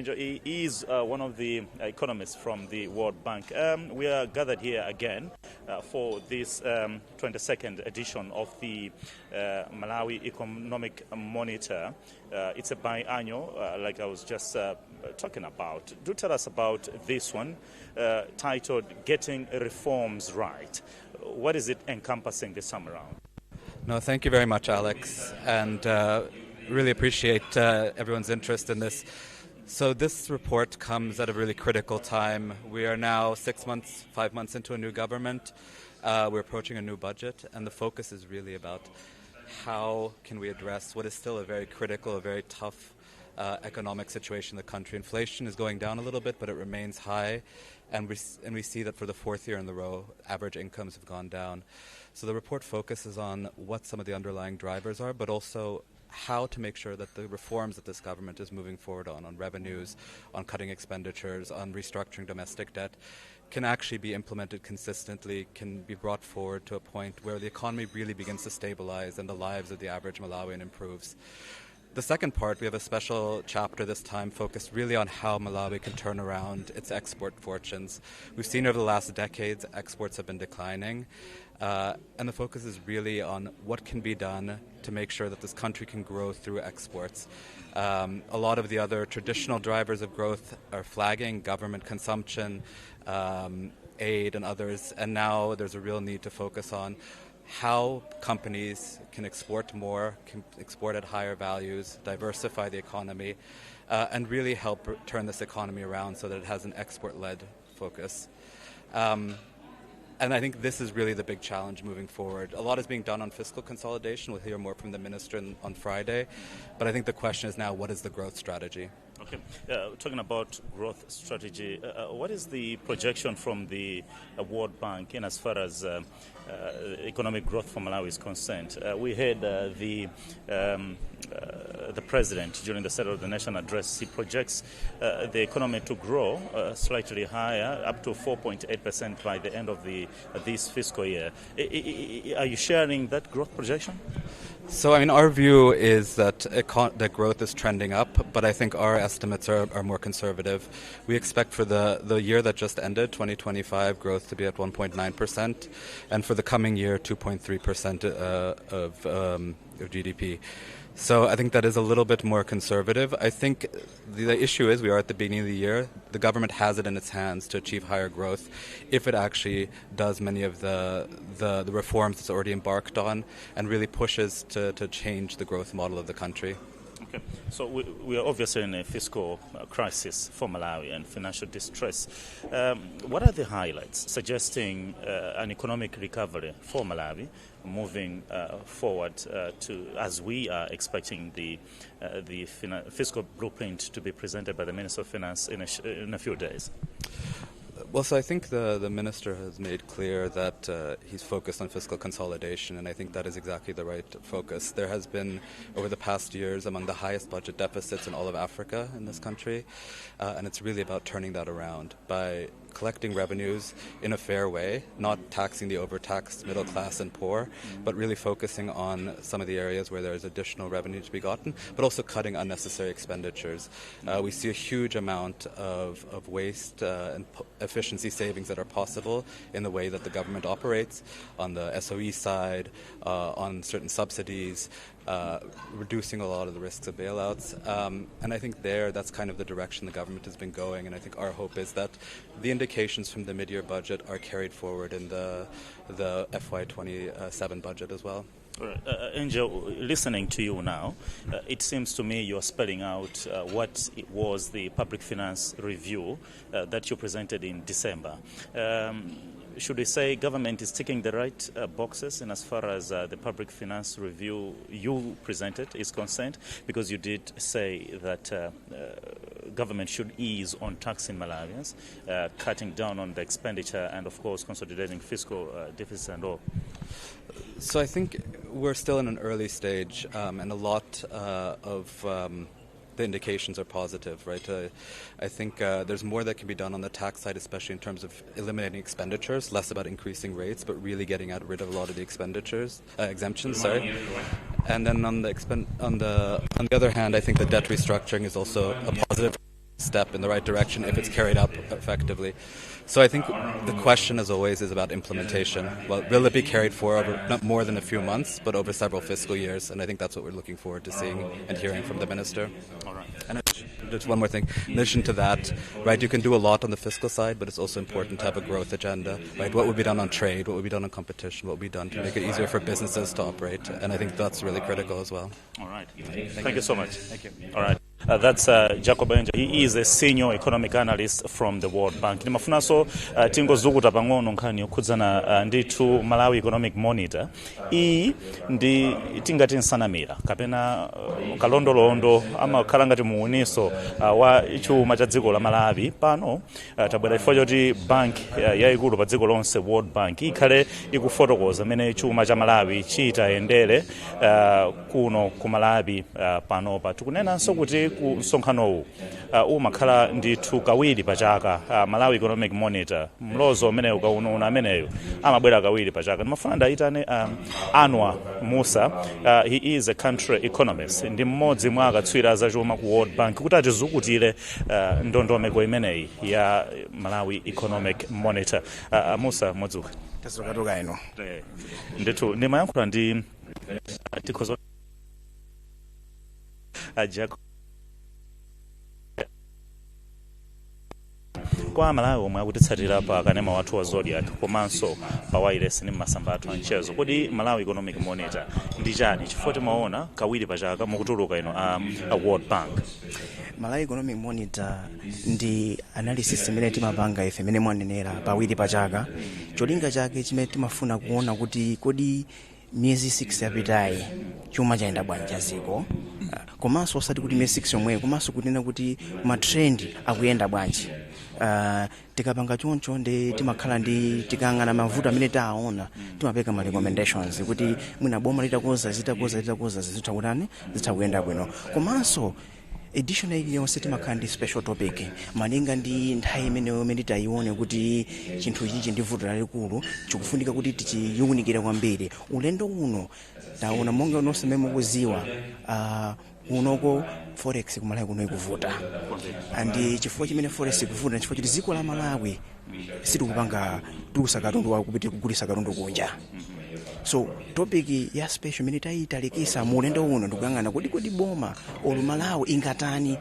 Angel is one of the economists from the World Bank. We are gathered here again for this 22nd edition of the Malawi Economic Monitor. It's a biannual, like I was just talking about. Do tell us about this one, titled Getting Reforms Right. What is it encompassing this time around? No, thank you very much, Alex, and really appreciate everyone's interest in this. So this report comes at a really critical time. We are now 5 months into a new government. We're approaching a new budget, and the focus is really about how can we address what is still a very critical, a very tough economic situation in the country. Inflation is going down a little bit, but it remains high, and we see that for the fourth year in a row, average incomes have gone down. So the report focuses on what some of the underlying drivers are, but also how to make sure that the reforms that this government is moving forward on revenues, on cutting expenditures, on restructuring domestic debt, can actually be implemented consistently, can be brought forward to a point where the economy really begins to stabilize and the lives of the average Malawian improves. The second part, we have a special chapter this time focused really on how Malawi can turn around its export fortunes. We've seen over the last decades exports have been declining, and the focus is really on what can be done to make sure that this country can grow through exports. A lot of the other traditional drivers of growth are flagging, government consumption, aid and others, and now there's a real need to focus on how companies can export more, can export at higher values, diversify the economy, and really help turn this economy around so that it has an export-led focus. And I think this is really the big challenge moving forward. A lot is being done on fiscal consolidation. We'll hear more from the minister on Friday. But I think the question is now, what is the growth strategy? Okay. Talking about growth strategy, what is the projection from the World Bank in as far as economic growth for Malawi is concerned? We heard the president during the State of the Nation address. He projects the economy to grow slightly higher, up to 4.8% by the end of this fiscal year. Are you sharing that growth projection? So, our view is that growth is trending up, but I think our estimates are more conservative. We expect for the year that just ended, 2025, growth to be at 1.9%, and for the coming year, 2.3% of GDP. So I think that is a little bit more conservative. I think the issue is we are at the beginning of the year. The government has it in its hands to achieve higher growth if it actually does many of the reforms it's already embarked on and really pushes to change the growth model of the country. Okay. So we are obviously in a fiscal crisis for Malawi and financial distress. What are the highlights suggesting an economic recovery for Malawi moving forward to as we are expecting the fiscal blueprint to be presented by the Minister of Finance in a few days? Well, so I think the minister has made clear that he's focused on fiscal consolidation, and I think that is exactly the right focus. There has been, over the past years, among the highest budget deficits in all of Africa in this country, and it's really about turning that around by collecting revenues in a fair way, not taxing the overtaxed middle class and poor, but really focusing on some of the areas where there is additional revenue to be gotten, but also cutting unnecessary expenditures. We see a huge amount of waste and efficiency savings that are possible in the way that the government operates, on the SOE side, on certain subsidies, reducing a lot of the risks of bailouts. And I think that's kind of the direction the government has been going, and I think our hope is that the indications from the mid-year budget are carried forward in the FY27 budget as well. Angel, listening to you now, it seems to me you're spelling out what it was the public finance review that you presented in December. Should we say government is ticking the right boxes in as far as the public finance review you presented is concerned? Because you did say that government should ease on taxing Malawians, cutting down on the expenditure, and of course consolidating fiscal deficits and all. So I think we're still in an early stage, and a lot of the indications are positive, right? I think there's more that can be done on the tax side, especially in terms of eliminating expenditures, less about increasing rates, but really getting rid of a lot of the exemptions. Sorry. And then on the other hand, I think the debt restructuring is also a positive. step in the right direction if it's carried out effectively. So I think the question, as always, is about implementation. Well, will it be carried forward over not more than a few months, but over several fiscal years? And I think that's what we're looking forward to seeing and hearing from the minister. All right. And just one more thing. In addition to that, right, you can do a lot on the fiscal side, but it's also important to have a growth agenda, right? What would be done on trade? What would be done on competition? What would be done to make it easier for businesses to operate? And I think that's really critical as well. All right. Thank you so much. Thank you. All right. That's Jacob Benja. He is a senior economic analyst from the World Bank. Nimafunaso tingozukuta pang'ono nkhani yokhudzana ndithu Malawi Economic Monitor. Iyi ndi tingati nsanamira kapena kalondolondo amakhala ngati muuniso wa chuma cha dziko la Malawi. Pano tabwera chifukwa choti bank yayikulu pa dziko lonse World Bank ikhale ikufotokoza mene chuma cha Malawi chitayendere kuno ku Malawi panopa. Tikunenanso kuti ku msonkhanowu umakhala ndithu kawiri pachaka. Malawi Economic Monitor mlozo umenewu kaununa ameneyo amabwera kawiri pachaka. Ndimafuna ndayitane Anwar Musa. He is a country economist, ndi mmodzi mwa akatswiri za chuma ku World Bank kuti atizukutire ndondomeko imeneyi ya Malawi Economic Monitor. Musa modzuka. Tasukatuka ino. Ndithu ndimayankhula ndi tikhozo Jacob kwa Malawi omwe akutitsatira pa kanema wathu wa Zodiak komanso pa wireless ni masamba athu anchezo. Kodi Malawi Economic Monitor ndi chani chifukwa timaona kawiri pachaka mukutuluka ino a World Bank? Malawi Economic Monitor ndi analysis imene timapanga ife imene mwanenera pawiri pachaka. Cholinga chake chimene timafuna kuona kuti kodi miyezi 6 yapitayi chuma chayenda bwanji dziko, komanso osati kuti miyezi 6 yomwe, komanso kunena kuti matrend akuyenda bwanji. Tikapanga choncho ndi timakhala ndi tikangana mavuto amene taona timapeka ma recommendations kuti mwina boma litakoza zitakutani zitakuyenda bwino. Komanso additionally yonse timakhala ndi special topic malinga ndi nthawi imene tayione kuti chinthu ichi ndi vuto lalikulu chikufunika kuti tichiyunikire kwambiri. Ulendo uno taona monga unonse mmene mukuziwa unoko Forex kumalawi kuno ikuvuta. Andi chifukwa chimene Forex ikuvuta chifukwa choti dziko la Malawi sitikupanga tusa katundu wakupita kugulisa katundu kunja. So topic ya special imene tayitalikisa mu ulendo uno ndikuyang'ana kodi boma olu Malawi ingatani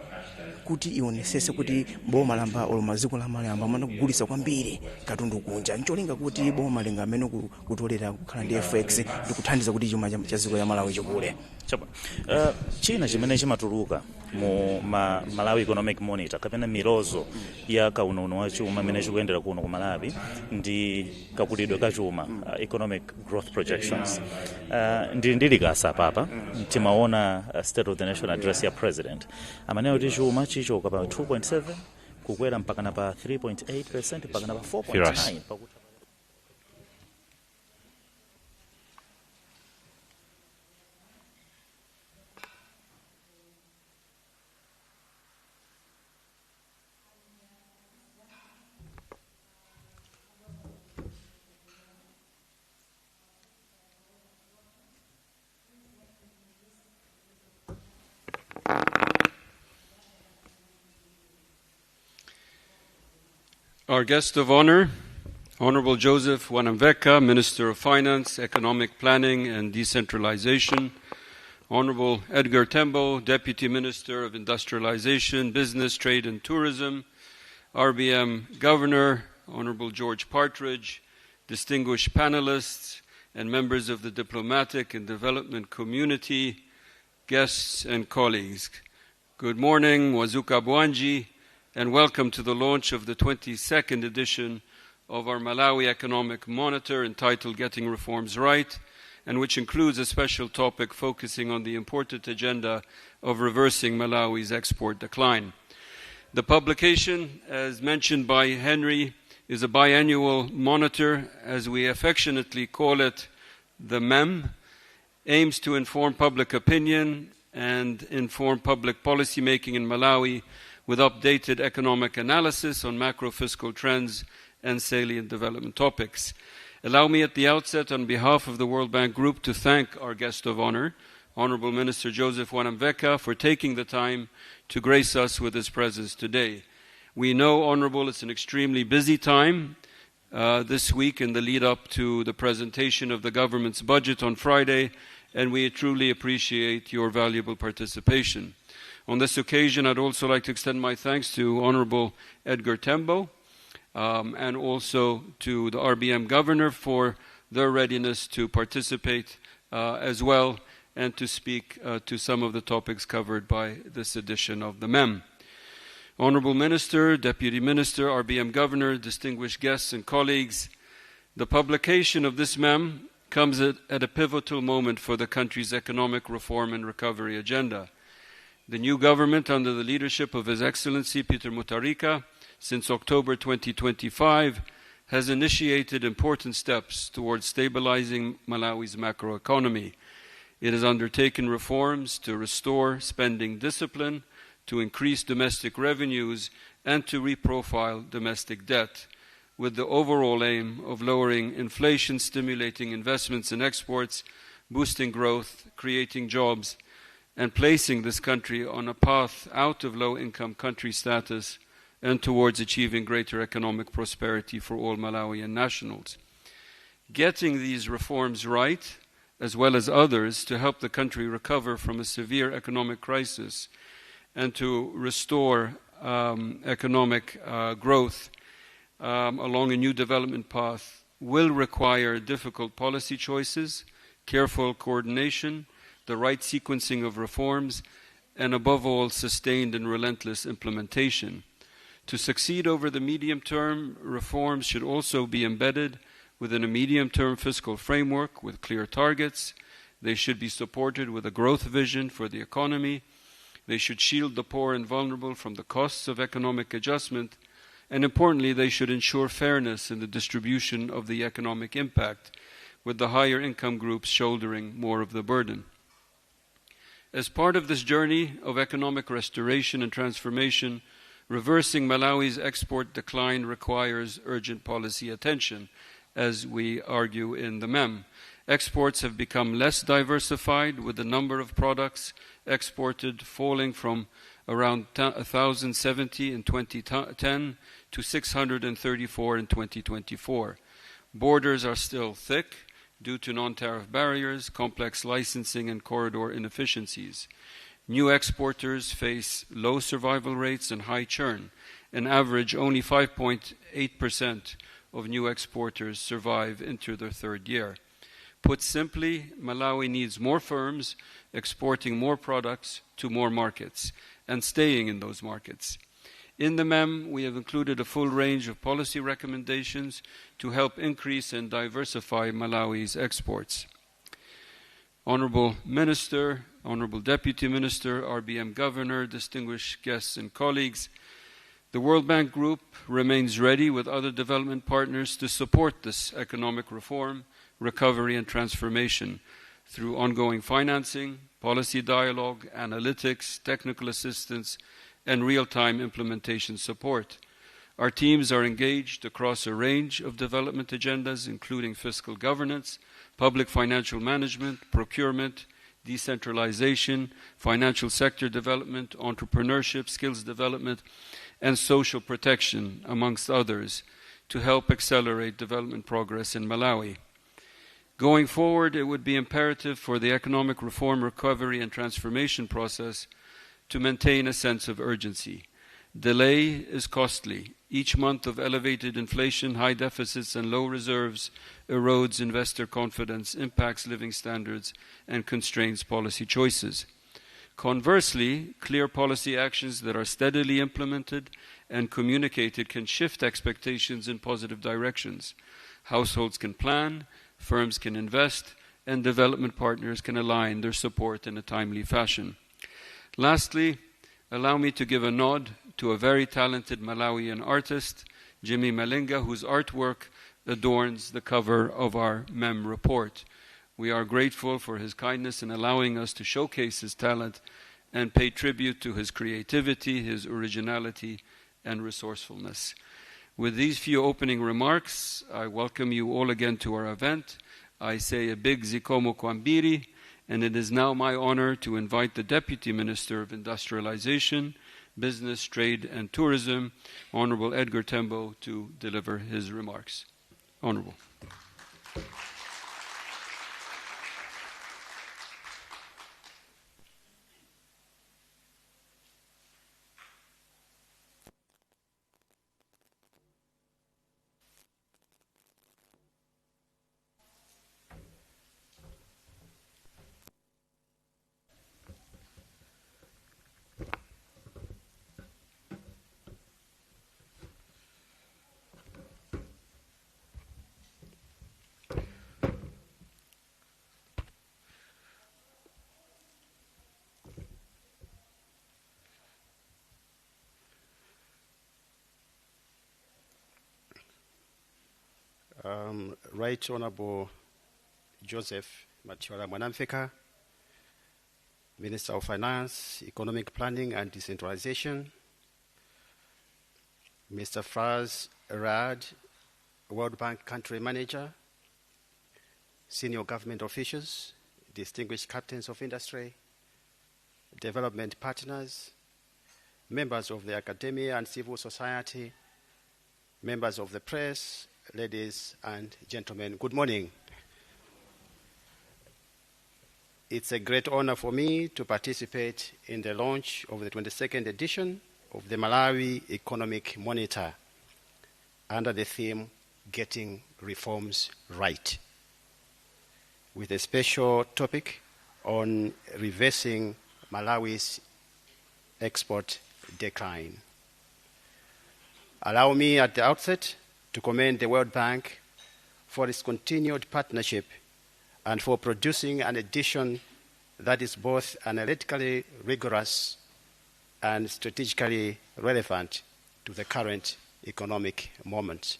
kuti ionesese kuti boma lamba olu maziko la Malawi amana kugulisa kwambiri katundu kunja. Ncholinga kuti boma lingamene kutolera kukhala ndi FX ndikuthandiza kuti chuma cha dziko ya Malawi chikule. Chapa. China chimene chimatuluka mu Malawi Economic Monitor kapena milozo ya kaunono wa chuma imene chikuyendera kuno ku Malawi ndi kakulidwe ka chuma, economic growth projections. Ndili kasa papa timaona State of the Nation Address ya President amanena kuti chuma chichoka pa 2.7 kukwera mpaka na pa 3.8% mpaka na pa 4.9. Our guest of honor, Honorable Joseph Wanamveka, Minister of Finance, Economic Planning and Decentralization, Honorable Edgar Tembo, Deputy Minister of Industrialization, Business, Trade and Tourism, RBM Governor, Honorable George Partridge, distinguished panelists and members of the diplomatic and development community, guests and colleagues. Good morning, Wazuka Bwanji, and welcome to the launch of the 22nd edition of our Malawi Economic Monitor entitled Getting Reforms Right, and which includes a special topic focusing on the important agenda of reversing Malawi's export decline. The publication, as mentioned by Henry, is a biannual monitor, as we affectionately call it, the MEM, aims to inform public opinion and inform public policy making in Malawi with updated economic analysis on macro-fiscal trends and salient development topics. Allow me at the outset, on behalf of the World Bank Group, to thank our guest of honor Honorable Minister Joseph Wanamveka, for taking the time to grace us with his presence today. We know, Honorable, it's an extremely busy time this week in the lead up to the presentation of the government's budget on Friday, and we truly appreciate your valuable participation. On this occasion, I'd also like to extend my thanks to Honorable Edgar Tembo and also to the RBM Governor for their readiness to participate as well and to speak to some of the topics covered by this edition of the MEM. Honorable Minister, Deputy Minister, RBM Governor, distinguished guests and colleagues, the publication of this MEM comes at a pivotal moment for the country's economic reform and recovery agenda. The new government, under the leadership of His Excellency Peter Mutharika, since October 2025, has initiated important steps towards stabilizing Malawi's macroeconomy. It has undertaken reforms to restore spending discipline, to increase domestic revenues, and to reprofile domestic debt, with the overall aim of lowering inflation, stimulating investments and exports, boosting growth, creating jobs, and placing this country on a path out of low-income country status and towards achieving greater economic prosperity for all Malawian nationals. Getting these reforms right, as well as others, to help the country recover from a severe economic crisis and to restore economic growth along a new development path will require difficult policy choices, careful coordination, the right sequencing of reforms, and above all, sustained and relentless implementation. To succeed over the medium term, reforms should also be embedded within a medium-term fiscal framework with clear targets. They should be supported with a growth vision for the economy. They should shield the poor and vulnerable from the costs of economic adjustment. And importantly, they should ensure fairness in the distribution of the economic impact, with the higher income groups shouldering more of the burden. As part of this journey of economic restoration and transformation, reversing Malawi's export decline requires urgent policy attention, as we argue in the MEM. Exports have become less diversified, with the number of products exported falling from around 1,070 in 2010 to 634 in 2024. Borders are still thick due to non-tariff barriers, complex licensing, and corridor inefficiencies. New exporters face low survival rates and high churn. On average, only 5.8% of new exporters survive into their third year. Put simply, Malawi needs more firms exporting more products to more markets and staying in those markets. In the MEM, we have included a full range of policy recommendations to help increase and diversify Malawi's exports. Honorable Minister, Honorable Deputy Minister, RBM Governor, distinguished guests and colleagues, the World Bank Group remains ready with other development partners to support this economic reform, recovery, and transformation through ongoing financing, policy dialogue, analytics, technical assistance, and real-time implementation support. Our teams are engaged across a range of development agendas, including fiscal governance, public financial management, procurement, decentralization, financial sector development, entrepreneurship, skills development, and social protection, amongst others, to help accelerate development progress in Malawi. Going forward, it would be imperative for the economic reform, recovery, and transformation process to maintain a sense of urgency. Delay is costly. Each month of elevated inflation, high deficits, and low reserves erodes investor confidence, impacts living standards, and constrains policy choices. Conversely, clear policy actions that are steadily implemented and communicated can shift expectations in positive directions. Households can plan, firms can invest, and development partners can align their support in a timely fashion. Lastly, allow me to give a nod to a very talented Malawian artist, Jimmy Malinga, whose artwork adorns the cover of our MEM report. We are grateful for his kindness in allowing us to showcase his talent and pay tribute to his creativity, his originality, and resourcefulness. With these few opening remarks, I welcome you all again to our event. I say a big zikomo kwambiri, and it is now my honor to invite the Deputy Minister of Industrialization, Business, Trade and Tourism, Honorable Edgar Tembo, to deliver his remarks. Honorable. Right Honorable Joseph Machola Mwanamfeka, Minister of Finance, Economic Planning and Decentralization, Mr. Fraz Rad, World Bank Country Manager, senior government officials, distinguished captains of industry, development partners, members of the academia and civil society, members of the press, ladies and gentlemen, good morning. It's a great honor for me to participate in the launch of the 22nd edition of the Malawi Economic Monitor under the theme, Getting Reforms Right, with a special topic on reversing Malawi's export decline. Allow me at the outset to commend the World Bank for its continued partnership and for producing an edition that is both analytically rigorous and strategically relevant to the current economic moment.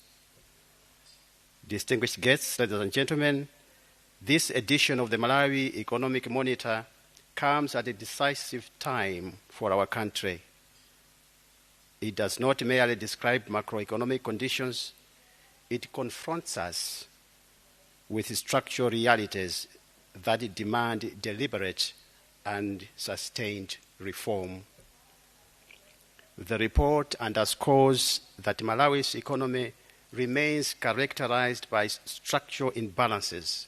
Distinguished guests, ladies and gentlemen, this edition of the Malawi Economic Monitor comes at a decisive time for our country. It does not merely describe macroeconomic conditions, it confronts us with structural realities that demand deliberate and sustained reform. The report underscores that Malawi's economy remains characterized by structural imbalances,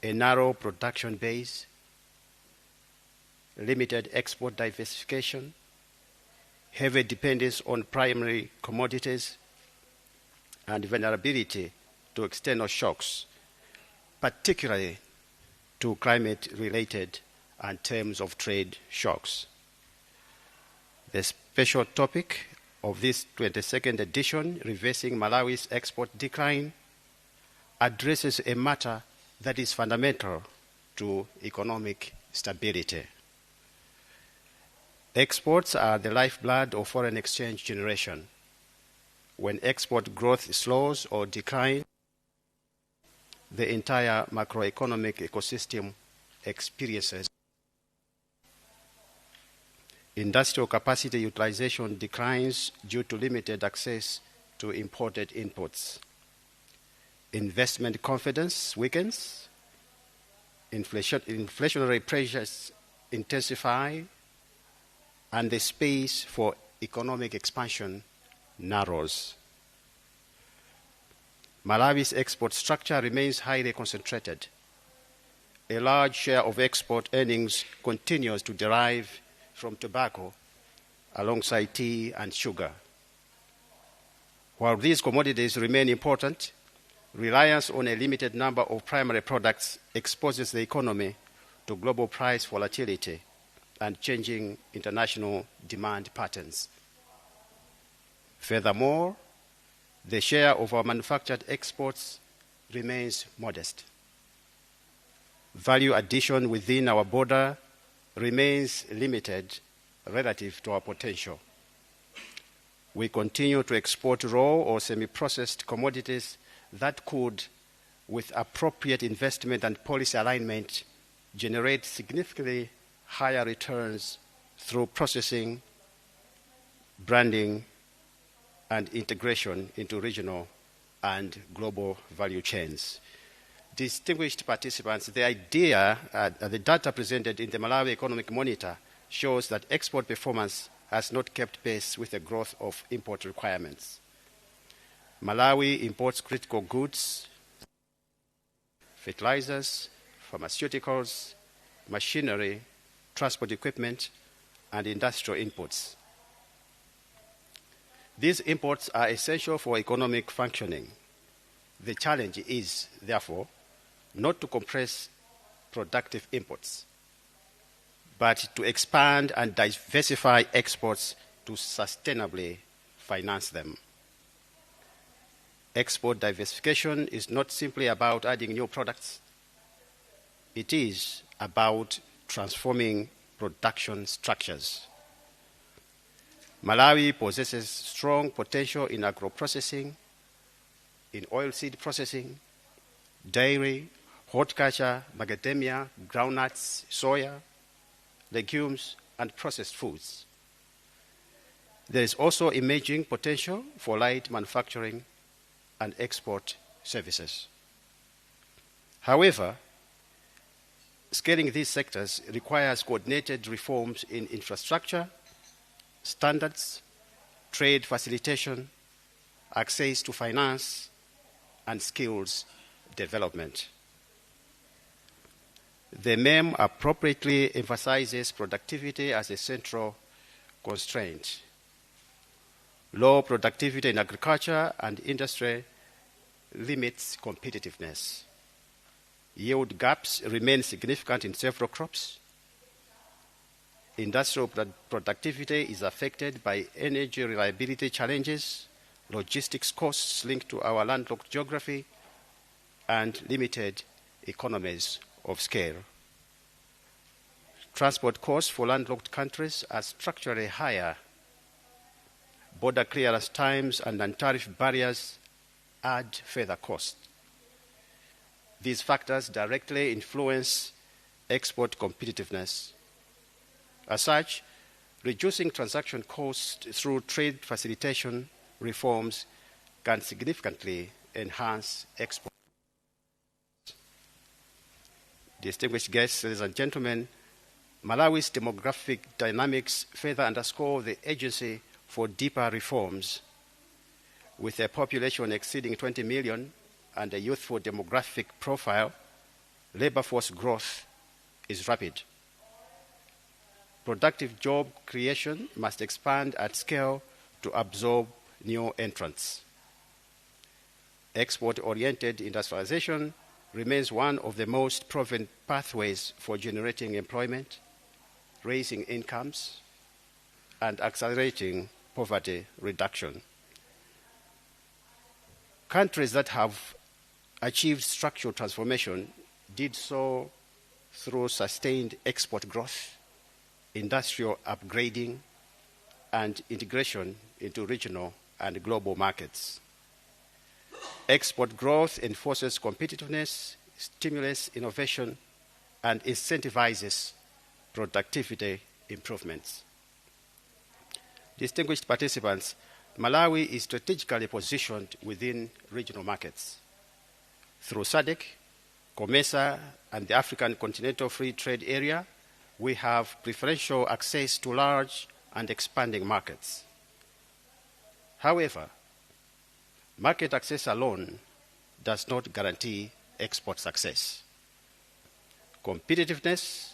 a narrow production base, limited export diversification, heavy dependence on primary commodities, and vulnerability to external shocks, particularly to climate-related and terms of trade shocks. The special topic of this 22nd edition, Reversing Malawi's Export Decline, addresses a matter that is fundamental to economic stability. Exports are the lifeblood of foreign exchange generation. When export growth slows or declines, the entire macroeconomic ecosystem experiences. Industrial capacity utilization declines due to limited access to imported inputs. Investment confidence weakens, inflationary pressures intensify, and the space for economic expansion narrows. Malawi's export structure remains highly concentrated. A large share of export earnings continues to derive from tobacco alongside tea and sugar. While these commodities remain important, reliance on a limited number of primary products exposes the economy to global price volatility and changing international demand patterns. Furthermore, the share of our manufactured exports remains modest. Value addition within our border remains limited relative to our potential. We continue to export raw or semi-processed commodities that could, with appropriate investment and policy alignment, generate significantly higher returns through processing, branding, and integration into regional and global value chains. Distinguished participants, the idea, the data presented in the Malawi Economic Monitor shows that export performance has not kept pace with the growth of import requirements. Malawi imports critical goods, fertilizers, pharmaceuticals, machinery, transport equipment, and industrial inputs. These imports are essential for economic functioning. The challenge is, therefore, not to compress productive imports, but to expand and diversify exports to sustainably finance them. Export diversification is not simply about adding new products. It is about transforming production structures. Malawi possesses strong potential in agro-processing, in oilseed processing, dairy, horticulture, macadamia, groundnuts, soya, legumes, and processed foods. There is also emerging potential for light manufacturing and export services. However, scaling these sectors requires coordinated reforms in infrastructure, standards, trade facilitation, access to finance, and skills development. The MEM appropriately emphasizes productivity as a central constraint. Low productivity in agriculture and industry limits competitiveness. Yield gaps remain significant in several crops. Industrial productivity is affected by energy reliability challenges, logistics costs linked to our landlocked geography, and limited economies of scale. Transport costs for landlocked countries are structurally higher. Border clearance times and non-tariff barriers add further cost. These factors directly influence export competitiveness. As such, reducing transaction costs through trade facilitation reforms can significantly enhance export. Distinguished guests, ladies and gentlemen, Malawi's demographic dynamics further underscore the urgency for deeper reforms. With a population exceeding 20 million and a youthful demographic profile, labor force growth is rapid. Productive job creation must expand at scale to absorb new entrants. Export-oriented industrialization remains one of the most proven pathways for generating employment, raising incomes, and accelerating poverty reduction. Countries that have achieved structural transformation did so through sustained export growth, industrial upgrading, and integration into regional and global markets. Export growth enforces competitiveness, stimulates innovation, and incentivizes productivity improvements. Distinguished participants, Malawi is strategically positioned within regional markets. Through SADC, COMESA, and the African Continental Free Trade Area, we have preferential access to large and expanding markets. However, market access alone does not guarantee export success. Competitiveness,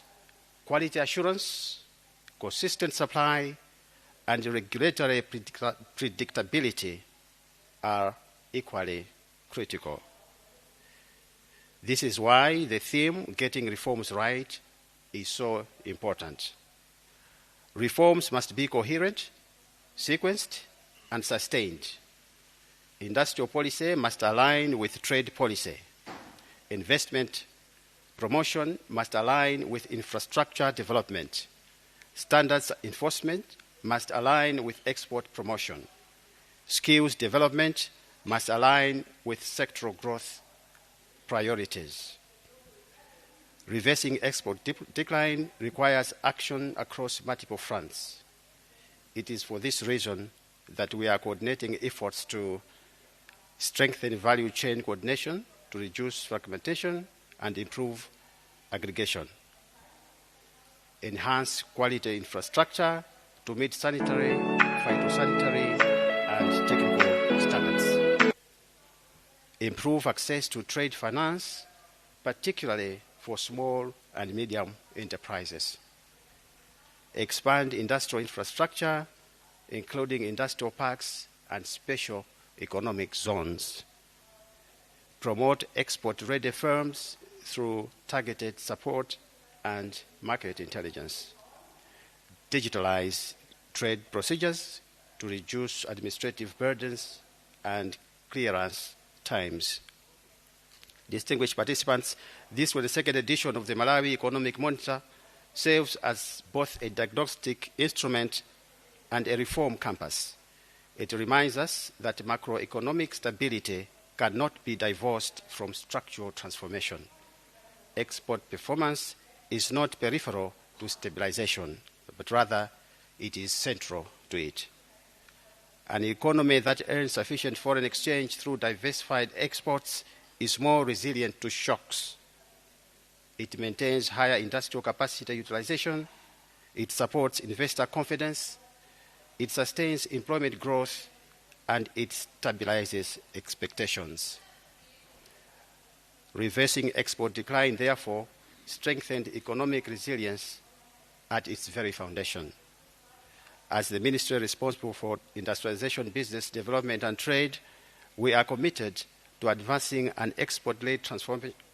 quality assurance, consistent supply, and regulatory predictability are equally critical. This is why the theme, Getting Reforms Right, is so important. Reforms must be coherent, sequenced, and sustained. Industrial policy must align with trade policy. Investment promotion must align with infrastructure development. Standards enforcement must align with export promotion. Skills development must align with sectoral growth priorities. Reversing export decline requires action across multiple fronts. It is for this reason that we are coordinating efforts to strengthen value chain coordination to reduce fragmentation and improve aggregation. Enhance quality infrastructure to meet sanitary, phytosanitary, and technical standards. Improve access to trade finance, particularly for small and medium enterprises. Expand industrial infrastructure, including industrial parks and special economic zones. Promote export-ready firms through targeted support and market intelligence. Digitalize trade procedures to reduce administrative burdens and clearance times. Distinguished participants, this 22nd edition of the Malawi Economic Monitor serves as both a diagnostic instrument and a reform compass. It reminds us that macroeconomic stability cannot be divorced from structural transformation. Export performance is not peripheral to stabilization, but rather it is central to it. An economy that earns sufficient foreign exchange through diversified exports is more resilient to shocks. It maintains higher industrial capacity utilization, it supports investor confidence, it sustains employment growth, and it stabilizes expectations. Reversing export decline, therefore, strengthened economic resilience at its very foundation. As the ministry responsible for industrialization, business development, and trade, we are committed to advancing an export-led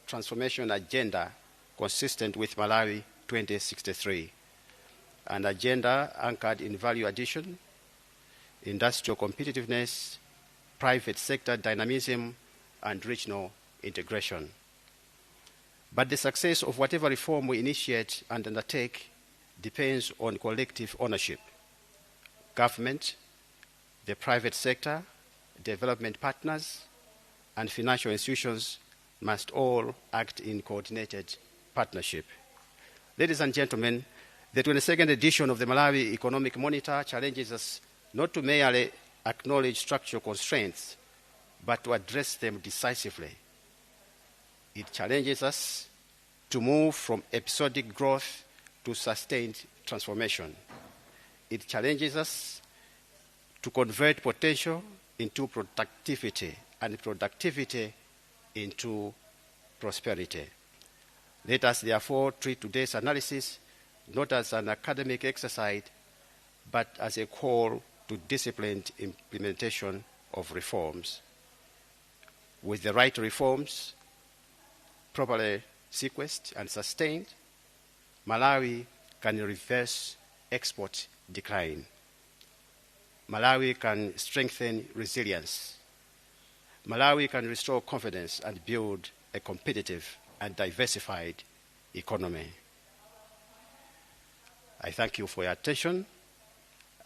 transformation agenda consistent with Malawi 2063, an agenda anchored in value addition, industrial competitiveness, private sector dynamism, and regional integration. But the success of whatever reform we initiate and undertake depends on collective ownership. Government, the private sector, development partners, and financial institutions must all act in coordinated partnership. Ladies and gentlemen, the 22nd edition of the Malawi Economic Monitor challenges us not to merely acknowledge structural constraints, but to address them decisively. It challenges us to move from episodic growth to sustained transformation. It challenges us to convert potential into productivity and productivity into prosperity. Let us therefore treat today's analysis not as an academic exercise, but as a call to disciplined implementation of reforms. With the right reforms, properly sequenced and sustained, Malawi can reverse export decline. Malawi can strengthen resilience. Malawi can restore confidence and build a competitive and diversified economy. I thank you for your attention,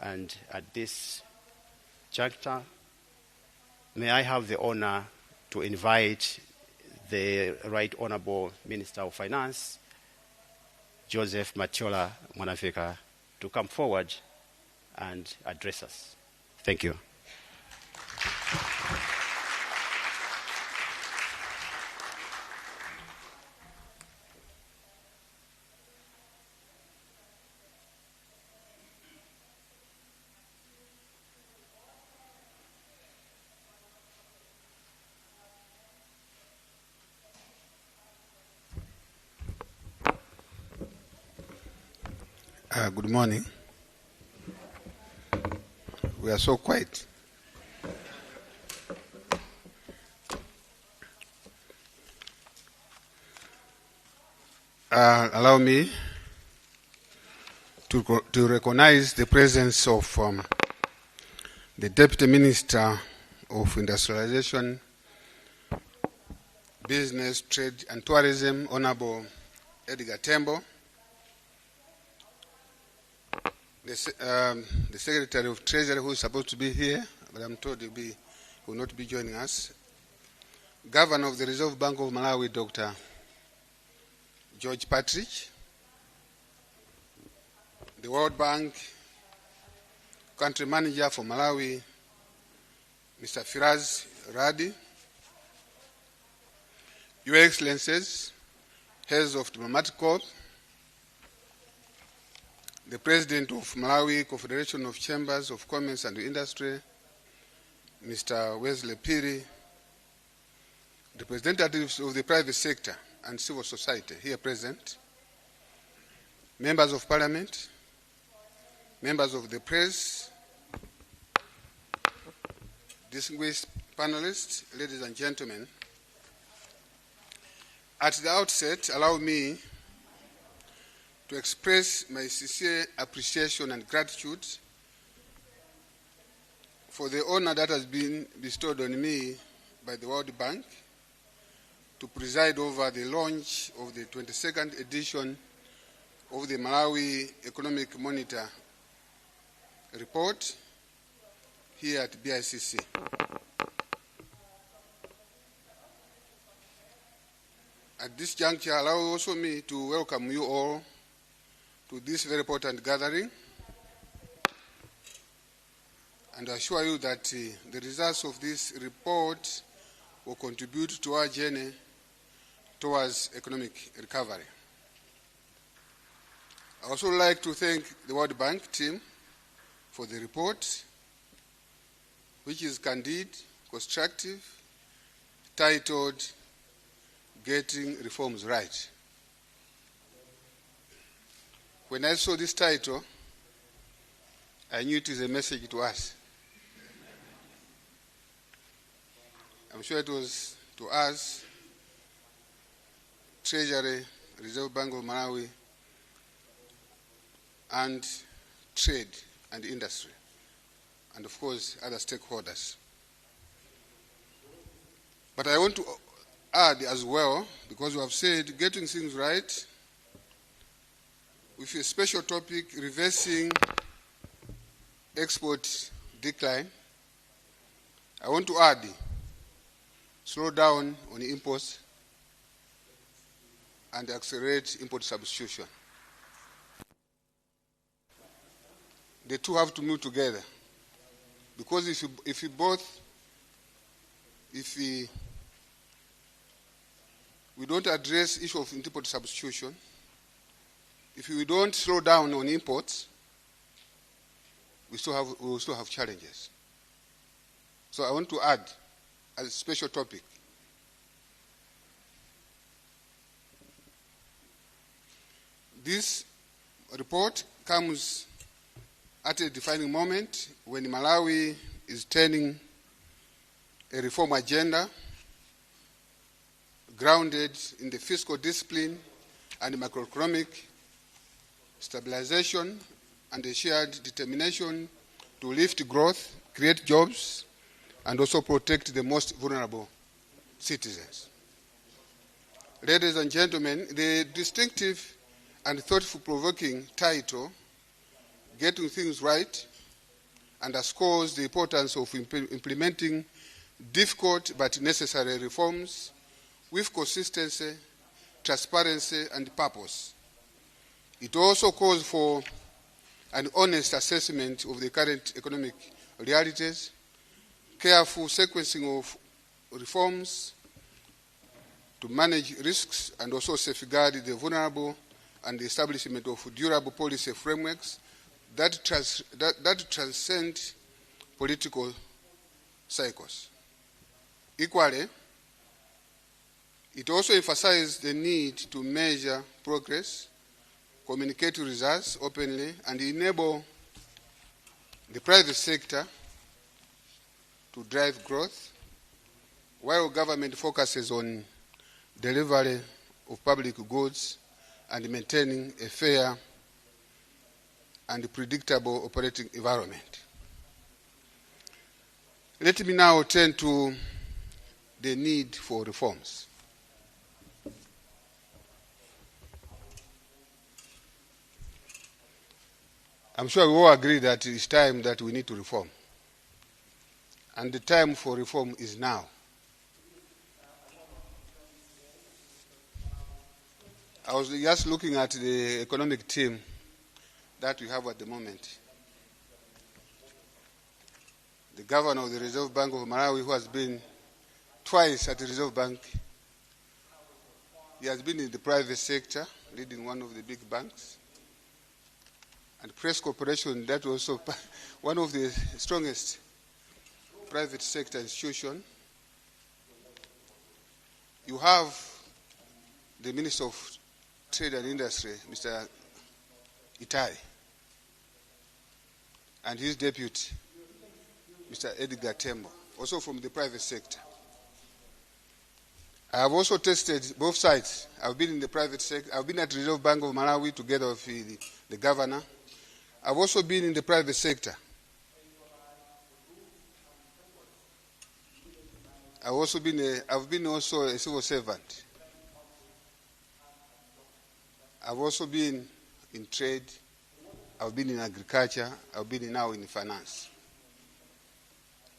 and at this juncture, may I have the honor to invite the Right Honorable Minister of Finance, Joseph Matiola Mwanaveka, to come forward and address us. Thank you. Good morning. We are so quiet. Allow me to recognize the presence of the Deputy Minister of Industrialization, Business, Trade and Tourism, Honorable Edgar Tembo, the Secretary of Treasury, who is supposed to be here, but I'm told he will not be joining us, Governor of the Reserve Bank of Malawi, Dr. George Patrick, the World Bank Country Manager for Malawi, Mr. Firaz Radi, Your Excellencies, heads of diplomatic corps, the President of Malawi Confederation of Chambers of Commerce and Industry, Mr. Wesley Piri, representatives of the private sector and civil society here present, members of parliament, members of the press, distinguished panelists, ladies and gentlemen. At the outset, allow me to express my sincere appreciation and gratitude for the honor that has been bestowed on me by the World Bank to preside over the launch of the 22nd edition of the Malawi Economic Monitor report here at BICC. At this juncture, allow also me to welcome you all to this very important gathering and assure you that the results of this report will contribute to our journey towards economic recovery. I also like to thank the World Bank team for the report, which is candid, constructive, titled Getting Reforms Right. When I saw this title, I knew it is a message to us. I'm sure it was to us, Treasury, Reserve Bank of Malawi, and trade and industry, and of course other stakeholders. But I want to add as well, because we have said getting things right, with a special topic, reversing export decline. I want to add, slow down on imports and accelerate import substitution. The two have to move together, because if we don't address issue of import substitution, if we don't slow down on imports, we will still have challenges. So I want to add as a special topic. This report comes at a defining moment when Malawi is turning a reform agenda grounded in the fiscal discipline and macroeconomic stabilization and a shared determination to lift growth, create jobs, and also protect the most vulnerable citizens. Ladies and gentlemen, the distinctive and thoughtful-provoking title, Getting Things Right, underscores the importance of implementing difficult but necessary reforms with consistency, transparency, and purpose. It also calls for an honest assessment of the current economic realities, careful sequencing of reforms to manage risks and also safeguard the vulnerable, and the establishment of durable policy frameworks that transcend political cycles. Equally, it also emphasizes the need to measure progress, communicate results openly, and enable the private sector to drive growth, while government focuses on delivery of public goods and maintaining a fair and predictable operating environment. Let me now turn to the need for reforms. I'm sure we all agree that it's time that we need to reform. And the time for reform is now. I was just looking at the economic team that we have at the moment. The governor of the Reserve Bank of Malawi, who has been twice at the Reserve Bank, He has been in the private sector, leading one of the big banks. And Press Corporation, that was also one of the strongest private sector institutions. You have the Minister of Trade and Industry, Mr. Itai, and his deputy, Mr. Edgar Tembo, also from the private sector. I have also tested both sides. I've been in the private sector. I've been at the Reserve Bank of Malawi together with the governor. I've also been in the private sector. I've been also a civil servant. I've also been in trade. I've been in agriculture. I've been now in finance.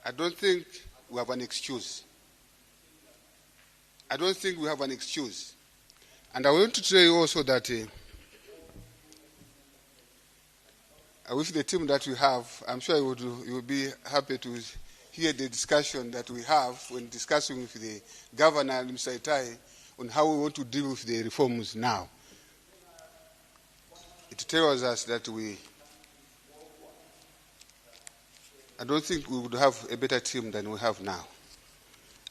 I don't think we have an excuse. I don't think we have an excuse. And I want to tell you also that with the team that we have, I'm sure you will be happy to hear the discussion that we have when discussing with the governor, Mr. Itai, on how we want to deal with the reforms now. It tells us that I don't think we would have a better team than we have now.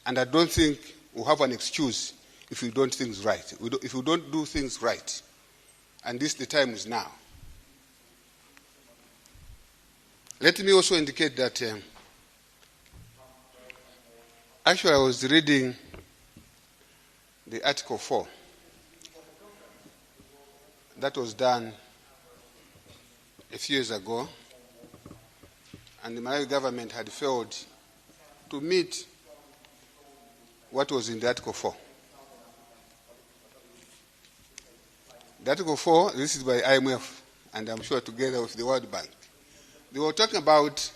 And I don't think we have an excuse if we don't do things right. If we don't do things right. And the time is now. Let me also indicate that actually I was reading the Article 4 that was done a few years ago, and the Malawi government had failed to meet what was in the Article 4. The Article 4, this is by IMF, and I'm sure together with the World Bank. They were talking about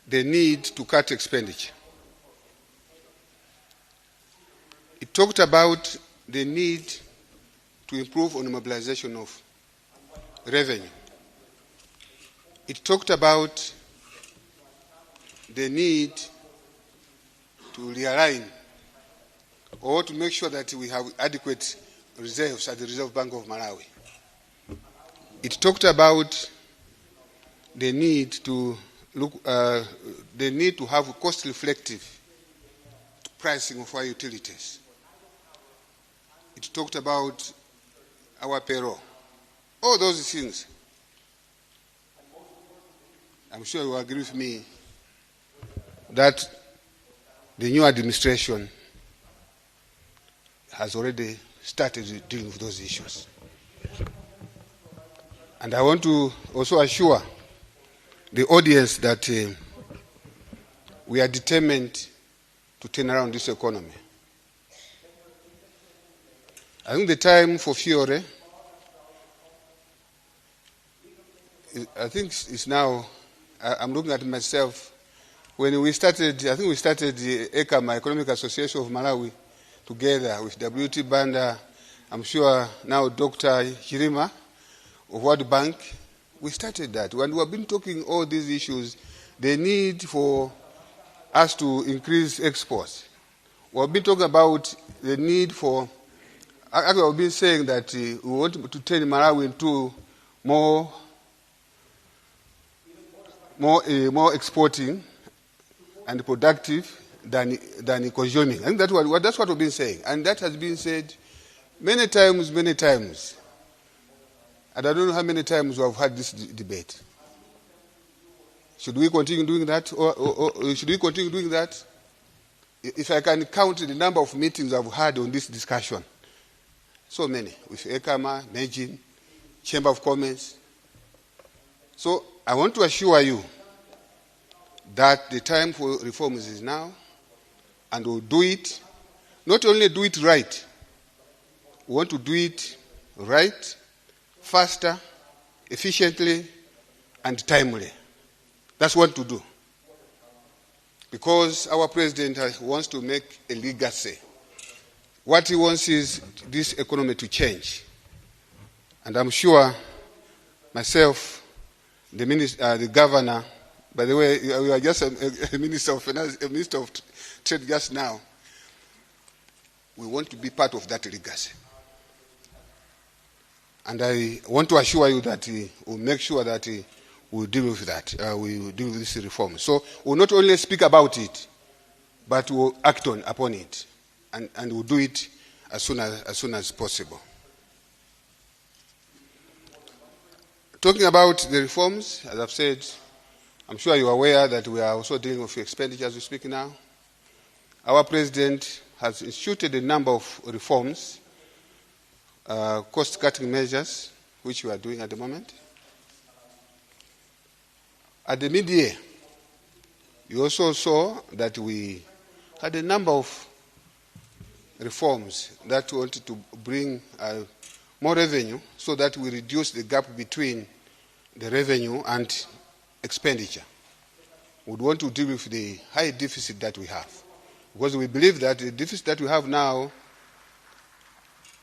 the need to cut expenditure. It talked about the need to improve on the mobilization of revenue. It talked about the need to realign or to make sure that we have adequate reserves at the Reserve Bank of Malawi. It talked about the need to have cost-reflective pricing of our utilities. It talked about our payroll. All those things. I'm sure you agree with me that the new administration has already started dealing with those issues. And I want to also assure the audience that we are determined to turn around this economy. I think the time for Fiore, I think it's now, I'm looking at myself. When we started, I think we started the ECAMA, Economic Association of Malawi, together with W.T. Banda, I'm sure now Dr. Chirima of World Bank. We started that. When we have been talking all these issues, the need for us to increase exports. We have been talking about the need for, actually we've been saying that we want to turn Malawi into more exporting and productive than consuming. And that's what we've been saying. And that has been said many times. And I don't know how many times we have had this debate. Should we continue doing that? Or should we continue doing that? If I can count the number of meetings I've had on this discussion, so many, with ECAMA, MEM, Chamber of Commerce. So I want to assure you that the time for reforms is now, and we'll do it. Not only do it right, we want to do it right, faster, efficiently, and timely. That's what to do. Because our president wants to make a legacy. What he wants is this economy to change. And I'm sure myself, the governor, by the way, you are just a minister of finance, a minister of trade just now. We want to be part of that legacy. And I want to assure you that we'll make sure that we'll deal with that. We will deal with this reform. So we'll not only speak about it, but we'll act upon it. And we'll do it as soon as possible. Talking about the reforms, as I've said, I'm sure you're aware that we are also dealing with expenditure as we speak now. Our president has instituted a number of reforms, cost-cutting measures, which we are doing at the moment. At the mid-year, you also saw that we had a number of reforms that wanted to bring more revenue so that we reduce the gap between the revenue and expenditure. We would want to deal with the high deficit that we have, because we believe that the deficit that we have now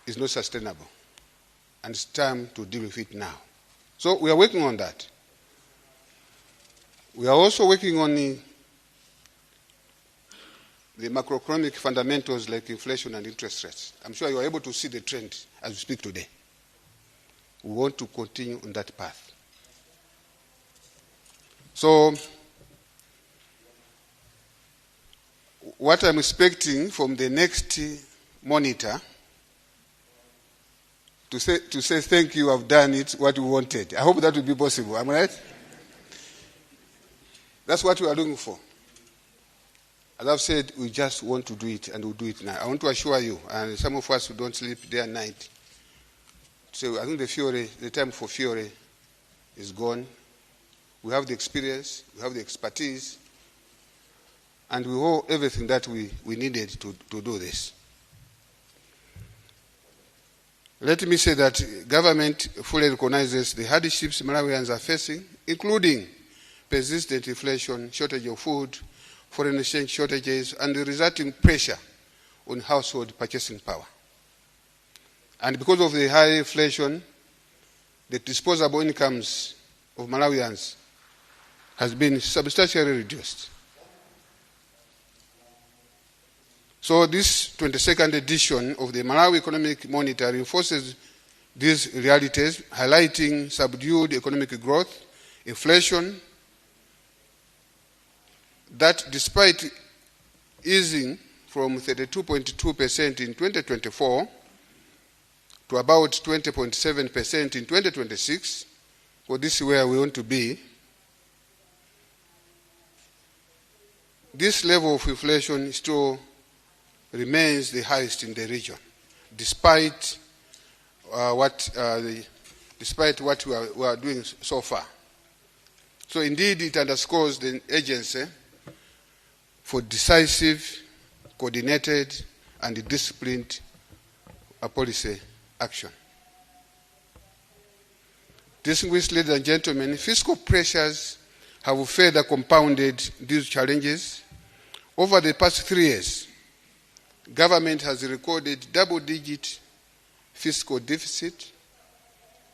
is not sustainable, and it's time to deal with it now. So we are working on that. We are also working on the macroeconomic fundamentals like inflation and interest rates. I'm sure you are able to see the trend as we speak today. We want to continue on that path. So, what I'm expecting from the next monitor to say thank you, I've done it, what we wanted. I hope that will be possible. Am I right? That's what we are looking for. As I've said, we just want to do it, and we'll do it now. I want to assure you, and some of us who don't sleep day and night, so I think the time for fury is gone. We have the experience, we have the expertise, and we owe everything that we needed to do this. Let me say that government fully recognizes the hardships Malawians are facing, including persistent inflation, shortage of food, foreign exchange shortages, and the resulting pressure on household purchasing power. And because of the high inflation, the disposable incomes of Malawians has been substantially reduced. So this 22nd edition of the Malawi Economic Monitor reinforces these realities, highlighting subdued economic growth, inflation, that despite easing from 32.2% in 2024 to about 20.7% in 2026, well, this is where we want to be, this level of inflation still remains the highest in the region, despite what we are doing so far. So indeed, it underscores the urgency for decisive, coordinated, and disciplined policy action. Distinguished ladies and gentlemen, fiscal pressures have further compounded these challenges. Over the past 3 years, government has recorded double-digit fiscal deficit,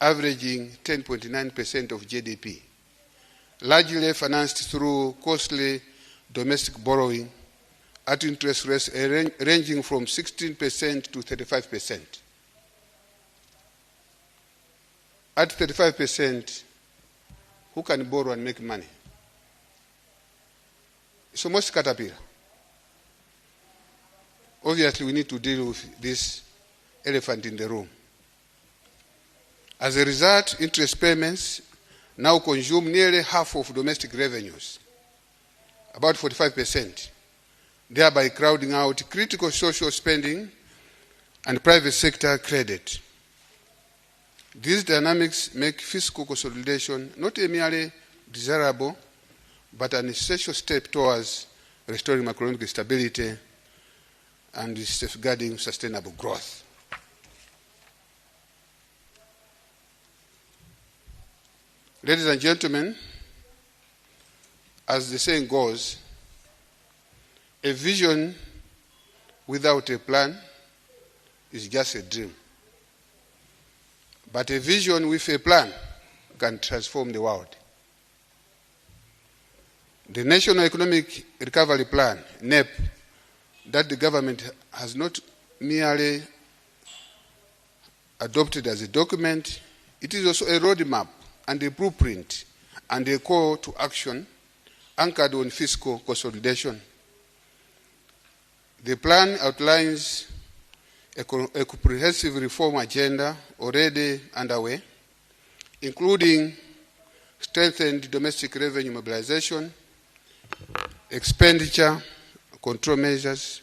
averaging 10.9% of GDP, largely financed through costly domestic borrowing at interest rates ranging from 16% to 35%. At 35%, who can borrow and make money? It's almost caterpillar. Obviously, we need to deal with this elephant in the room. As a result, interest payments now consume nearly half of domestic revenues, about 45%, thereby crowding out critical social spending and private sector credit. These dynamics make fiscal consolidation not a merely desirable, but an essential step towards restoring macroeconomic stability and safeguarding sustainable growth. Ladies and gentlemen, as the saying goes, a vision without a plan is just a dream. But a vision with a plan can transform the world. The National Economic Recovery Plan, NEP, that the government has not merely adopted as a document, it is also a roadmap and a blueprint and a call to action anchored on fiscal consolidation. The plan outlines a comprehensive reform agenda already underway, including strengthened domestic revenue mobilization, expenditure control measures,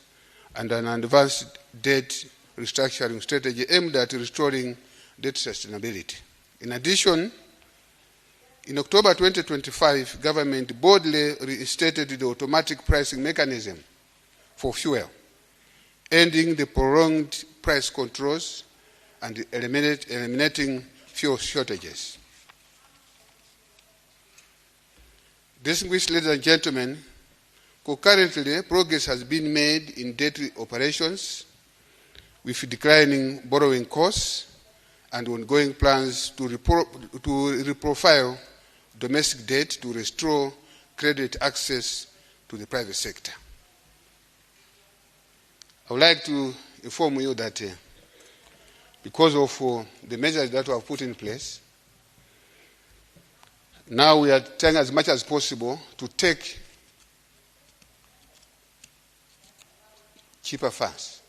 and an advanced debt restructuring strategy aimed at restoring debt sustainability. In addition, in October 2025, government boldly reinstated the automatic pricing mechanism for fuel, ending the prolonged price controls and eliminating fuel shortages. Distinguished ladies and gentlemen, concurrently, progress has been made in debt operations with declining borrowing costs and ongoing plans to reprofile domestic debt to restore credit access to the private sector. I would like to inform you that because of the measures that we have put in place, now we are trying as much as possible to take cheaper funds.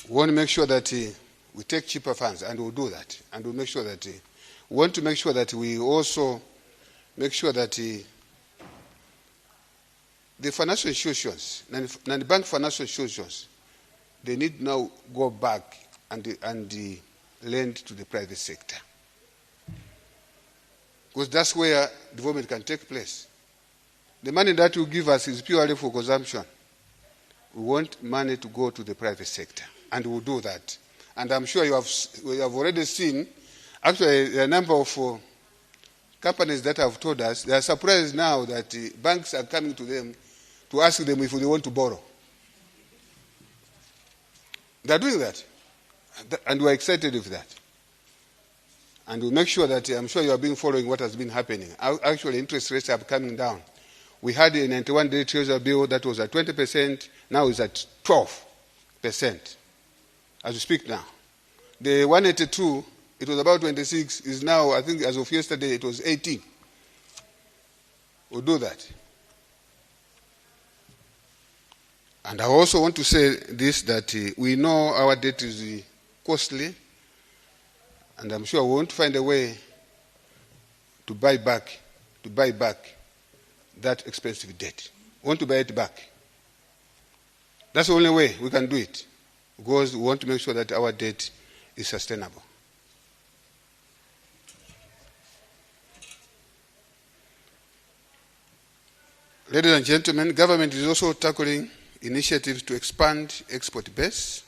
We want to make sure that we take cheaper funds, and we'll do that. And we'll make sure that we want to make sure that we also make sure that the financial institutions, non-bank financial institutions, they need now go back and lend to the private sector. Because that's where development can take place. The money that you give us is purely for consumption. We want money to go to the private sector, and we'll do that. And I'm sure you have already seen, actually, a number of companies that have told us, they are surprised now that banks are coming to them to ask them if they want to borrow. They're doing that. And we're excited with that. And we'll make sure that, I'm sure you have been following what has been happening. Actually, interest rates are coming down. We had a 91-day treasury bill that was at 20%, now it's at 12%, as we speak now. The 182, it was about 26, is now, I think as of yesterday, it was 18. We'll do that. And I also want to say this, that we know our debt is costly, and I'm sure we want to find a way to buy back that expensive debt. We want to buy it back. That's the only way we can do it, because we want to make sure that our debt is sustainable. Ladies and gentlemen, government is also tackling initiatives to expand export base,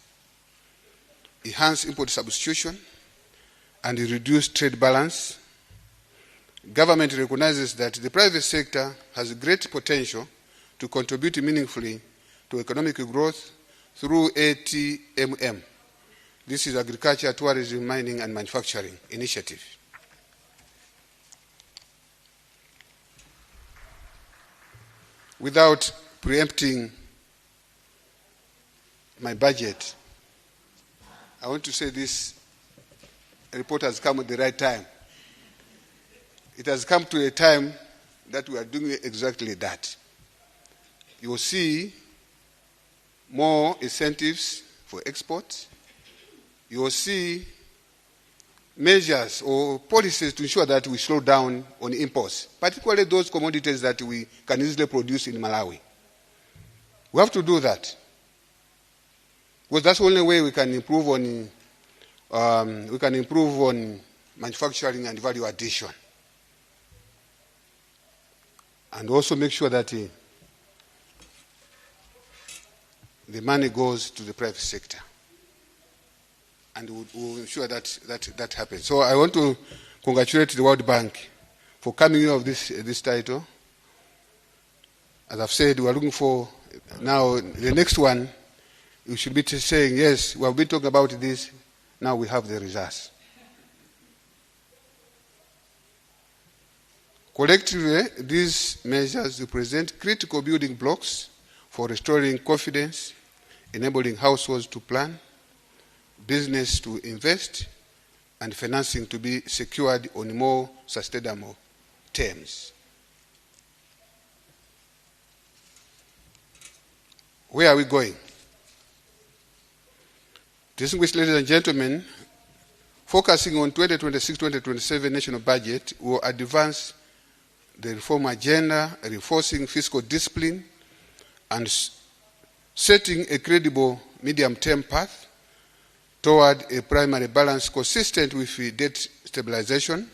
enhance import substitution, and reduce trade balance. Government recognizes that the private sector has great potential to contribute meaningfully to economic growth through MEM. This is Agriculture, Tourism, Mining, and Manufacturing Initiative. Without preempting my budget, I want to say this report has come at the right time. It has come to a time that we are doing exactly that. You will see more incentives for exports. You will see measures or policies to ensure that we slow down on imports, particularly those commodities that we can easily produce in Malawi. We have to do that, because that's the only way we can improve on manufacturing and value addition, and also make sure that the money goes to the private sector, and we'll ensure that happens. So I want to congratulate the World Bank for coming out of this title. As I've said, we are looking for now the next one. You should be saying, yes, we have been talking about this, now we have the results. Collectively, these measures represent critical building blocks for restoring confidence enabling households to plan, business to invest, and financing to be secured on more sustainable terms. Where are we going? Distinguished ladies and gentlemen, focusing on 2026-2027 national budget will advance the reform agenda, reinforcing fiscal discipline, and setting a credible medium-term path toward a primary balance consistent with debt stabilization.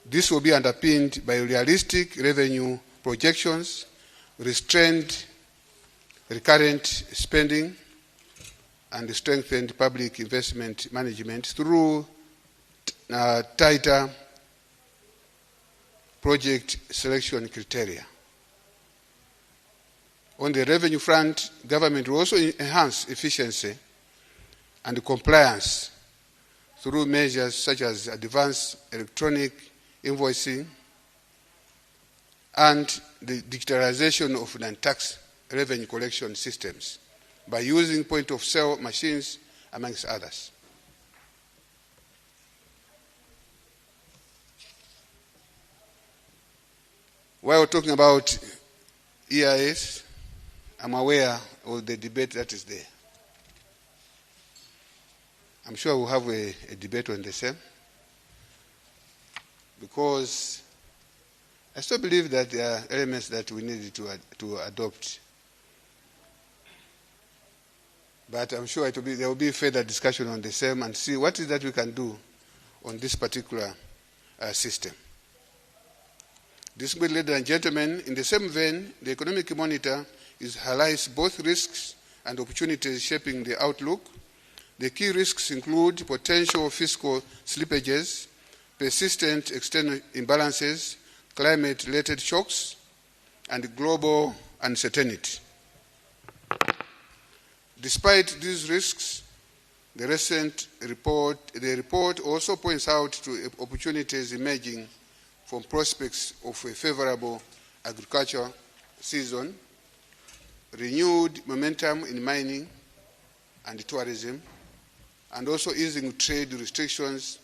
This will be underpinned by realistic revenue projections, restrained recurrent spending, and strengthened public investment management through tighter project selection criteria. On the revenue front, government will also enhance efficiency and compliance through measures such as advanced electronic invoicing and the digitalization of non-tax revenue collection systems by using point-of-sale machines, amongst others. While talking about EIS, I'm aware of the debate that is there. I'm sure we'll have a debate on the same, because I still believe that there are elements that we need to adopt. But I'm sure there will be further discussion on the same and see what is that we can do on this particular system. Distinguished ladies and gentlemen, in the same vein, the economic monitor highlights both risks and opportunities shaping the outlook. The key risks include potential fiscal slippages, persistent external imbalances, climate-related shocks, and global uncertainty. Despite these risks, the recent report also points out to opportunities emerging from prospects of a favorable agricultural season, renewed momentum in mining and tourism, and also easing trade restrictions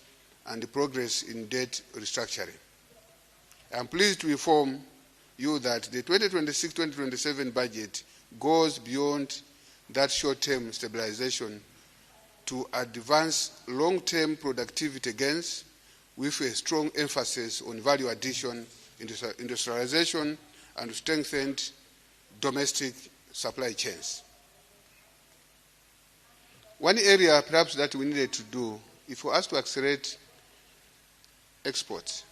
and progress in debt restructuring. I am pleased to inform you that the 2026-2027 budget goes beyond that short-term stabilization to advance long-term productivity gains with a strong emphasis on value addition, industrialization, and strengthened domestic supply chains. One area perhaps that we needed to do is for us to accelerate exports.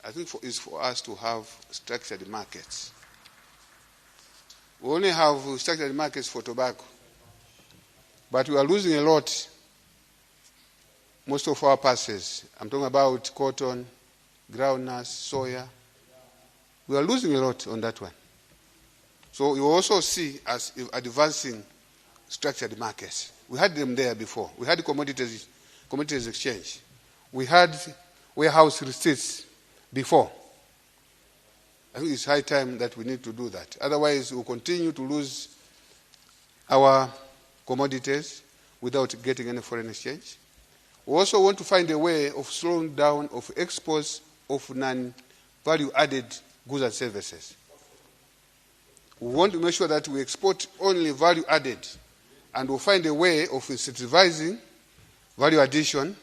I think is for us to have structured markets. We only have structured markets for tobacco, but we are losing a lot. Most of our passes, I'm talking about cotton, groundnuts, soya, we are losing a lot on that one. So you also see us advancing structured markets. We had them there before. We had commodities exchange. We had warehouse receipts before. I think it's high time that we need to do that. Otherwise, we'll continue to lose our commodities without getting any foreign exchange. We also want to find a way of slowing down of exports of non-value-added goods and services. We want to make sure that we export only value-added, and we'll find a way of incentivizing value addition.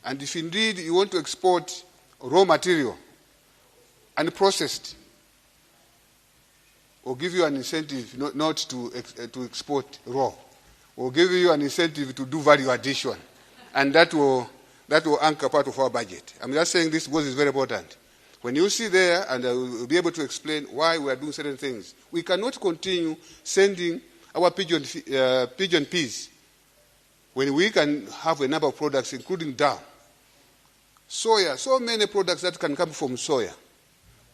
And if indeed you want to export raw material and processed, we'll give you an incentive not to export raw. We'll give you an incentive to do value addition, and that will anchor part of our budget. I'm just saying this because it's very important. When you see there, and I will be able to explain why we are doing certain things, we cannot continue sending our pigeon peas when we can have a number of products, including down, soya, so many products that can come from soya,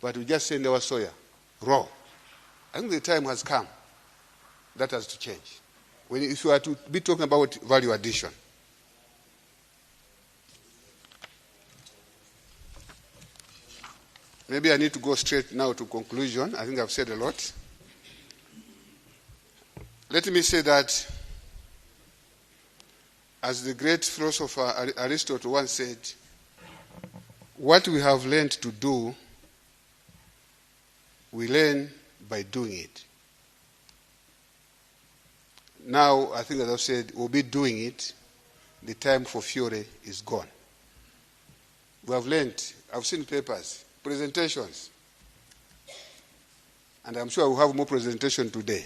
but we just send our soya raw. I think the time has come. That has to change. If you are to be talking about value addition. Maybe I need to go straight now to conclusion. I think I've said a lot. Let me say that, as the great philosopher Aristotle once said, what we have learned to do, we learn by doing it. Now, I think, as I've said, we'll be doing it. The time for fury is gone. We have learned, I've seen papers, presentations, and I'm sure we'll have more presentation today.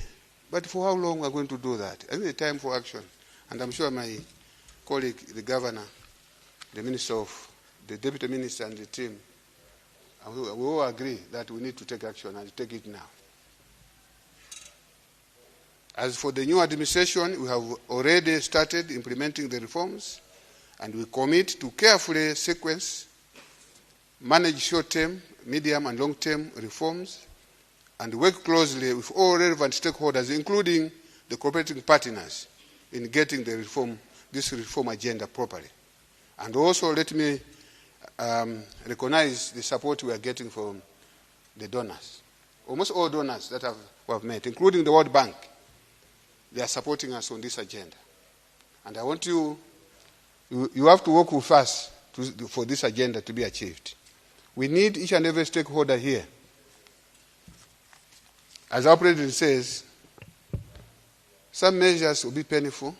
But for how long are we going to do that? I think the time for action. And I'm sure my colleague, the governor, the minister the deputy minister and the team, we all agree that we need to take action and take it now. As for the new administration, we have already started implementing the reforms, and we commit to carefully sequence, manage short-term, medium, and long-term reforms, and work closely with all relevant stakeholders, including the cooperating partners, in getting this reform agenda properly. And also, let me recognize the support we are getting from the donors. Almost all donors that we have met, including the World Bank, they are supporting us on this agenda. And I want you have to work with us for this agenda to be achieved. We need each and every stakeholder here. As our president says, some measures will be painful,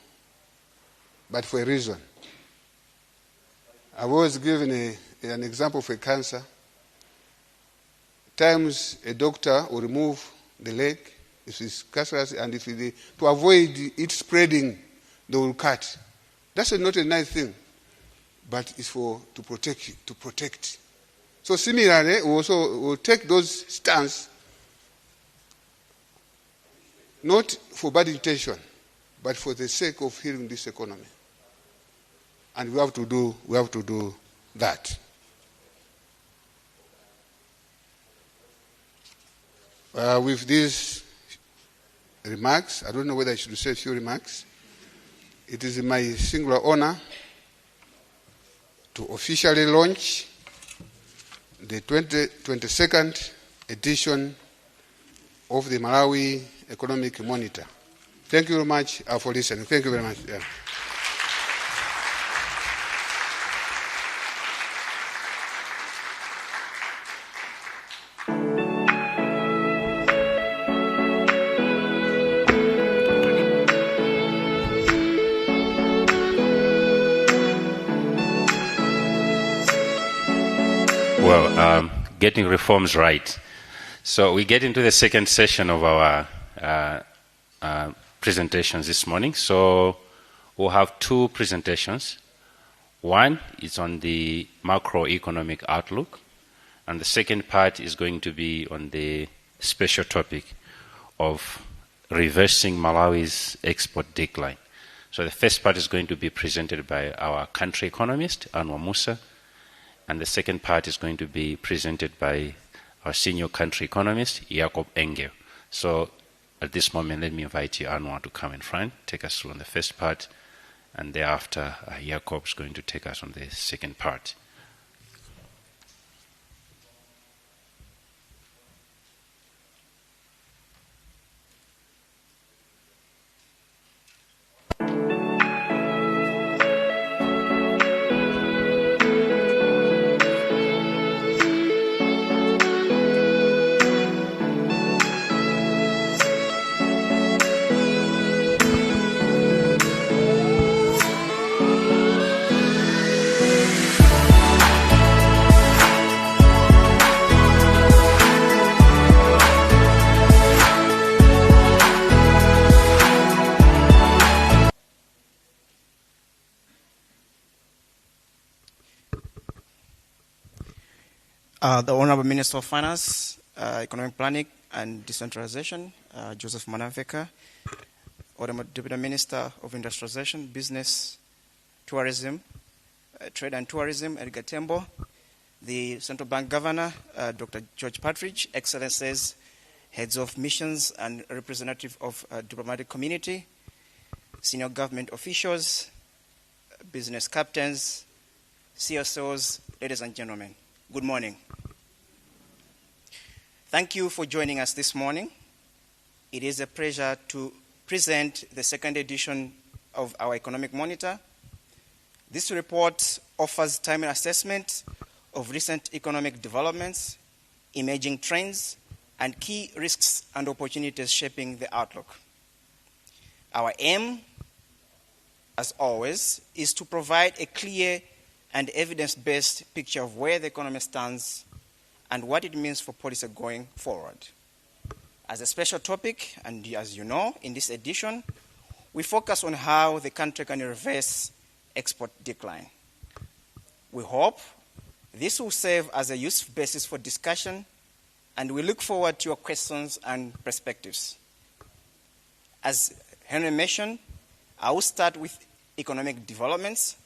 but for a reason. I've always given an example for cancer. Times a doctor will remove the leg if it's cancerous, and to avoid it spreading, they will cut. That's not a nice thing, but it's to protect. So similarly, we also will take those stance, not for bad intention, but for the sake of healing this economy. And we have to do that. With these remarks, I don't know whether I should say a few remarks. It is my singular honor to officially launch the 22nd edition of the Malawi Economic Monitor. Thank you very much for listening. Thank you very much. Yeah. Getting reforms right. So we get into the second session of our presentations this morning. So we'll have two presentations. One is on the macroeconomic outlook, and the second part is going to be on the special topic of reversing Malawi's export decline. So the first part is going to be presented by our country economist, Anwar Musa, and the second part is going to be presented by our senior country economist, Jakob Engel. So at this moment, let me invite you, Anwar, to come in front, take us through on the first part, and thereafter, Jakob is going to take us on the second part. The Honorable Minister of Finance, Economic Planning and Decentralization, Joseph Manaveka, Honorable Deputy Minister of Industrialization, Business, Tourism, Trade and Tourism, Edgar Tembo, the Central Bank Governor, Dr. George Partridge, Excellencies, Heads of Missions and Representative of Diplomatic Community, Senior Government Officials, Business Captains, CSOs, ladies and gentlemen, good morning. Thank you for joining us this morning. It is a pleasure to present the second edition of our Economic Monitor. This report offers timely assessment of recent economic developments, emerging trends, and key risks and opportunities shaping the outlook. Our aim, as always, is to provide a clear and evidence-based picture of where the economy stands and what it means for policy going forward. As a special topic, and as you know, in this edition, we focus on how the country can reverse export decline. We hope this will serve as a useful basis for discussion, and we look forward to your questions and perspectives. As Henry mentioned, I will start with economic developments,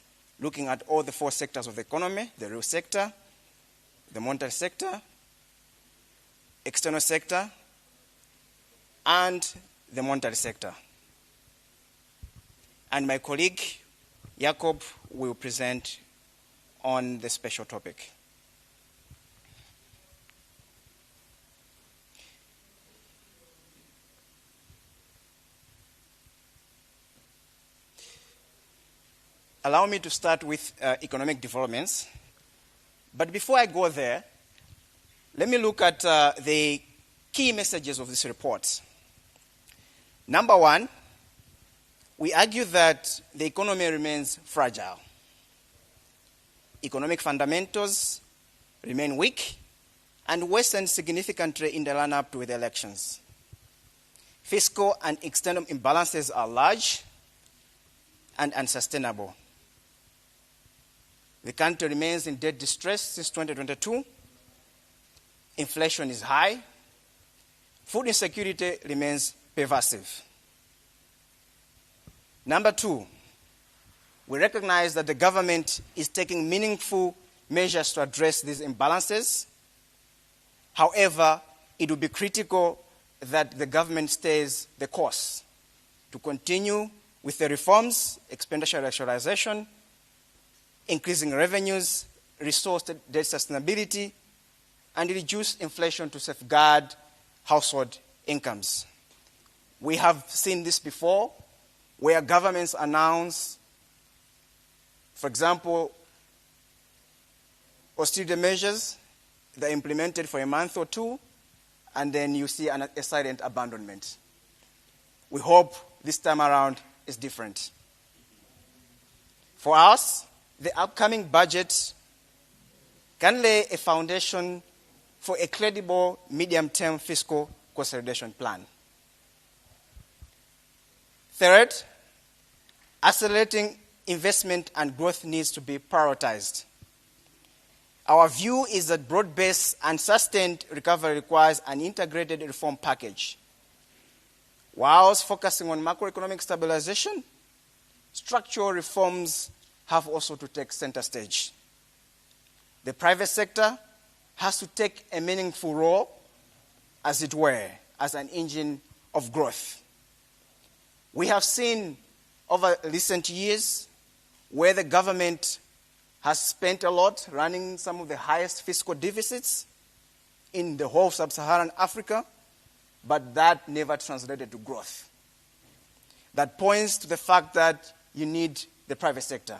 looking at all the four sectors of the economy: the real sector, the monetary sector, external sector, and the monetary sector. And my colleague, Jakob, will present on the special topic. Allow me to start with economic developments. But before I go there, let me look at the key messages of this report. Number one, we argue that the economy remains fragile. Economic fundamentals remain weak and worsened significantly in the run-up to the elections. Fiscal and external imbalances are large and unsustainable. The country remains in debt distress since 2022. Inflation is high. Food insecurity remains pervasive. Number two, we recognize that the government is taking meaningful measures to address these imbalances. However, it will be critical that the government stays the course to continue with the reforms, expenditure rationalization, increasing revenues, restore debt sustainability, and reduce inflation to safeguard household incomes. We have seen this before, where governments announce, for example, austerity measures that are implemented for a month or two, and then you see a silent abandonment. We hope this time around is different. For us, the upcoming budget can lay a foundation for a credible medium-term fiscal consolidation plan. Third, accelerating investment and growth needs to be prioritized. Our view is that broad-based and sustained recovery requires an integrated reform package. Whilst focusing on macroeconomic stabilization, structural reforms have also to take center stage. The private sector has to take a meaningful role, as it were, as an engine of growth. We have seen over recent years where the government has spent a lot running some of the highest fiscal deficits in the whole sub-Saharan Africa, but that never translated to growth. That points to the fact that you need the private sector.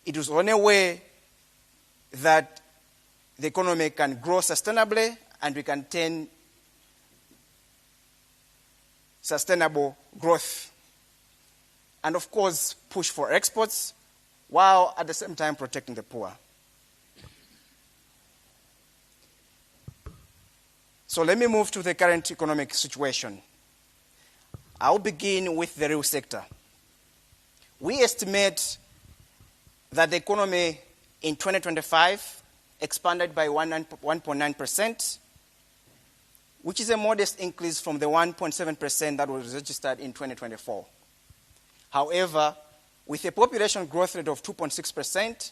It is only a way that the economy can grow sustainably and we can attain sustainable growth. And of course, push for exports while at the same time protecting the poor. So let me move to the current economic situation. I'll begin with the real sector. We estimate that the economy in 2025 expanded by 1.9%, which is a modest increase from the 1.7% that was registered in 2024. However, with a population growth rate of 2.6%,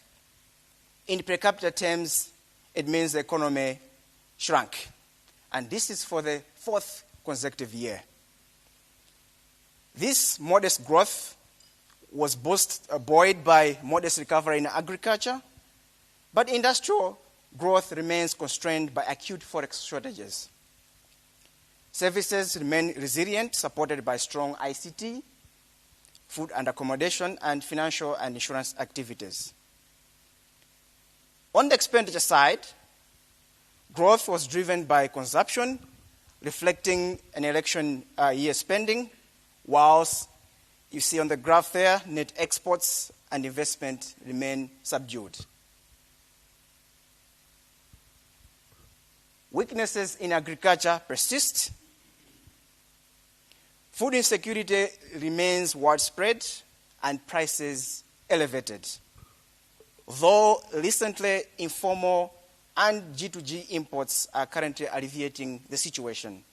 in per capita terms, it means the economy shrunk. And this is for the fourth consecutive year. This modest growth was buoyed by modest recovery in agriculture, but industrial growth remains constrained by acute Forex shortages. Services remain resilient, supported by strong ICT, food and accommodation, and financial and insurance activities. On the expenditure side, growth was driven by consumption, reflecting an election year spending, whilst you see on the graph there, net exports and investment remain subdued. Weaknesses in agriculture persist. Food insecurity remains widespread and prices elevated. Though recently informal and G2G imports are currently alleviating the situation.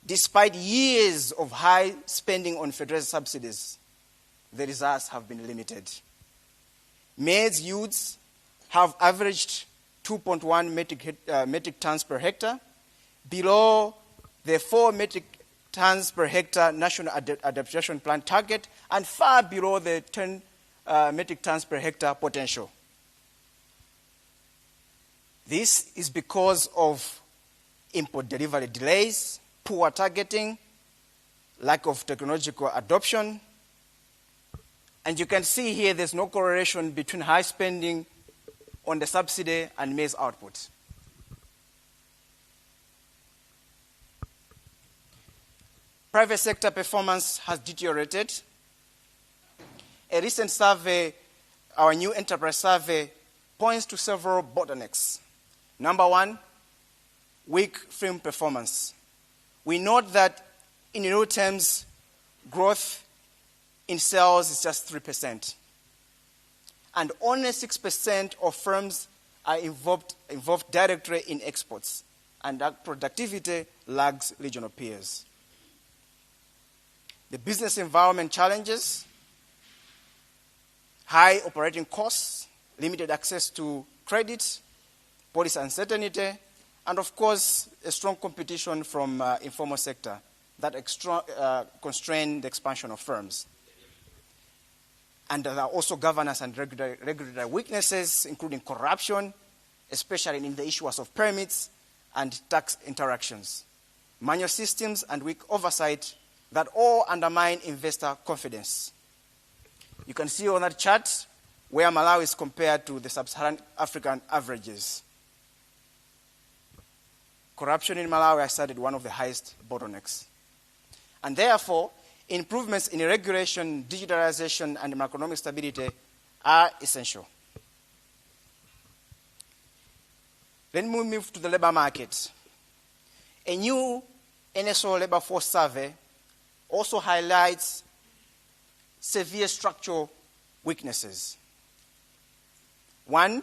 Despite years of high spending on federal subsidies, the results have been limited. Maize yields have averaged 2.1 metric tons per hectare, below the 4 metric tons per hectare National Adaptation Plan target, and far below the 10 metric tons per hectare potential. This is because of import delivery delays, poor targeting, lack of technological adoption, and you can see here there's no correlation between high spending on the subsidy and maize output. Private sector performance has deteriorated. A recent survey, our new enterprise survey, points to several bottlenecks. Number one, weak firm performance. We note that in real terms, growth in sales is just 3%. And only 6% of firms are involved directly in exports, and that productivity lags regional peers. The business environment challenges, high operating costs, limited access to credit, policy uncertainty, and of course, a strong competition from informal sector that constrain the expansion of firms. And there are also governance and regulatory weaknesses, including corruption, especially in the issuance of permits and tax interactions, manual systems, and weak oversight that all undermine investor confidence. You can see on that chart where Malawi is compared to the sub-Saharan African averages. Corruption in Malawi, I cited, one of the highest bottlenecks. And therefore, improvements in regulation, digitalization, and macroeconomic stability are essential. Then we move to the labor market. A new NSO labor force survey also highlights severe structural weaknesses. One,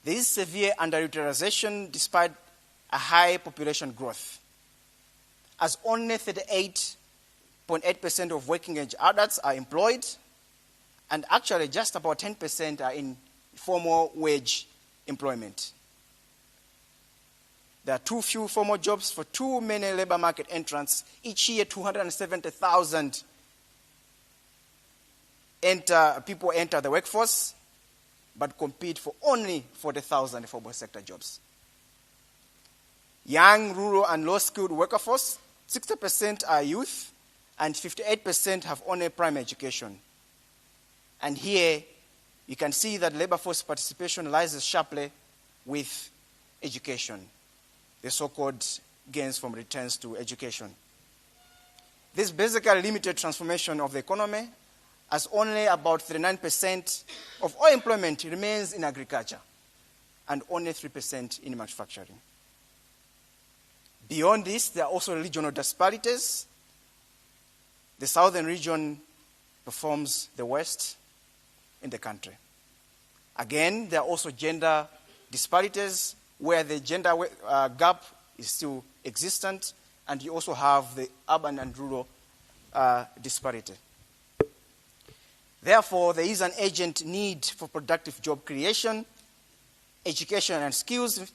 there is severe underutilization despite a high population growth, as only 38.8% of working age adults are employed, and actually just about 10% are in formal wage employment. There are too few formal jobs for too many labor market entrants. Each year, 270,000 people enter the workforce, but compete for only 40,000 formal sector jobs. Young, rural, and low-skilled workforce, 60% are youth, and 58% have only primary education. And here, you can see that labor force participation lies sharply with education, the so-called gains from returns to education. This basically limited transformation of the economy, as only about 39% of all employment remains in agriculture, and only 3% in manufacturing. Beyond this, there are also regional disparities. The southern region performs the worst in the country. Again, there are also gender disparities where the gender gap is still existent, and you also have the urban and rural disparity. Therefore, there is an urgent need for productive job creation, education and skills,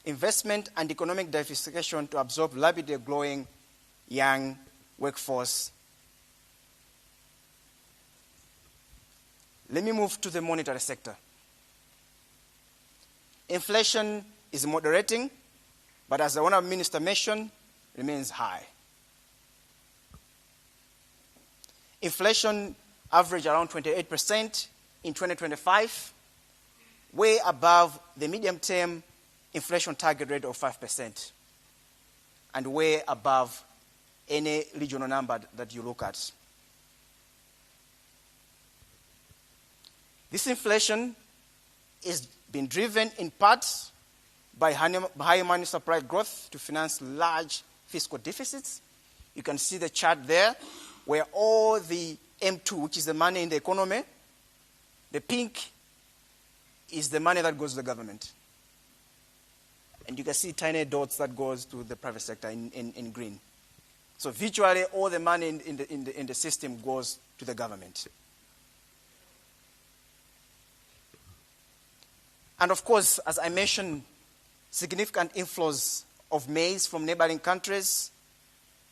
investment, and economic diversification to absorb rapidly growing young workforce. Let me move to the monetary sector. Inflation is moderating, but as the Honourable Minister mentioned, remains high. Inflation averaged around 28% in 2025, way above the medium-term inflation target rate of 5%, and way above any regional number that you look at. This inflation is being driven in part by high money supply growth to finance large fiscal deficits. You can see the chart there where all the M2, which is the money in the economy, the pink is the money that goes to the government. And you can see tiny dots that goes to the private sector in green. So virtually all the money in the system goes to the government. And of course, as I mentioned, significant inflows of maize from neighboring countries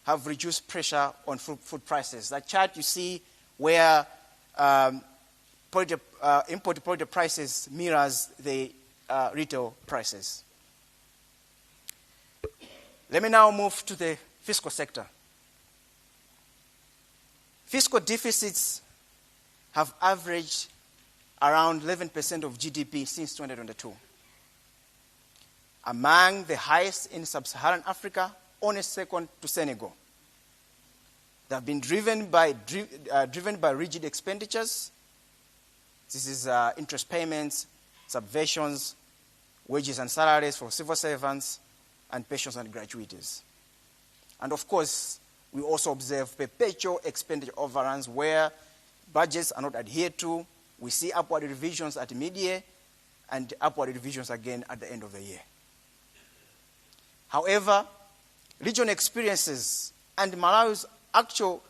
have reduced pressure on food prices. That chart you see where import potato prices mirrors the retail prices. Let me now move to the fiscal sector. Fiscal deficits have averaged around 11% of GDP since 2022. Among the highest in sub-Saharan Africa, only second to Senegal. They have been driven by rigid expenditures. This is interest payments, subventions, wages and salaries for civil servants, and pensions and gratuities. And of course, we also observe perpetual expenditure overruns where budgets are not adhered to. We see upward revisions at mid-year and upward revisions again at the end of the year. However, regional experiences and Malawi's actual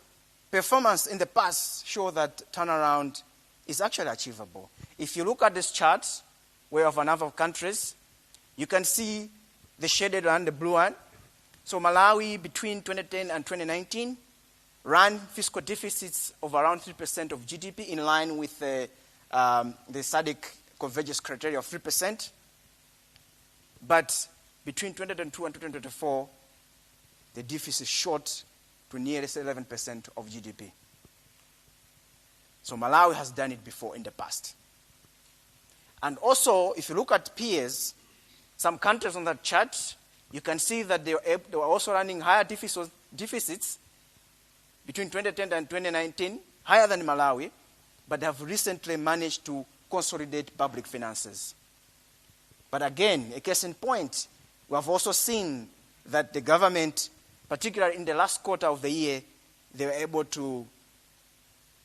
performance in the past show that turnaround is actually achievable. If you look at this chart, where of a number of countries, you can see the shaded one, the blue one. So Malawi, between 2010 and 2019, ran fiscal deficits of around 3% of GDP in line with the SADC convergence criteria of 3%. But between 2022 and 2024, the deficit shot to nearly 11% of GDP. So Malawi has done it before in the past. And also, if you look at peers, some countries on that chart, you can see that they were also running higher deficits between 2010 and 2019, higher than Malawi, but have recently managed to consolidate public finances. But again, a case in point, we have also seen that the government, particularly in the last quarter of the year, they were able to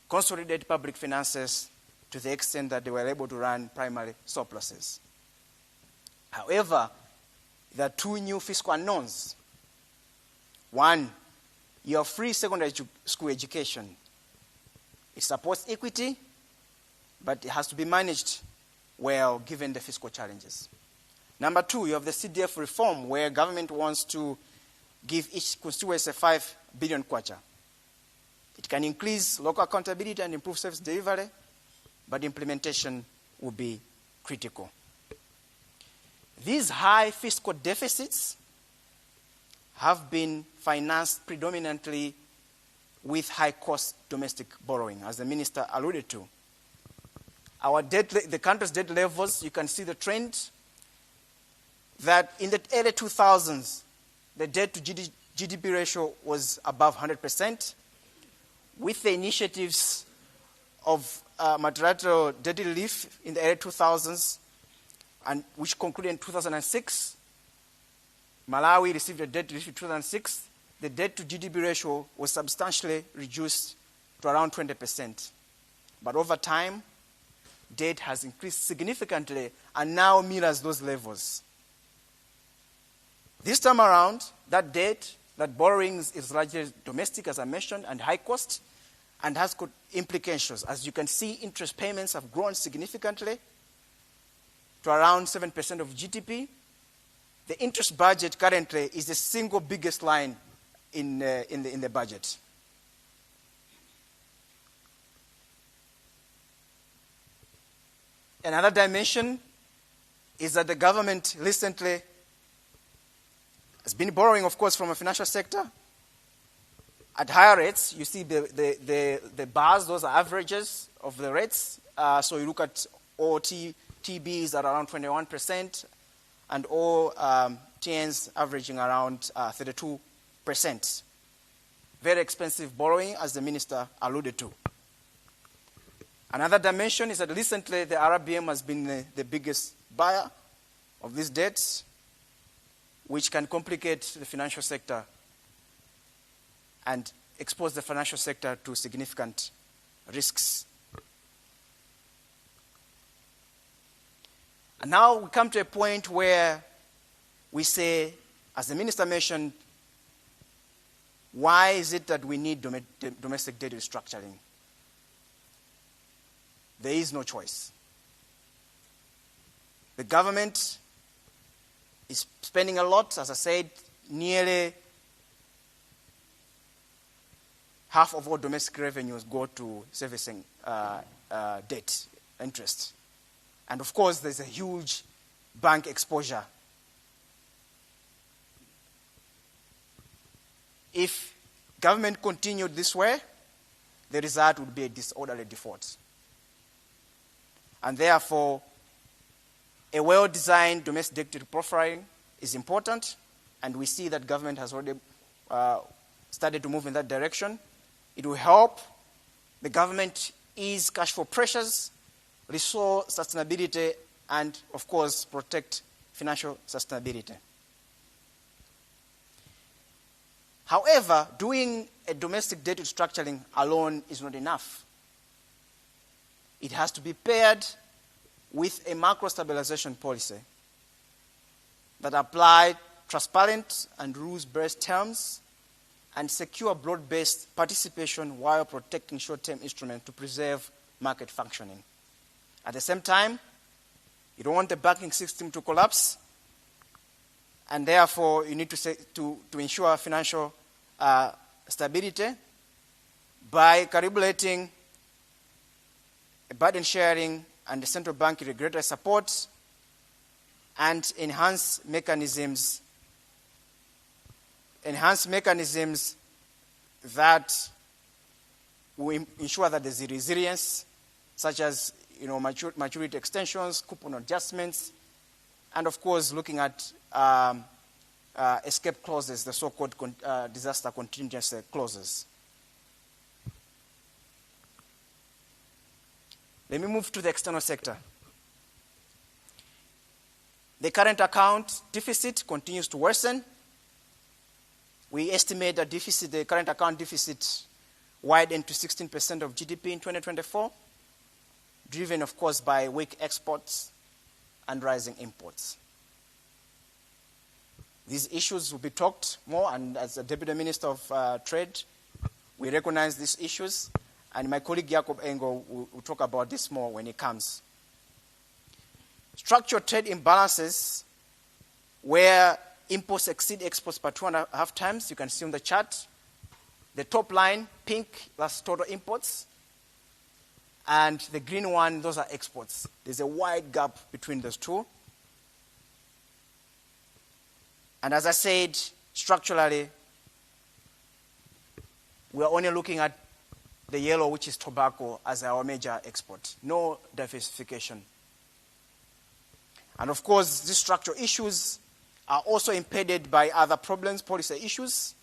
consolidate public finances to the extent that they were able to run primary surpluses. However, there are two new fiscal unknowns. One, your free secondary school education. It supports equity, but it has to be managed well given the fiscal challenges. Number two, you have the CDF reform where government wants to give each constituency 5 billion kwacha. It can increase local accountability and improve service delivery, but implementation will be critical. These high fiscal deficits have been financed predominantly with high-cost domestic borrowing, as the minister alluded to. Our debt, the country's debt levels, you can see the trend that in the early 2000s, the debt to GDP ratio was above 100%. With the initiatives of multilateral debt relief in the early 2000s, and which concluded in 2006, Malawi received a debt relief in 2006. The debt to GDP ratio was substantially reduced to around 20%. But over time, debt has increased significantly and now mirrors those levels. This time around, that debt, that borrowing is largely domestic, as I mentioned, and high cost, and has got implications. As you can see, interest payments have grown significantly to around 7% of GDP. The interest budget currently is the single biggest line in the budget. Another dimension is that the government recently has been borrowing, of course, from the financial sector. At higher rates, you see the bars, those are averages of the rates. So you look at all TBs at around 21%, and all TNs averaging around 32%. Very expensive borrowing, as the minister alluded to. Another dimension is that recently the RBM has been the biggest buyer of these debts, which can complicate the financial sector and expose the financial sector to significant risks. And now we come to a point where we say, as the minister mentioned, why is it that we need domestic debt restructuring? There is no choice. The government is spending a lot, as I said, nearly half of all domestic revenues go to servicing debt, interest. And of course, there's a huge bank exposure. If government continued this way, the result would be a disorderly default. And therefore, a well-designed domestic debt profiling is important, and we see that government has already started to move in that direction. It will help the government ease cash flow pressures, restore sustainability, and, of course, protect financial sustainability. However, doing a domestic debt restructuring alone is not enough. It has to be paired with a macro stabilization policy that apply transparent and rules-based terms and secure broad-based participation while protecting short-term instruments to preserve market functioning. At the same time, you don't want the banking system to collapse, and therefore you need to ensure financial stability by calibrating burden sharing and the central bank regulatory support and enhance mechanisms that will ensure that there's resilience, such as maturity extensions, coupon adjustments, and of course looking at escape clauses, the so-called disaster contingency clauses. Let me move to the external sector. The current account deficit continues to worsen. We estimate that the current account deficit widened to 16% of GDP in 2024, driven, of course, by weak exports and rising imports. These issues will be talked more, and as the Deputy Minister of Trade, we recognize these issues, and my colleague Jacob Engel will talk about this more when it comes. Structural trade imbalances, where imports exceed exports by 2.5 times, you can see on the chart. The top line, pink, that's total imports, and the green one, those are exports. There's a wide gap between those two. And as I said, structurally, we are only looking at the yellow, which is tobacco, as our major export. No diversification. And of course, these structural issues are also impeded by other problems, policy issues.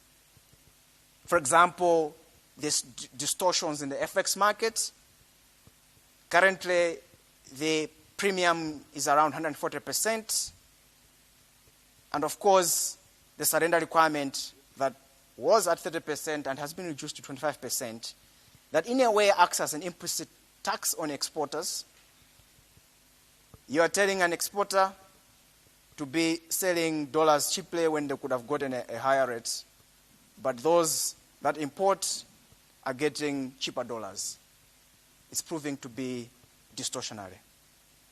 For example, there's distortions in the FX market. Currently, the premium is around 140%. And of course, the surrender requirement that was at 30% and has been reduced to 25%, that in a way acts as an implicit tax on exporters. You are telling an exporter to be selling dollars cheaply when they could have gotten a higher rate, but those that import are getting cheaper dollars. It's proving to be distortionary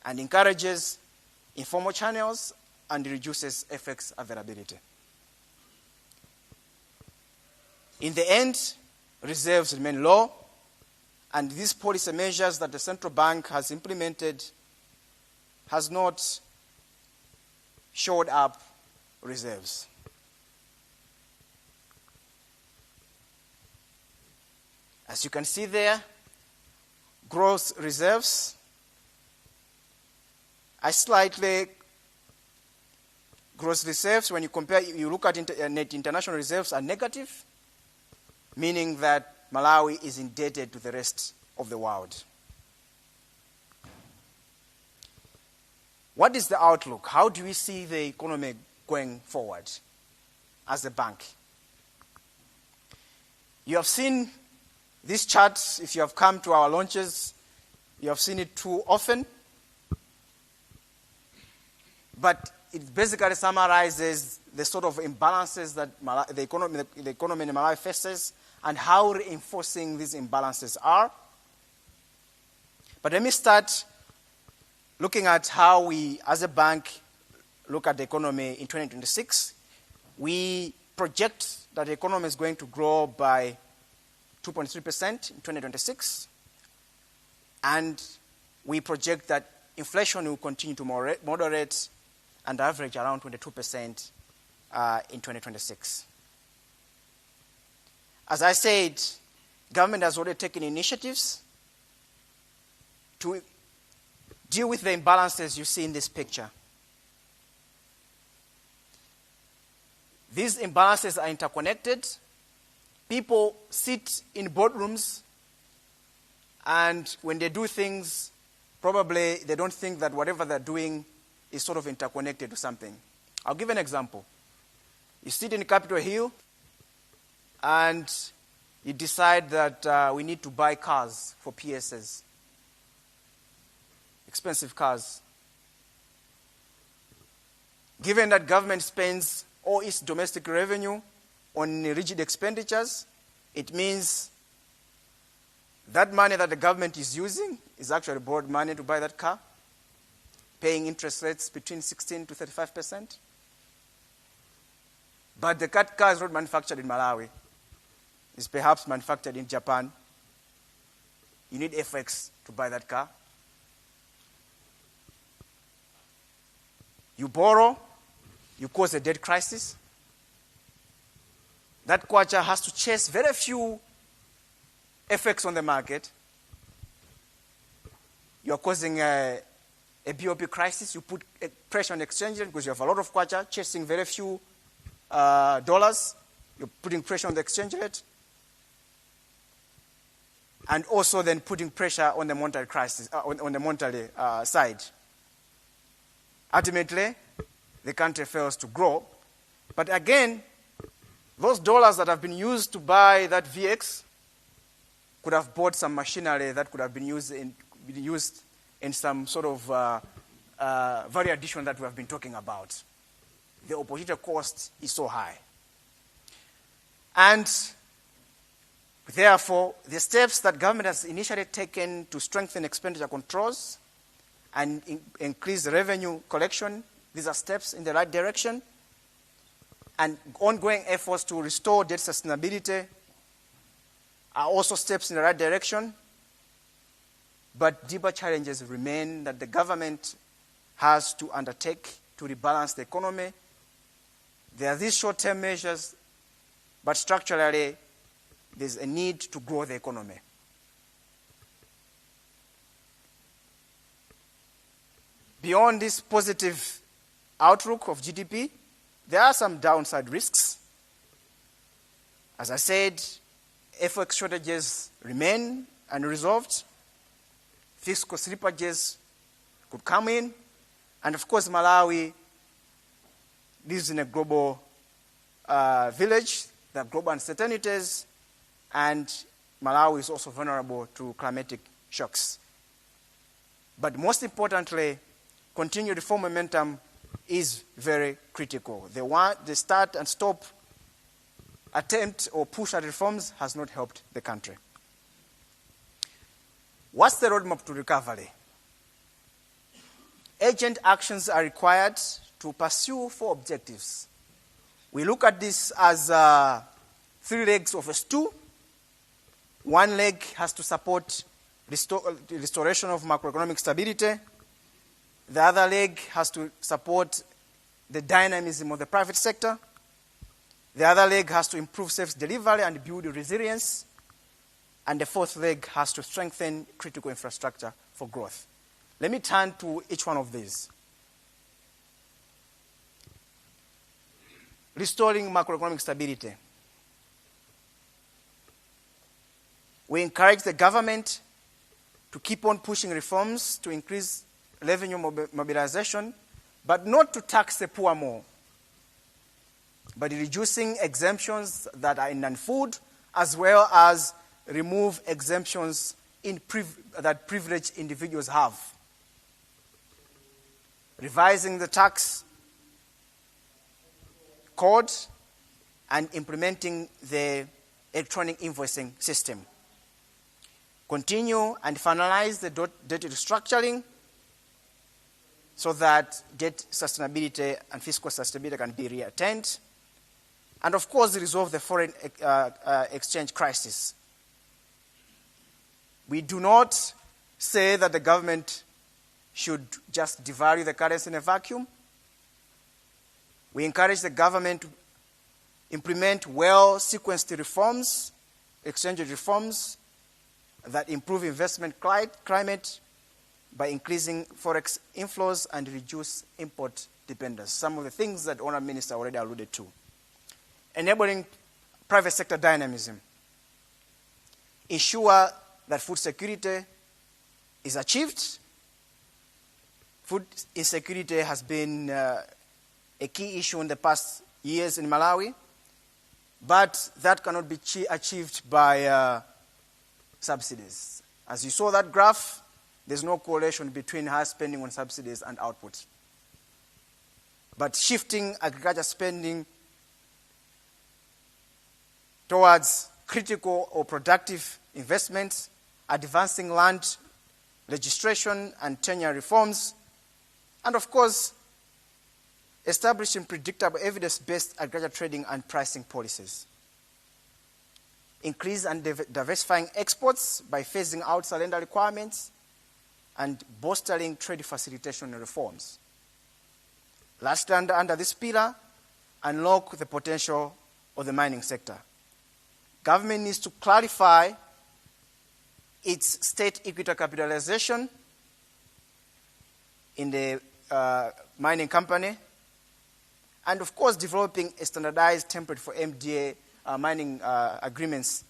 and encourages informal channels and reduces FX availability. In the end, reserves remain low, and these policy measures that the central bank has implemented has not shored up reserves. As you can see there, gross reserves are slightly gross reserves. When you compare, you look at net international reserves are negative, meaning that Malawi is indebted to the rest of the world. What is the outlook? How do we see the economy going forward as a bank? You have seen these charts. If you have come to our launches, you have seen it too often. But it basically summarizes the sort of imbalances that the economy in Malawi faces and how reinforcing these imbalances are. But let me start looking at how we, as a bank, look at the economy in 2026. We project that the economy is going to grow by 2.3% in 2026. And we project that inflation will continue to moderate and average around 22% in 2026. As I said, government has already taken initiatives to deal with the imbalances you see in this picture. These imbalances are interconnected. People sit in boardrooms, and when they do things, probably they don't think that whatever they're doing is sort of interconnected to something. I'll give an example. You sit in Capitol Hill, and you decide that we need to buy cars for PSs. Expensive cars. Given that government spends all its domestic revenue on rigid expenditures, it means that money that the government is using is actually borrowed money to buy that car, paying interest rates between 16 to 35%. But the car is not manufactured in Malawi. It's perhaps manufactured in Japan. You need FX to buy that car. You borrow, you cause a debt crisis. That kwacha has to chase very few FX on the market. You are causing a BOP crisis. You put pressure on the exchange rate because you have a lot of kwacha chasing very few dollars. You're putting pressure on the exchange rate. And also then putting pressure on the monetary crisis, on the monetary side. Ultimately, the country fails to grow. But again, those dollars that have been used to buy that VX could have bought some machinery that could have been used in some sort of value addition that we have been talking about. The opportunity cost is so high. And therefore, the steps that government has initially taken to strengthen expenditure controls and increase revenue collection, these are steps in the right direction. And ongoing efforts to restore debt sustainability are also steps in the right direction. But deeper challenges remain that the government has to undertake to rebalance the economy. There are these short-term measures, but structurally, there's a need to grow the economy. Beyond this positive outlook of GDP, there are some downside risks. As I said, FX shortages remain unresolved. Fiscal slippages could come in. And of course, Malawi lives in a global village. There are global uncertainties. And Malawi is also vulnerable to climatic shocks. But most importantly, continued reform momentum is very critical. The start and stop attempt or push at reforms has not helped the country. What's the roadmap to recovery? Urgent actions are required to pursue 4 objectives. We look at this as 3 legs of a stool. One leg has to support restoration of macroeconomic stability. The other leg has to support the dynamism of the private sector. The other leg has to improve service delivery and build resilience. And the fourth leg has to strengthen critical infrastructure for growth. Let me turn to each one of these. Restoring macroeconomic stability. We encourage the government to keep on pushing reforms to increase revenue mobilization, but not to tax the poor more, but reducing exemptions that are in non-food, as well as remove exemptions that privileged individuals have. Revising the tax code and implementing the electronic invoicing system. Continue and finalize the debt restructuring so that debt sustainability and fiscal sustainability can be reattained. And of course, resolve the foreign exchange crisis. We do not say that the government should just devalue the currency in a vacuum. We encourage the government to implement well-sequenced reforms, exchange reforms, that improve investment climate by increasing Forex inflows and reduce import dependence. Some of the things that the Honourable Minister already alluded to. Enabling private sector dynamism. Ensure that food security is achieved. Food insecurity has been a key issue in the past years in Malawi, but that cannot be achieved by subsidies. As you saw that graph, there's no correlation between high spending on subsidies and output. But shifting agriculture spending towards critical or productive investments, advancing land registration and tenure reforms, and of course, establishing predictable evidence-based agriculture trading and pricing policies. Increase and diversifying exports by phasing out surrender requirements and bolstering trade facilitation reforms. Lastly, under this pillar, unlock the potential of the mining sector. Government needs to clarify its state equity capitalization in the mining company, and of course developing a standardized template for MDA mining agreements,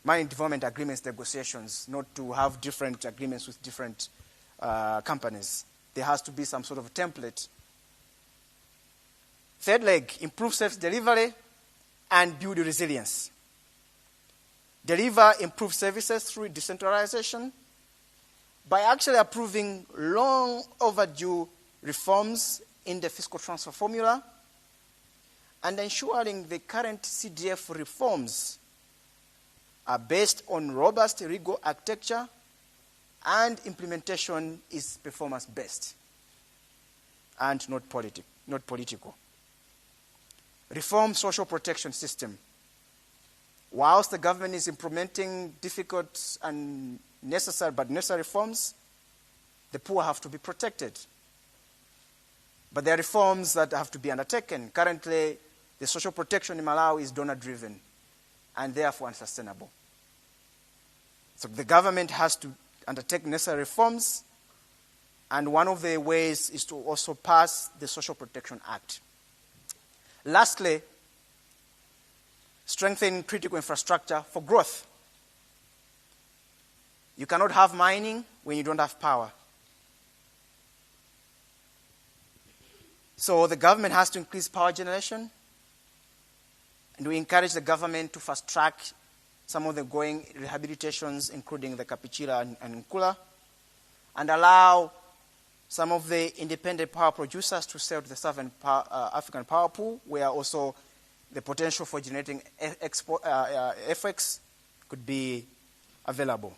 mining development agreements negotiations, not to have different agreements with different companies. There has to be some sort of template. Third leg, improve service delivery and build resilience. Deliver improved services through decentralization by actually approving long overdue reforms in the fiscal transfer formula and ensuring the current CDF reforms are based on robust legal architecture and implementation is performance-based and not political. Reform social protection system. Whilst the government is implementing difficult and necessary reforms, the poor have to be protected. But there are reforms that have to be undertaken. Currently, the social protection in Malawi is donor-driven and therefore unsustainable. So the government has to undertake necessary reforms, and one of the ways is to also pass the Social Protection Act. Lastly, strengthen critical infrastructure for growth. You cannot have mining when you don't have power. So the government has to increase power generation, and we encourage the government to fast-track some of the going rehabilitations, including the Kapichira and Nkula, and allow some of the independent power producers to sell to the Southern African power pool, where also the potential for generating FX could be available.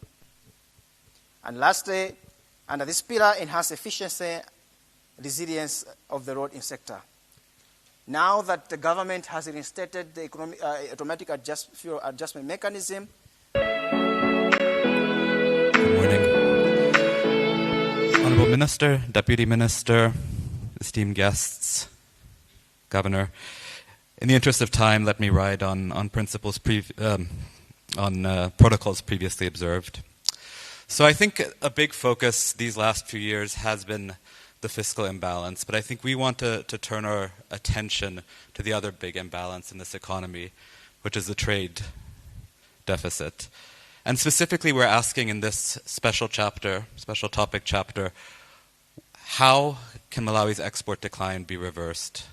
And lastly, under this pillar, enhance efficiency, resilience of the road sector. Now that the government has reinstated the automatic fuel adjustment mechanism. Good morning. Honourable Minister, Deputy Minister, esteemed guests, Governor. In the interest of time, let me ride on principles protocols previously observed. So I think a big focus these last few years has been the fiscal imbalance, but I think we want to turn our attention to the other big imbalance in this economy, which is the trade deficit. And specifically, we're asking in this special topic chapter, how can Malawi's export decline be reversed?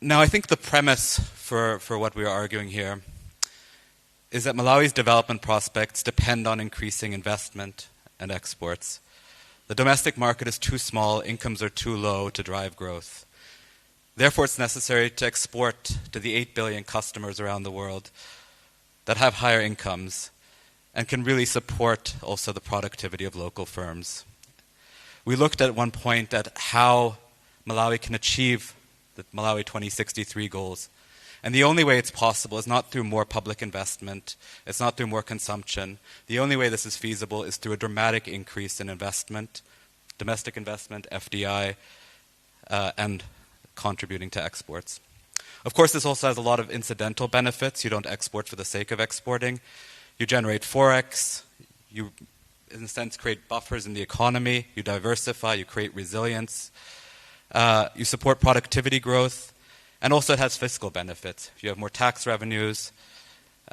Now, I think the premise for what we are arguing here is that Malawi's development prospects depend on increasing investment and exports. The domestic market is too small, incomes are too low to drive growth. Therefore, it's necessary to export to the 8 billion customers around the world that have higher incomes and can really support also the productivity of local firms. We looked at one point at how Malawi can achieve the Malawi 2063 goals. And the only way it's possible is not through more public investment, it's not through more consumption. The only way this is feasible is through a dramatic increase in investment, domestic investment, FDI, and contributing to exports. Of course, this also has a lot of incidental benefits. You don't export for the sake of exporting. You generate Forex, you, in a sense, create buffers in the economy, you diversify, you create resilience, you support productivity growth, and also it has fiscal benefits. You have more tax revenues,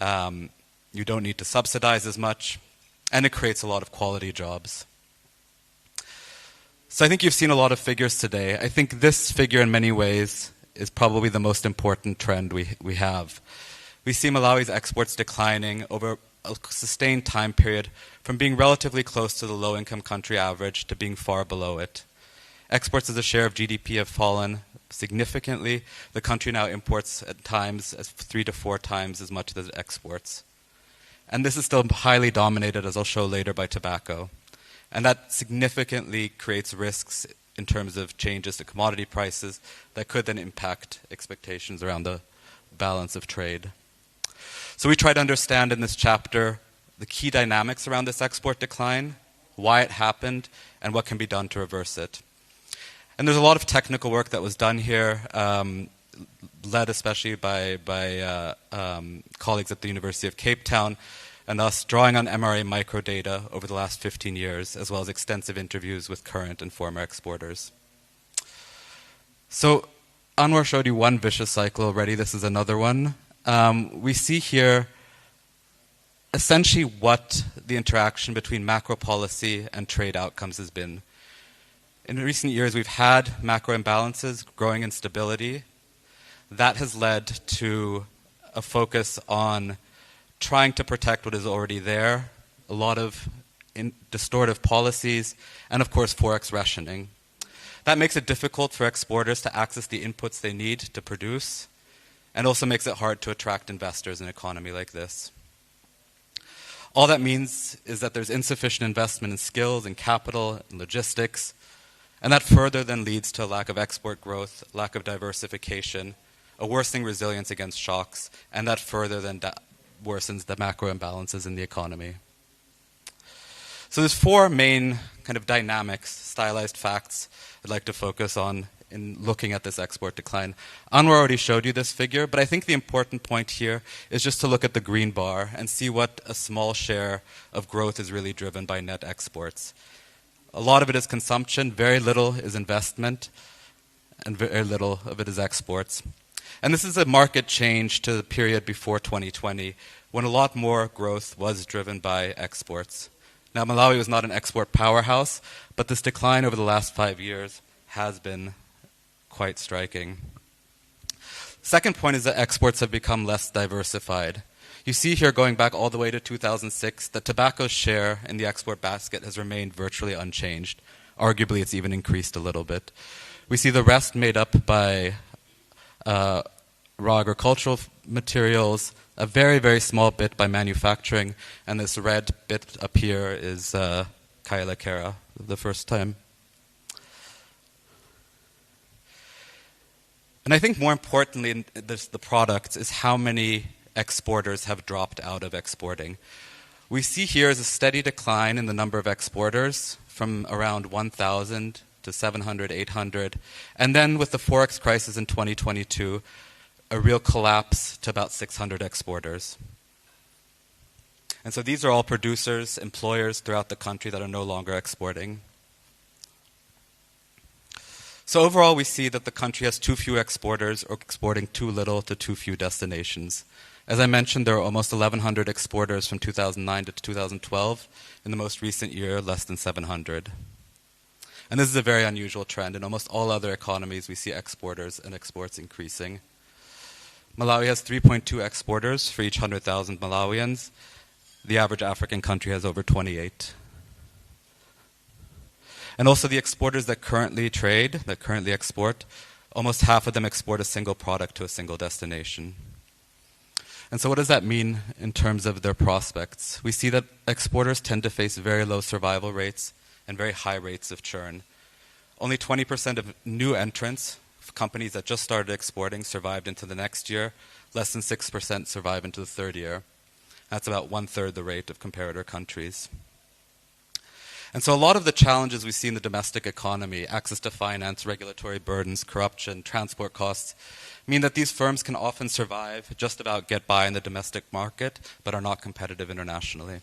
you don't need to subsidize as much, and it creates a lot of quality jobs. So I think you've seen a lot of figures today. I think this figure in many ways is probably the most important trend we have. We see Malawi's exports declining over a sustained time period from being relatively close to the low-income country average to being far below it. Exports as a share of GDP have fallen significantly. The country now imports at times as 3 to 4 times as much as it exports. And this is still highly dominated, as I'll show later, by tobacco. And that significantly creates risks in terms of changes to commodity prices that could then impact expectations around the balance of trade. So we try to understand in this chapter the key dynamics around this export decline, why it happened, and what can be done to reverse it. And there's a lot of technical work that was done here, led especially by colleagues at the University of Cape Town, and us drawing on MRA microdata over the last 15 years, as well as extensive interviews with current and former exporters. So Anwar showed you one vicious cycle already. This is another one. We see here essentially what the interaction between macro policy and trade outcomes has been. In recent years, we've had macro imbalances, growing instability. That has led to a focus on trying to protect what is already there, a lot of distortive policies, and of course, Forex rationing. That makes it difficult for exporters to access the inputs they need to produce, and also makes it hard to attract investors in an economy like this. All that means is that there's insufficient investment in skills and capital and logistics, and that further then leads to a lack of export growth, lack of diversification, a worsening resilience against shocks, and that further then worsens the macro imbalances in the economy. So there's 4 main kind of dynamics, stylized facts I'd like to focus on in looking at this export decline. Anwar already showed you this figure, but I think the important point here is just to look at the green bar and see what a small share of growth is really driven by net exports. A lot of it is consumption, very little is investment, and very little of it is exports. And this is a market change to the period before 2020, when a lot more growth was driven by exports. Now, Malawi was not an export powerhouse, but this decline over the last 5 years has been quite striking. Second point is that exports have become less diversified. You see here, going back all the way to 2006, that tobacco's share in the export basket has remained virtually unchanged. Arguably, it's even increased a little bit. We see the rest made up by raw agricultural materials, a very, very small bit by manufacturing, and this red bit up here is Kaila Kera, the first time. And I think more importantly in the products is how many exporters have dropped out of exporting. We see here is a steady decline in the number of exporters from around 1,000 to 700, 800. And then with the Forex crisis in 2022, a real collapse to about 600 exporters. And so these are all producers, employers throughout the country that are no longer exporting. So overall, we see that the country has too few exporters or exporting too little to too few destinations. As I mentioned, there are almost 1,100 exporters from 2009 to 2012. In the most recent year, less than 700. And this is a very unusual trend. In almost all other economies, we see exporters and exports increasing. Malawi has 3.2 exporters for each 100,000 Malawians. The average African country has over 28. And also the exporters that currently trade, that currently export, almost half of them export a single product to a single destination. And so what does that mean in terms of their prospects? We see that exporters tend to face very low survival rates and very high rates of churn. Only 20% of new entrants, companies that just started exporting, survived into the next year. Less than 6% survive into the third year. That's about 1/3 the rate of comparator countries. And so a lot of the challenges we see in the domestic economy, access to finance, regulatory burdens, corruption, transport costs, mean that these firms can often survive, just about get by in the domestic market, but are not competitive internationally.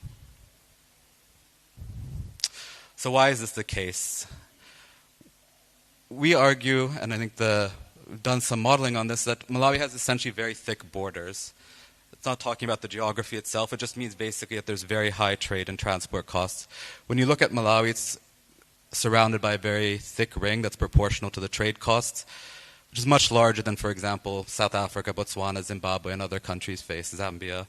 So why is this the case? We argue, and I think we've done some modeling on this, that Malawi has essentially very thick borders. It's not talking about the geography itself, it just means basically that there's very high trade and transport costs. When you look at Malawi, it's surrounded by a very thick ring that's proportional to the trade costs, which is much larger than, for example, South Africa, Botswana, Zimbabwe, and other countries face, Zambia.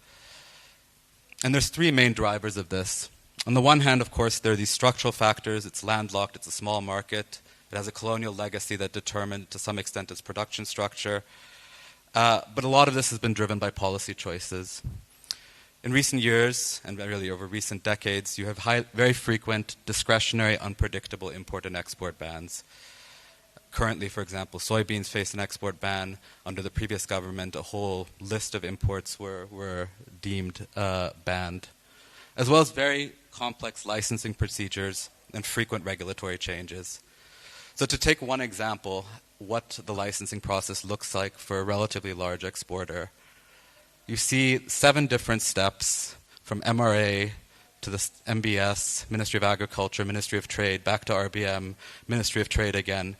And there's three main drivers of this. On the one hand, of course, there are these structural factors. It's landlocked, it's a small market, it has a colonial legacy that determined to some extent its production structure. But a lot of this has been driven by policy choices. In recent years, and really over recent decades, you have very frequent, discretionary, unpredictable import and export bans. Currently, for example, soybeans face an export ban. Under the previous government, a whole list of imports were deemed banned, as well as very complex licensing procedures and frequent regulatory changes. So to take one example, what the licensing process looks like for a relatively large exporter, you see 7 different steps from MRA to the MBS, Ministry of Agriculture, Ministry of Trade, back to RBM, Ministry of Trade again,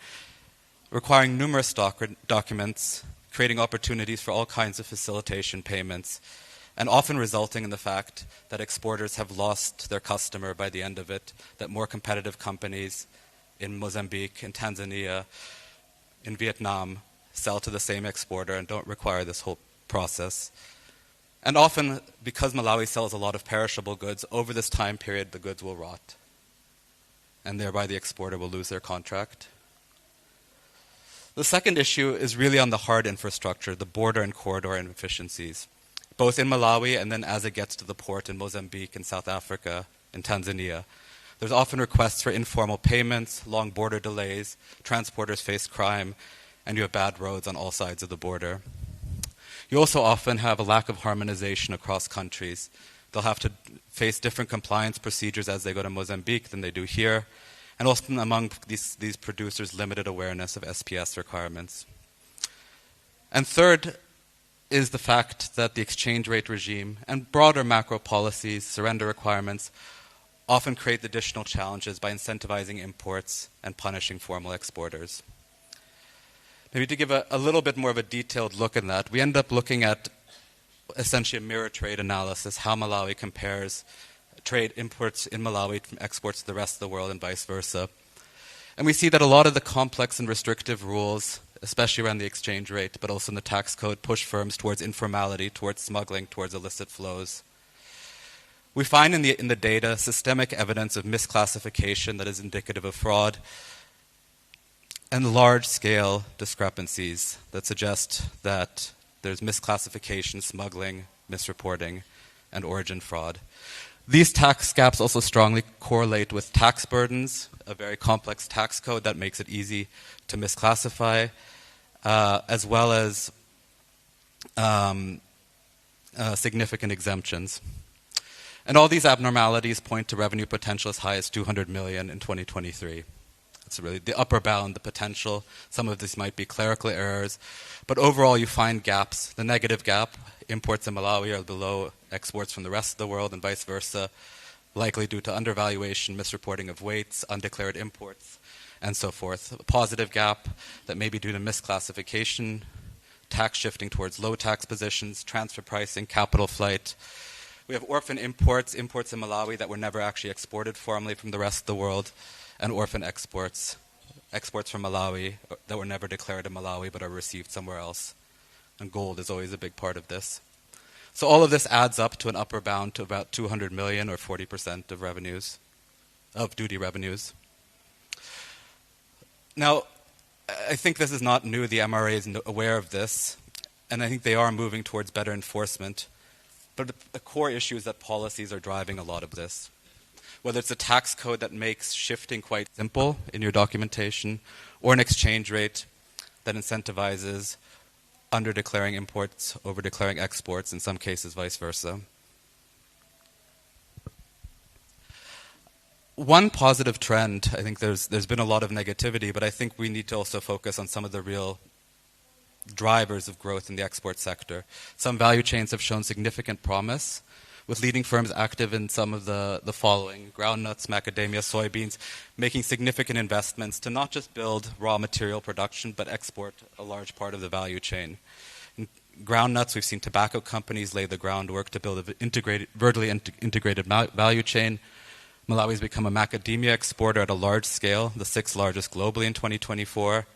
requiring numerous documents, creating opportunities for all kinds of facilitation payments, and often resulting in the fact that exporters have lost their customer by the end of it, that more competitive companies in Mozambique, in Tanzania, in Vietnam sell to the same exporter and don't require this whole process. And often, because Malawi sells a lot of perishable goods, over this time period the goods will rot, and thereby the exporter will lose their contract. The second issue is really on the hard infrastructure, the border and corridor inefficiencies, both in Malawi and then as it gets to the port in Mozambique and South Africa and Tanzania. There's often requests for informal payments, long border delays, transporters face crime, and you have bad roads on all sides of the border. You also often have a lack of harmonization across countries. They'll have to face different compliance procedures as they go to Mozambique than they do here, and often among these producers, limited awareness of SPS requirements. And third is the fact that the exchange rate regime and broader macro policies, surrender requirements, often create additional challenges by incentivizing imports and punishing formal exporters. Maybe to give a little bit more of a detailed look at that, we end up looking at essentially a mirror trade analysis, how Malawi compares trade imports in Malawi from exports to the rest of the world and vice versa. And we see that a lot of the complex and restrictive rules, especially around the exchange rate, but also in the tax code, push firms towards informality, towards smuggling, towards illicit flows. We find in the data systemic evidence of misclassification that is indicative of fraud, and large-scale discrepancies that suggest that there's misclassification, smuggling, misreporting, and origin fraud. These tax gaps also strongly correlate with tax burdens, a very complex tax code that makes it easy to misclassify, as well as significant exemptions. And all these abnormalities point to revenue potential as high as 200 million in 2023. It's really the upper bound, the potential. Some of this might be clerical errors. But overall, you find gaps. The negative gap, imports in Malawi are below exports from the rest of the world and vice versa, likely due to undervaluation, misreporting of weights, undeclared imports, and so forth. A positive gap that may be due to misclassification, tax shifting towards low tax positions, transfer pricing, capital flight. We have orphan imports, imports in Malawi that were never actually exported formally from the rest of the world, and orphan exports, exports from Malawi that were never declared in Malawi but are received somewhere else. And gold is always a big part of this. So all of this adds up to an upper bound to about 200 million or 40% of revenues, of duty revenues. Now, I think this is not new. The MRA is aware of this, and I think they are moving towards better enforcement. But the core issue is that policies are driving a lot of this. Whether it's a tax code that makes shifting quite simple in your documentation, or an exchange rate that incentivizes under-declaring imports, over-declaring exports, in some cases vice versa. One positive trend, I think there's been a lot of negativity, but I think we need to also focus on some of the real drivers of growth in the export sector. Some value chains have shown significant promise, with leading firms active in some of the following: groundnuts, macadamia, soybeans, making significant investments to not just build raw material production, but export a large part of the value chain. In groundnuts, we've seen tobacco companies lay the groundwork to build an vertically integrated value chain. Malawi's become a macadamia exporter at a large scale, the 6th largest globally in 2024.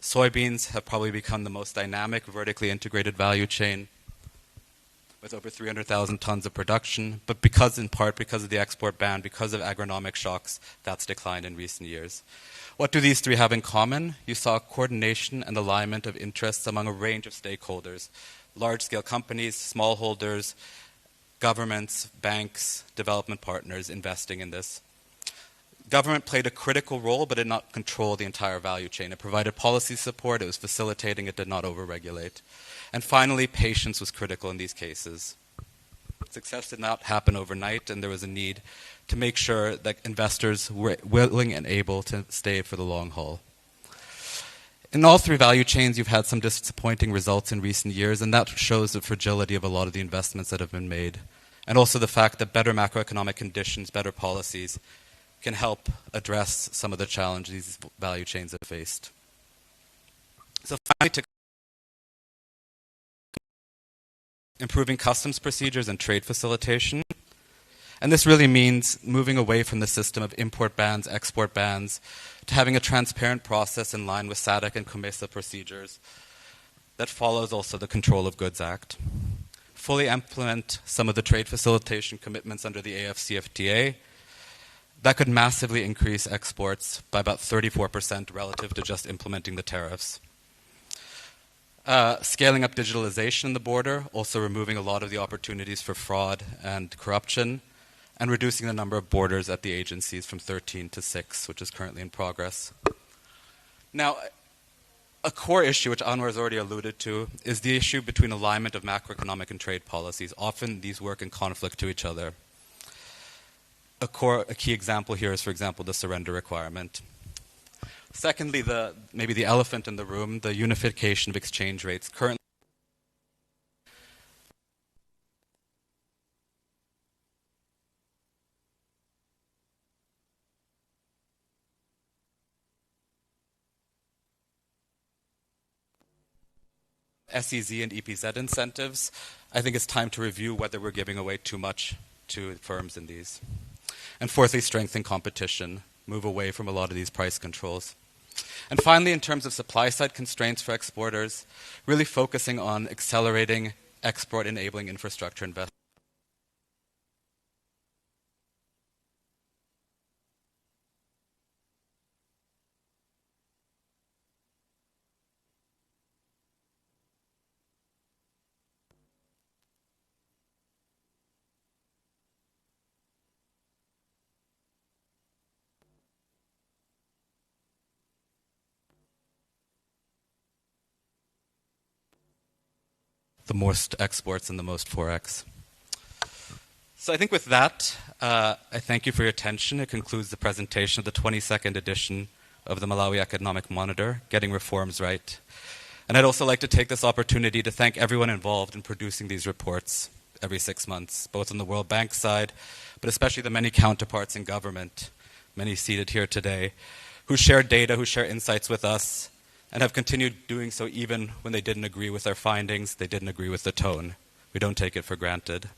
Soybeans have probably become the most dynamic, vertically integrated value chain, with over 300,000 tons of production, but in part because of the export ban, because of agronomic shocks, that's declined in recent years. What do these three have in common? You saw coordination and alignment of interests among a range of stakeholders: large-scale companies, smallholders, governments, banks, development partners investing in this. Government played a critical role, but did not control the entire value chain. It provided policy support, it was facilitating, it did not overregulate. And finally, patience was critical in these cases. Success did not happen overnight, and there was a need to make sure that investors were willing and able to stay for the long haul. In all three value chains, you've had some disappointing results in recent years, and that shows the fragility of a lot of the investments that have been made, and also the fact that better macroeconomic conditions, better policies, can help address some of the challenges these value chains have faced. So finally, to improving customs procedures and trade facilitation. And this really means moving away from the system of import bans, export bans, to having a transparent process in line with SADC and COMESA procedures that follows also the Control of Goods Act. Fully implement some of the trade facilitation commitments under the AFCFTA. That could massively increase exports by about 34% relative to just implementing the tariffs. Scaling up digitalization in the border, also removing a lot of the opportunities for fraud and corruption, and reducing the number of borders at the agencies from 13 to 6, which is currently in progress. Now, a core issue, which Anwar has already alluded to, is the issue between alignment of macroeconomic and trade policies. Often these work in conflict to each other. A key example here is, for example, the surrender requirement. Secondly, maybe the elephant in the room, the unification of exchange rates. Currently, SEZ and EPZ incentives, I think it's time to review whether we're giving away too much to firms in these. And fourthly, strengthen competition, move away from a lot of these price controls. And finally, in terms of supply-side constraints for exporters, really focusing on accelerating export-enabling infrastructure investment. The most exports and the most Forex. So I think with that, I thank you for your attention. It concludes the presentation of the 22nd edition of the Malawi Economic Monitor, Getting Reforms Right. And I'd also like to take this opportunity to thank everyone involved in producing these reports every 6 months, both on the World Bank side, but especially the many counterparts in government, many seated here today, who share data, who share insights with us, and have continued doing so even when they didn't agree with our findings, they didn't agree with the tone. We don't take it for granted.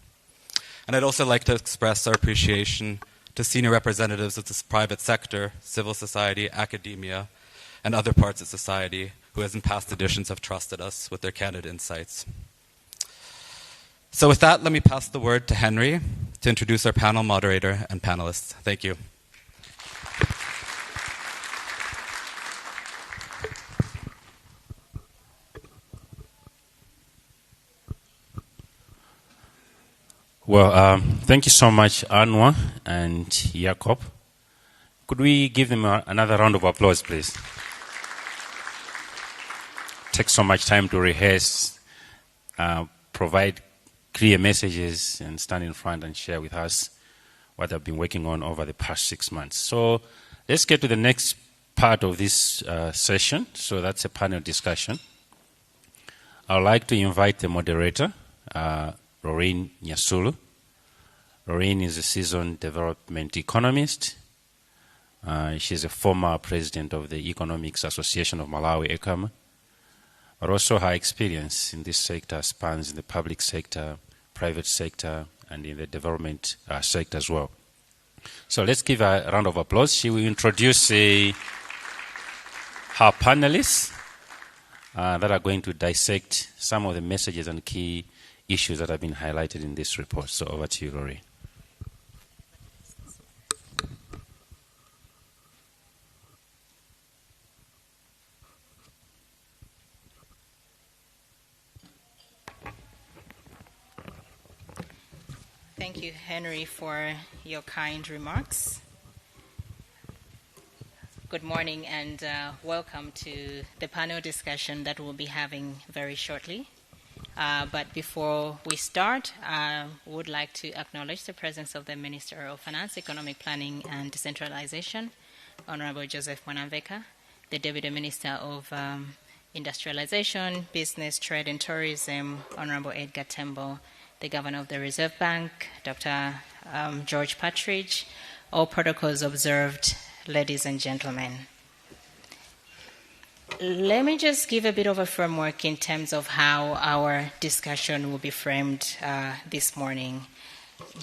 And I'd also like to express our appreciation to senior representatives of this private sector, civil society, academia, and other parts of society who, as in past editions, have trusted us with their candid insights. So with that, let me pass the word to Henry to introduce our panel moderator and panelists. Thank you. Well, thank you so much, Anwar and Jakob. Could we give them another round of applause, please? Take so much time to rehearse, provide clear messages, and stand in front and share with us what they've been working on over the past 6 months. So let's get to the next part of this session. So that's a panel discussion. I'd like to invite the moderator, Lorraine Nyasulu. Lorraine is a seasoned development economist. She's a former president of the Economics Association of Malawi, ECAM. But also her experience in this sector spans in the public sector, private sector, and in the development sector as well. So let's give her a round of applause. She will introduce her panelists that are going to dissect some of the messages and key issues that have been highlighted in this report. So over to you, Lori. Thank you, Henry, for your kind remarks. Good morning and welcome to the panel discussion that we'll be having very shortly. But before we start, I would like to acknowledge the presence of the Minister of Finance, Economic Planning and Decentralization, Honorable Joseph Mwanamveka, the Deputy Minister of Industrialization, Business, Trade and Tourism, Honorable Edgar Tembo, the Governor of the Reserve Bank, Dr. George Partridge. All protocols observed, ladies and gentlemen. Let me just give a bit of a framework in terms of how our discussion will be framed this morning.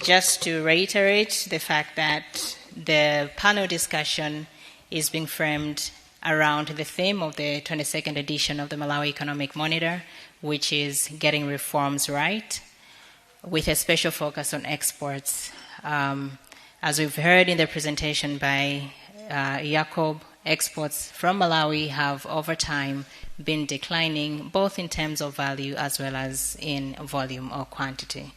Just to reiterate the fact that the panel discussion is being framed around the theme of the 22nd edition of the Malawi Economic Monitor, which is getting reforms right, with a special focus on exports. As we've heard in the presentation by Jakob, exports from Malawi have over time been declining, both in terms of value as well as in volume or quantity.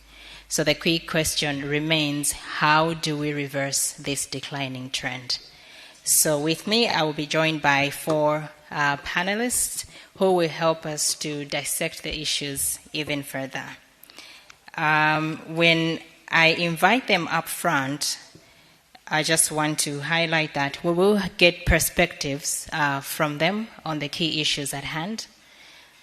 So the key question remains, how do we reverse this declining trend? So with me, I will be joined by four panelists who will help us to dissect the issues even further. When I invite them up front, I just want to highlight that we will get perspectives from them on the key issues at hand,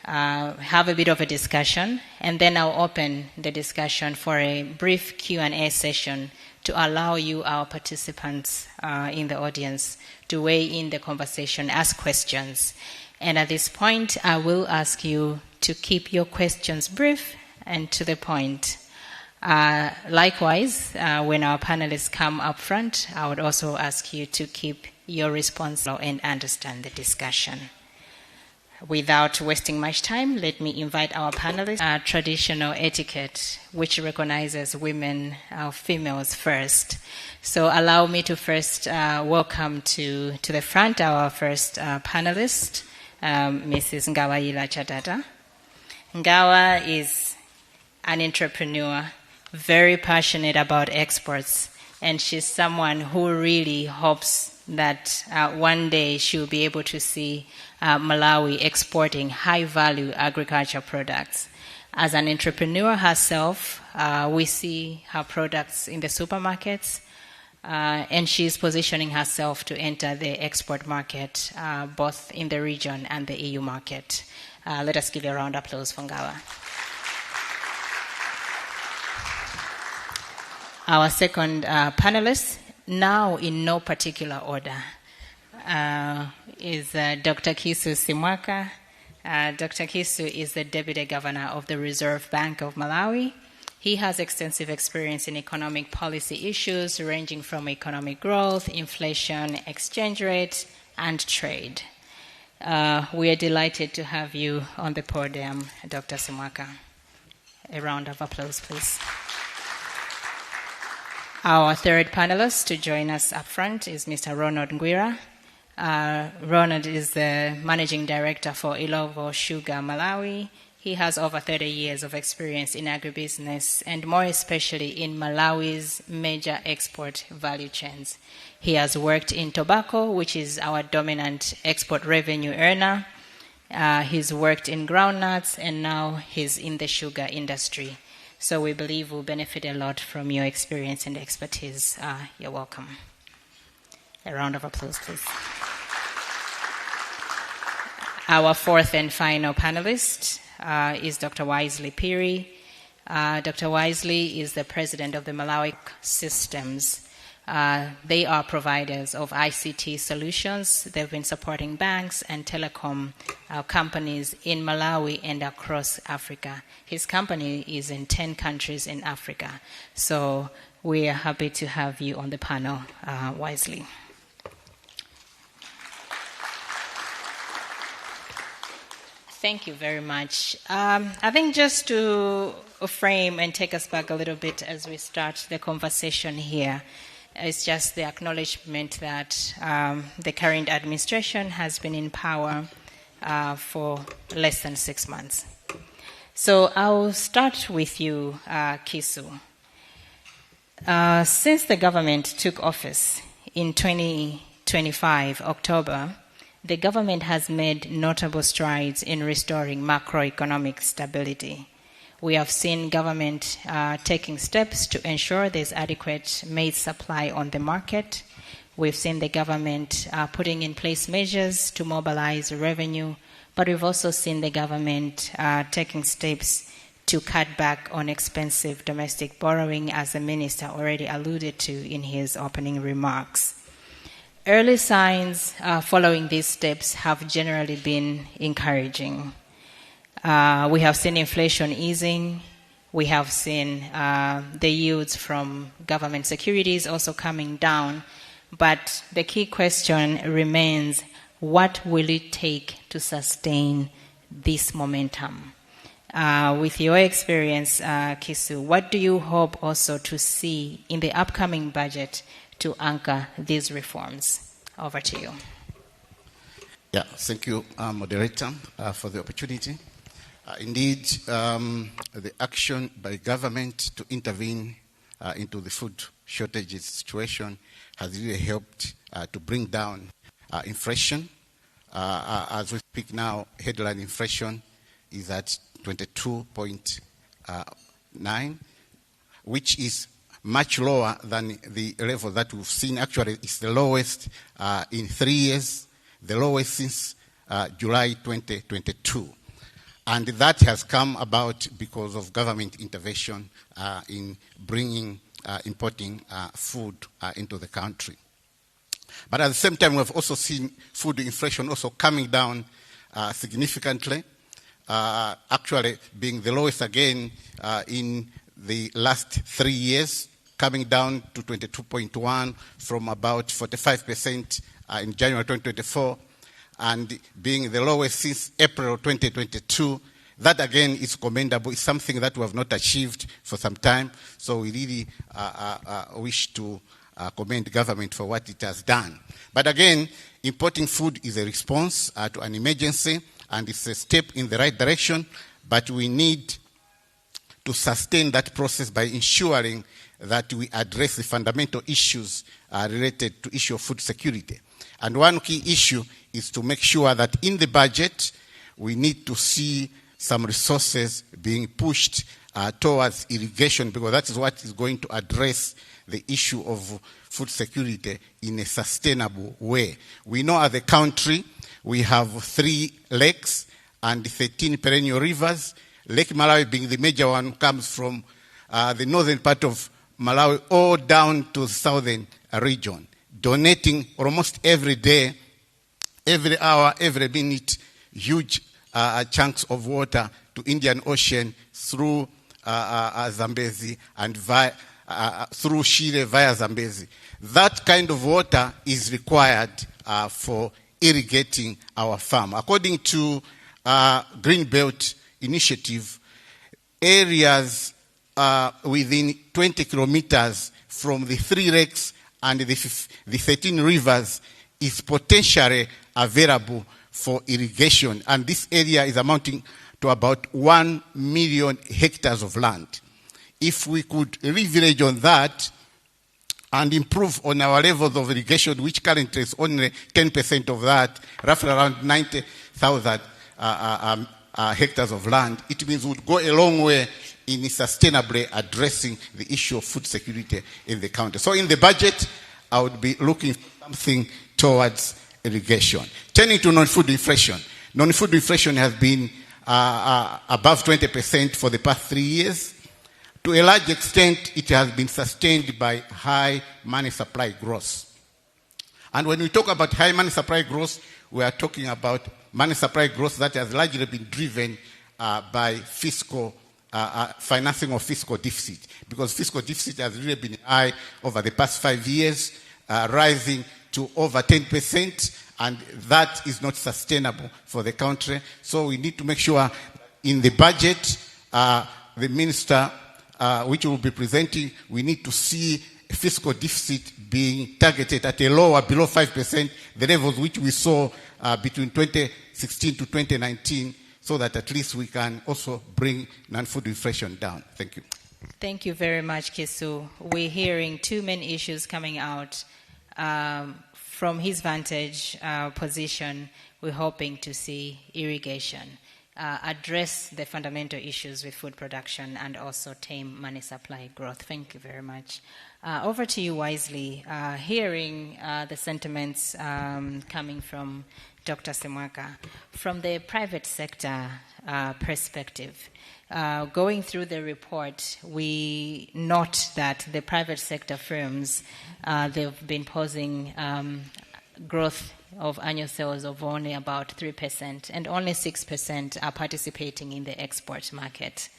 have a bit of a discussion, and then I'll open the discussion for a brief Q&A session to allow you, our participants in the audience, to weigh in the conversation, ask questions. And at this point, I will ask you to keep your questions brief and to the point. Likewise, when our panelists come up front, I would also ask you to keep your response low and understand the discussion. Without wasting much time, let me invite our panelists. Traditional etiquette, which recognizes women, females first. So allow me to first welcome to the front our first panelist, Mrs. Ngawayila Chadata. Ngawa is an entrepreneur, very passionate about exports, and she's someone who really hopes that one day she'll be able to see Malawi exporting high-value agriculture products. As an entrepreneur herself, we see her products in the supermarkets, and she's positioning herself to enter the export market, both in the region and the EU market. Let us give a round of applause for Ngawa. Our second panelist, now in no particular order, is Dr. Kisu Simwaka. Dr. Kisu is the Deputy Governor of the Reserve Bank of Malawi. He has extensive experience in economic policy issues ranging from economic growth, inflation, exchange rate, and trade. We are delighted to have you on the podium, Dr. Simwaka. A round of applause, please. Our third panelist to join us up front is Mr. Ronald Ngwira. Ronald is the Managing Director for Ilovo Sugar Malawi. He has over 30 years of experience in agribusiness and more especially in Malawi's major export value chains. He has worked in tobacco, which is our dominant export revenue earner. He's worked in groundnuts, and now he's in the sugar industry. So we believe we'll benefit a lot from your experience and expertise. You're welcome. A round of applause, please. Our fourth and final panelist is Dr. Wisely Piri. Dr. Wisely is the president of the Malawi Systems. They are providers of ICT solutions. They've been supporting banks and telecom companies in Malawi and across Africa. His company is in 10 countries in Africa. So we are happy to have you on the panel, Wisely. Thank you very much. I think just to frame and take us back a little bit as we start the conversation here, it's just the acknowledgement that the current administration has been in power for less than 6 months. So I'll start with you, Kisu. Since the government took office in 2025, October, the government has made notable strides in restoring macroeconomic stability. We have seen government taking steps to ensure there's adequate maize supply on the market. We've seen the government putting in place measures to mobilize revenue, but we've also seen the government taking steps to cut back on expensive domestic borrowing, as the minister already alluded to in his opening remarks. Early signs following these steps have generally been encouraging. We have seen inflation easing. We have seen the yields from government securities also coming down. But the key question remains, what will it take to sustain this momentum? With your experience, Kisu, what do you hope also to see in the upcoming budget to anchor these reforms? Over to you. Yeah, thank you, moderator, for the opportunity. Indeed, the action by government to intervene into the food shortages situation has really helped to bring down inflation. As we speak now, headline inflation is at 22.9, which is much lower than the level that we've seen. Actually, it's the lowest in 3 years, the lowest since July 2022. And that has come about because of government intervention in bringing, importing food into the country. But at the same time, we've also seen food inflation also coming down significantly, actually being the lowest again in the last 3 years, coming down to 22.1 from about 45% in January 2024, and being the lowest since April 2022. That again is commendable. It's something that we have not achieved for some time. So we really wish to commend the government for what it has done. But again, importing food is a response to an emergency, and it's a step in the right direction. But we need to sustain that process by ensuring that we address the fundamental issues related to issue of food security. And one key issue is to make sure that in the budget, we need to see some resources being pushed towards irrigation, because that is what is going to address the issue of food security in a sustainable way. We know as a country we have 3 lakes and 13 perennial rivers. Lake Malawi being the major one, comes from the northern part of Malawi all down to the southern region, donating almost every day, every hour, every minute, huge chunks of water to Indian Ocean through Zambezi and through Shire via Zambezi. That kind of water is required for irrigating our farm. According to Green Belt Initiative, areas within 20 kilometers from the 3 lakes and the 13 rivers is potentially available for irrigation, and this area is amounting to about 1 million hectares of land. If we could leverage on that and improve on our levels of irrigation, which currently is only 10% of that, roughly around 90,000 hectares of land, it means we would go a long way in sustainably addressing the issue of food security in the country. So in the budget, I would be looking for something towards irrigation. Turning to non-food inflation. Non-food inflation has been above 20% for the past 3 years. To a large extent, it has been sustained by high money supply growth. And when we talk about high money supply growth, we are talking about money supply growth that has largely been driven by fiscal financing of fiscal deficit, because fiscal deficit has really been high over the past 5 years, rising to over 10%, and that is not sustainable for the country. So we need to make sure in the budget, the minister, which will be presenting, we need to see fiscal deficit being targeted at a lower, below 5%, the levels which we saw between 2016 to 2019, so that at least we can also bring non-food inflation down. Thank you. Thank you very much, Kisu. We're hearing 2 main issues coming out. From his vantage position, we're hoping to see irrigation address the fundamental issues with food production and also tame money supply growth. Thank you very much. Over to you, Wisely. Hearing the sentiments coming from Dr. Semwaka, from the private sector perspective, going through the report, we note that the private sector firms, they've been posing growth of annual sales of only about 3%, and only 6% are participating in the export market.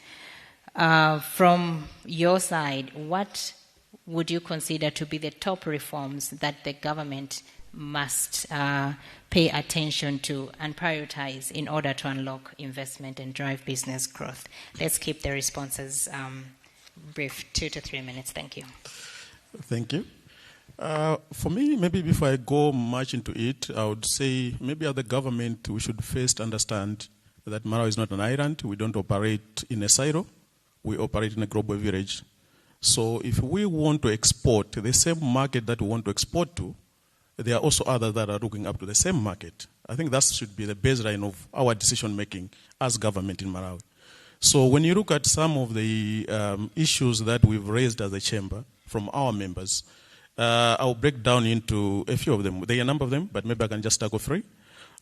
From your side, what would you consider to be the top reforms that the government must pay attention to and prioritize in order to unlock investment and drive business growth? Let's keep the responses brief, 2 to 3 minutes. Thank you. Thank you. For me, maybe before I go much into it, I would say maybe as the government, we should first understand that Malawi is not an island. We don't operate in a silo. We operate in a global village. So if we want to export the same market that we want to export to, there are also others that are looking up to the same market. I think that should be the baseline of our decision-making as government in Malawi. So when you look at some of the issues that we've raised as a chamber from our members, I'll break down into a few of them. There are a number of them, but maybe I can just tackle 3.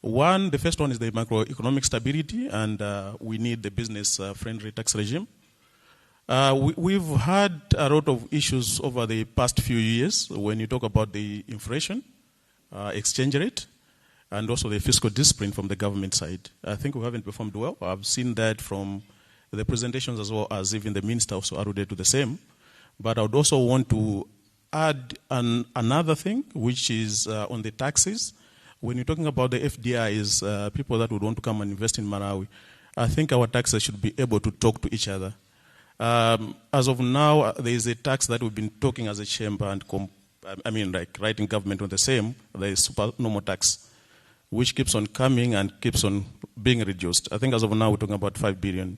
One, the first one is the macroeconomic stability, and we need the business-friendly tax regime. We've had a lot of issues over the past few years when you talk about the inflation, exchange rate, and also the fiscal discipline from the government side. I think we haven't performed well. I've seen that from the presentations as well as even the minister also alluded to the same. But I would also want to add another thing, which is on the taxes. When you're talking about the FDIs, people that would want to come and invest in Malawi, I think our taxes should be able to talk to each other. As of now, there is a tax that we've been talking as a chamber and like writing government on the same, there is supernormal tax, which keeps on coming and keeps on being reduced. I think as of now, we're talking about 5 billion.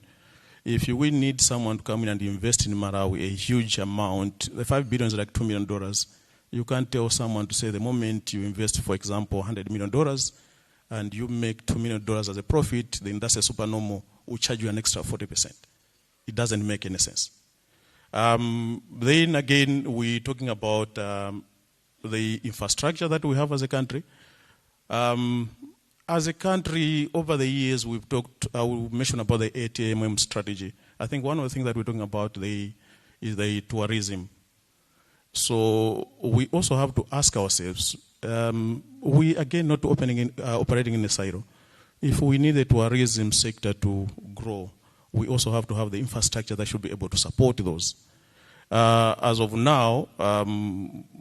If we need someone to come in and invest in Malawi a huge amount, the 5 billion is like $2 million. You can't tell someone to say the moment you invest, for example, $100 million and you make $2 million as a profit, then that's a supernormal we charge you an extra 40%. It doesn't make any sense. Then again, we're talking about the infrastructure that we have as a country. As a country, over the years, we've talked, I will mention about the ATMM strategy. I think one of the things that we're talking about is the tourism. So we also have to ask ourselves, we again not operating in a silo. If we need the tourism sector to grow, we also have to have the infrastructure that should be able to support those. As of now,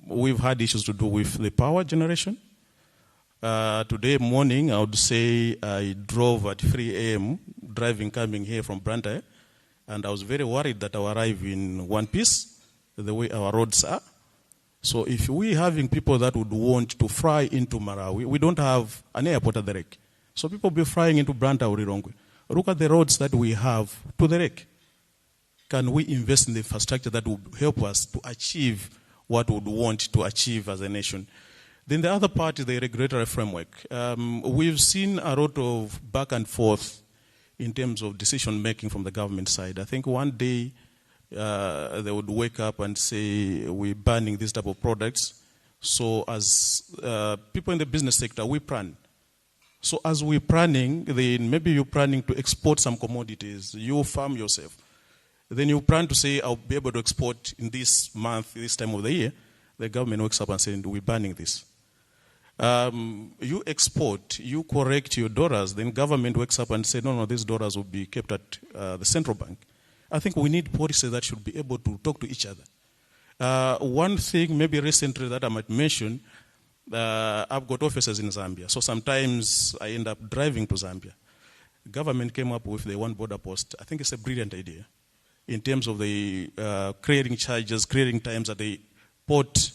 we've had issues to do with the power generation. Today morning, I would say I drove at 3 a.m., coming here from Brantay, and I was very worried that I will arrive in one piece, the way our roads are. So if we're having people that would want to fly into Malawi, we don't have an airport at the wreck. So people will be flying into Brantay or Lilongwe. Look at the roads that we have to the wreck. Can we invest in the infrastructure that will help us to achieve what we would want to achieve as a nation? Then the other part is the regulatory framework. We've seen a lot of back and forth in terms of decision making from the government side. I think one day they would wake up and say, we're banning this type of products. So as people in the business sector, we plan. So as we're planning, then maybe you're planning to export some commodities. You farm yourself. Then you plan to say, I'll be able to export in this month, this time of the year. The government wakes up and says, we're banning this. You export, you correct your dollars, then government wakes up and says, no, these dollars will be kept at the central bank. I think we need policies that should be able to talk to each other. One thing maybe recently that I might mention, I've got offices in Zambia, so sometimes I end up driving to Zambia. Government came up with the one border post. I think it's a brilliant idea in terms of the clearing charges, clearing times at the port.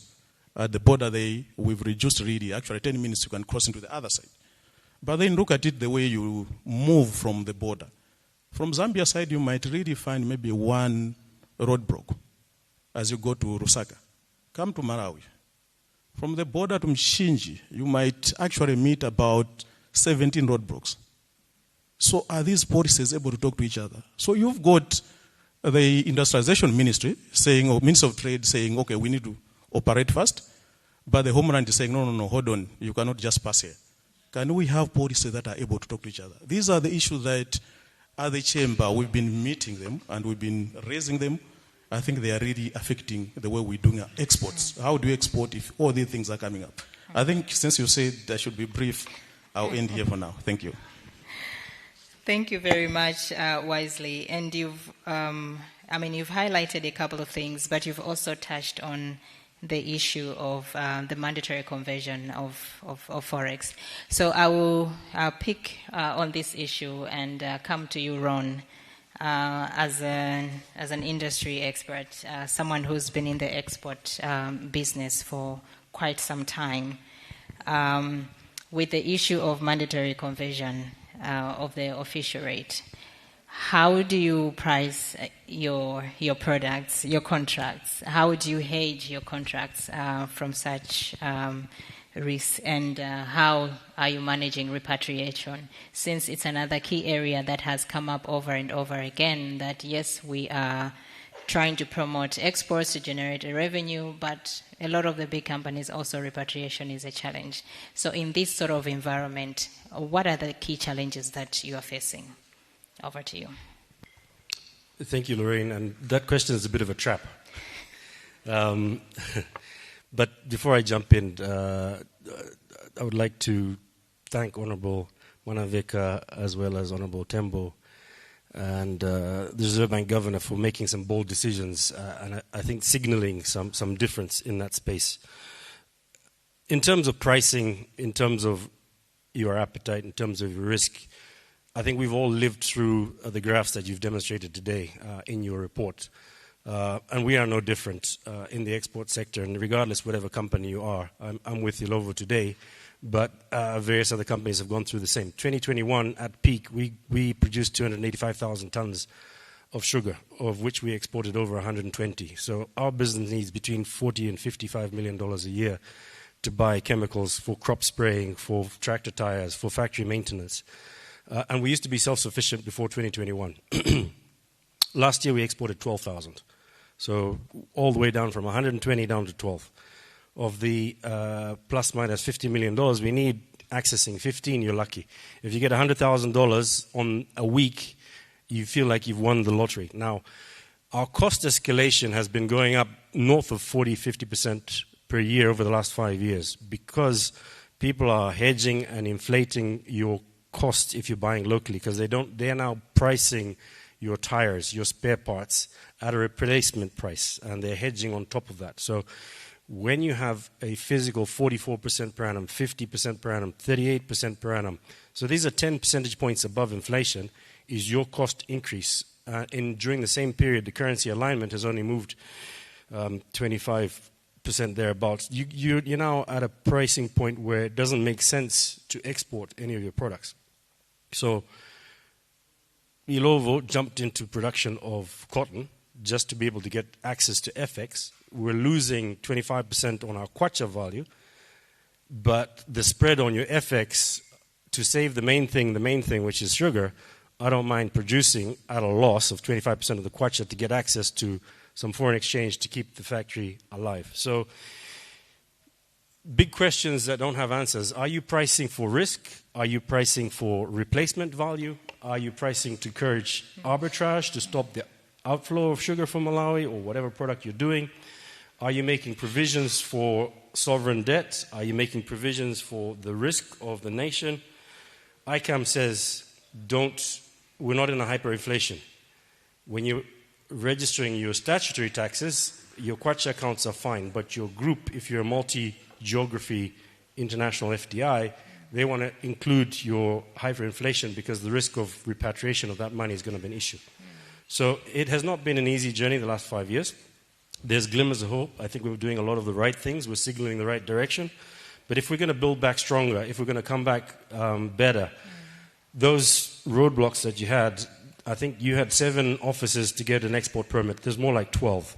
At the border, we've reduced really, actually 10 minutes you can cross into the other side. But then look at it the way you move from the border. From Zambia side, you might really find maybe one roadblock as you go to Lusaka. Come to Malawi. From the border to Mshinji, you might actually meet about 17 roadblocks. So are these policies able to talk to each other? So you've got the industrialization ministry saying, or Minister of Trade saying, okay, we need to operate first, but the Homeland is saying, no, hold on, you cannot just pass here. Can we have policies that are able to talk to each other? These are the issues that at the chamber, we've been meeting them and we've been raising them. I think they are really affecting the way we're doing our exports. How do you export if all these things are coming up? I think since you said I should be brief, I'll end here for now. Thank you. Thank you very much, Wisely. And you've highlighted a couple of things, but you've also touched on the issue of the mandatory conversion of Forex. So I will pick on this issue and come to you, Ron, as an industry expert, someone who's been in the export business for quite some time. With the issue of mandatory conversion of the official rate, how do you price your products, your contracts? How do you hedge your contracts from such risks? And how are you managing repatriation? Since it's another key area that has come up over and over again, that yes, we are trying to promote exports to generate a revenue, but a lot of the big companies also repatriation is a challenge. So in this sort of environment, what are the key challenges that you are facing? Over to you. Thank you, Lorraine. And that question is a bit of a trap. But before I jump in, I would like to thank Honorable Mwanaveka as well as Honorable Tembo and the Reserve Bank Governor for making some bold decisions and I think signaling some difference in that space. In terms of pricing, in terms of your appetite, in terms of your risk, I think we've all lived through the graphs that you've demonstrated today in your report. And we are no different in the export sector. And regardless, whatever company you are, I'm with Ilovo today, but various other companies have gone through the same. 2021, at peak, we produced 285,000 tons of sugar, of which we exported over 120. So our business needs between $40 and $55 million a year to buy chemicals for crop spraying, for tractor tires, for factory maintenance. And we used to be self-sufficient before 2021. Last year we exported 12,000. So all the way down from 120 down to 12. Of the plus minus $50 million, we need accessing 15, you're lucky. If you get $100,000 on a week, you feel like you've won the lottery. Now, our cost escalation has been going up north of 40, 50% per year over the last 5 years because people are hedging and inflating your cost if you're buying locally because they are now pricing your tires, your spare parts at a replacement price, and they're hedging on top of that. So when you have a physical 44% per annum, 50% per annum, 38% per annum, so these are 10 percentage points above inflation, is your cost increase. During the same period, the currency alignment has only moved 25% thereabouts. You're now at a pricing point where it doesn't make sense to export any of your products. So Ilovo jumped into production of cotton just to be able to get access to FX. We're losing 25% on our kwacha value, but the spread on your FX, to save the main thing, which is sugar, I don't mind producing at a loss of 25% of the kwacha to get access to some foreign exchange to keep the factory alive. So, big questions that don't have answers. Are you pricing for risk? Are you pricing for replacement value? Are you pricing to encourage arbitrage to stop the outflow of sugar from Malawi or whatever product you're doing? Are you making provisions for sovereign debt? Are you making provisions for the risk of the nation? ICAM says, we're not in a hyperinflation. When you're registering your statutory taxes, your kwacha accounts are fine, but your group, if you're a multi-geography international FDI, they want to include your hyperinflation because the risk of repatriation of that money is going to be an issue. So it has not been an easy journey the last 5 years. There's glimmers of hope. I think we're doing a lot of the right things. We're signaling the right direction. But if we're going to build back stronger, if we're going to come back better, those roadblocks that you had, I think you had 7 offices to get an export permit. There's more like 12.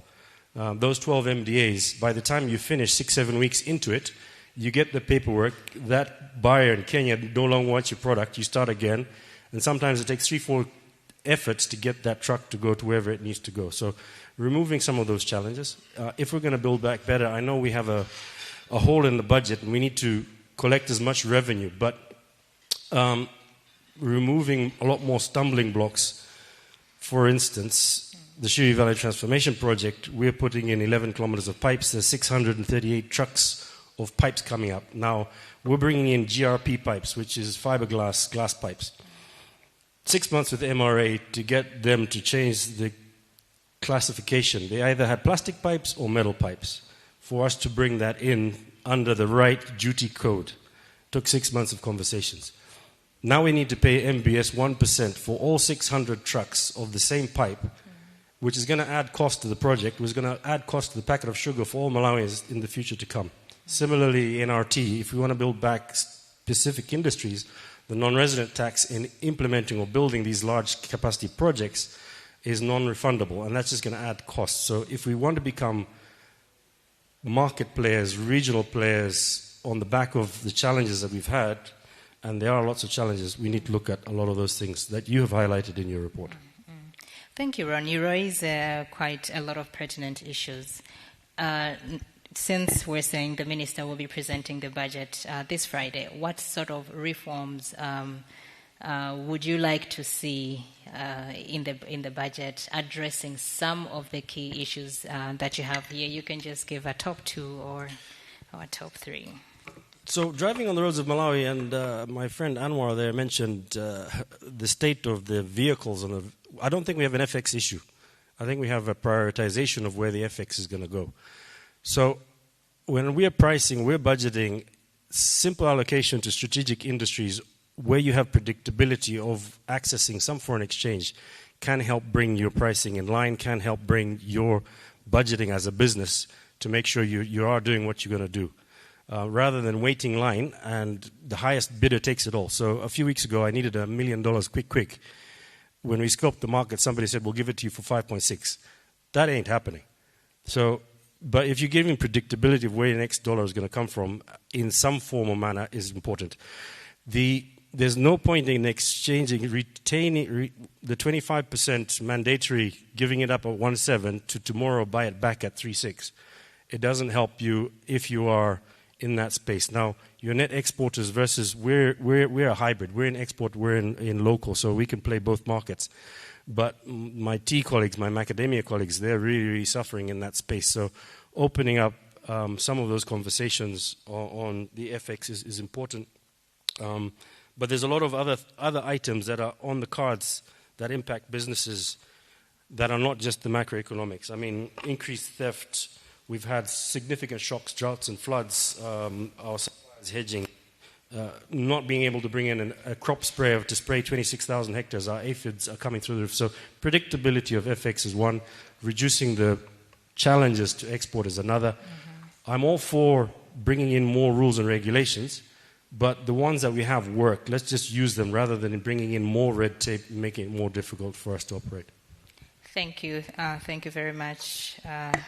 Those 12 MDAs, by the time you finish 6-7 weeks into it, you get the paperwork. That buyer in Kenya no longer wants your product. You start again. And sometimes it takes 3-4 efforts to get that truck to go to wherever it needs to go. So removing some of those challenges. If we're going to build back better, I know we have a hole in the budget and we need to collect as much revenue, but removing a lot more stumbling blocks. For instance, the Shiri Valley Transformation Project, we're putting in 11 kilometers of pipes. There's 638 trucks of pipes coming up. Now, we're bringing in GRP pipes, which is fiberglass glass pipes. 6 months with MRA to get them to change the classification. They either had plastic pipes or metal pipes. For us to bring that in under the right duty code took 6 months of conversations. Now we need to pay MBS 1% for all 600 trucks of the same pipe, which is going to add cost to the project, which is going to add cost to the packet of sugar for all Malawians in the future to come. Similarly, NRT, if we want to build back specific industries, the non-resident tax in implementing or building these large capacity projects is non-refundable, and that's just going to add cost. So if we want to become market players, regional players on the back of the challenges that we've had, and there are lots of challenges, we need to look at a lot of those things that you have highlighted in your report. Thank you, Ron. You raise quite a lot of pertinent issues. Since we're saying the minister will be presenting the budget this Friday, what sort of reforms would you like to see in the budget addressing some of the key issues that you have here? You can just give a top 2 or a top 3. So driving on the roads of Malawi, and my friend Anwar there mentioned the state of the vehicles. I don't think we have an FX issue. I think we have a prioritization of where the FX is going to go. So when we are pricing, we're budgeting simple allocation to strategic industries where you have predictability of accessing some foreign exchange can help bring your pricing in line, can help bring your budgeting as a business to make sure you are doing what you're going to do. Rather than waiting line and the highest bidder takes it all. So a few weeks ago, I needed $1 million quick. When we scoped the market, somebody said, we'll give it to you for 5.6. That ain't happening. So, but if you're giving predictability of where the next dollar is going to come from in some form or manner is important. The there's no point in exchanging, retaining the 25% mandatory, giving it up at 1.7 to tomorrow buy it back at 3.6. It doesn't help you if you are in that space. Now, your net exporters versus we're a hybrid. We're in export, we're in local, so we can play both markets. But my T colleagues, my macadamia colleagues, they're really, really suffering in that space. So opening up some of those conversations on the FX is important. But there's a lot of other items that are on the cards that impact businesses that are not just the macroeconomics. I mean, increased theft. We've had significant shocks, droughts, and floods. Our suppliers hedging, not being able to bring in a crop sprayer to spray 26,000 hectares. Our aphids are coming through the roof. So predictability of FX is one. Reducing the challenges to export is another. Mm-hmm. I'm all for bringing in more rules and regulations, but the ones that we have work. Let's just use them rather than bringing in more red tape and making it more difficult for us to operate. Thank you. Thank you very much,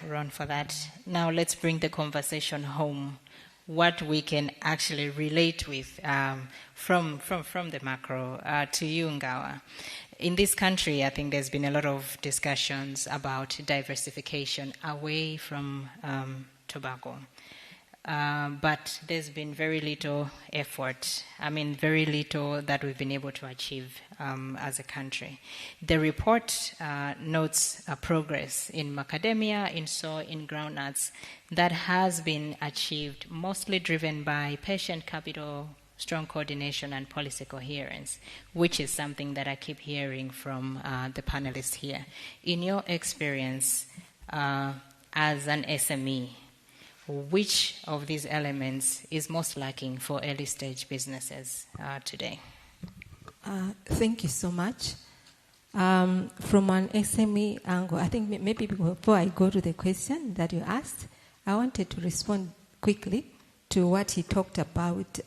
Ron, for that. Now let's bring the conversation home. What we can actually relate with from the macro to you, Ngawa. In this country, I think there's been a lot of discussions about diversification away from tobacco. But there's been very little effort. I mean, very little that we've been able to achieve as a country. The report notes progress in macadamia, in soy, in groundnuts that has been achieved, mostly driven by patient capital, strong coordination, and policy coherence, which is something that I keep hearing from the panelists here. In your experience as an SME, which of these elements is most lacking for early stage businesses today? Thank you so much. From an SME angle, I think maybe before I go to the question that you asked, I wanted to respond quickly to what he talked about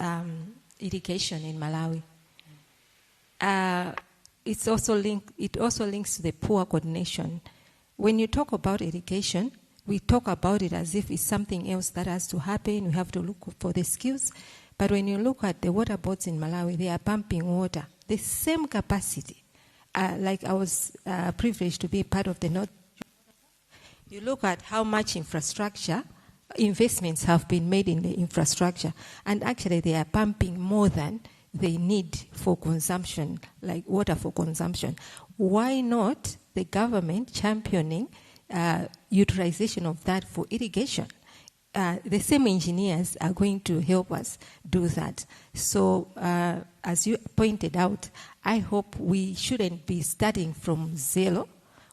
irrigation in Malawi. It also links to the poor coordination. When you talk about irrigation, we talk about it as if it's something else that has to happen. We have to look for the skills. But when you look at the water boards in Malawi, they are pumping water, the same capacity. Like I was privileged to be part of the North. You look at how much infrastructure, investments have been made in the infrastructure, and actually they are pumping more than they need for consumption, like water for consumption. Why not the government championing utilization of that for irrigation? The same engineers are going to help us do that. So, as you pointed out, I hope we shouldn't be starting from zero.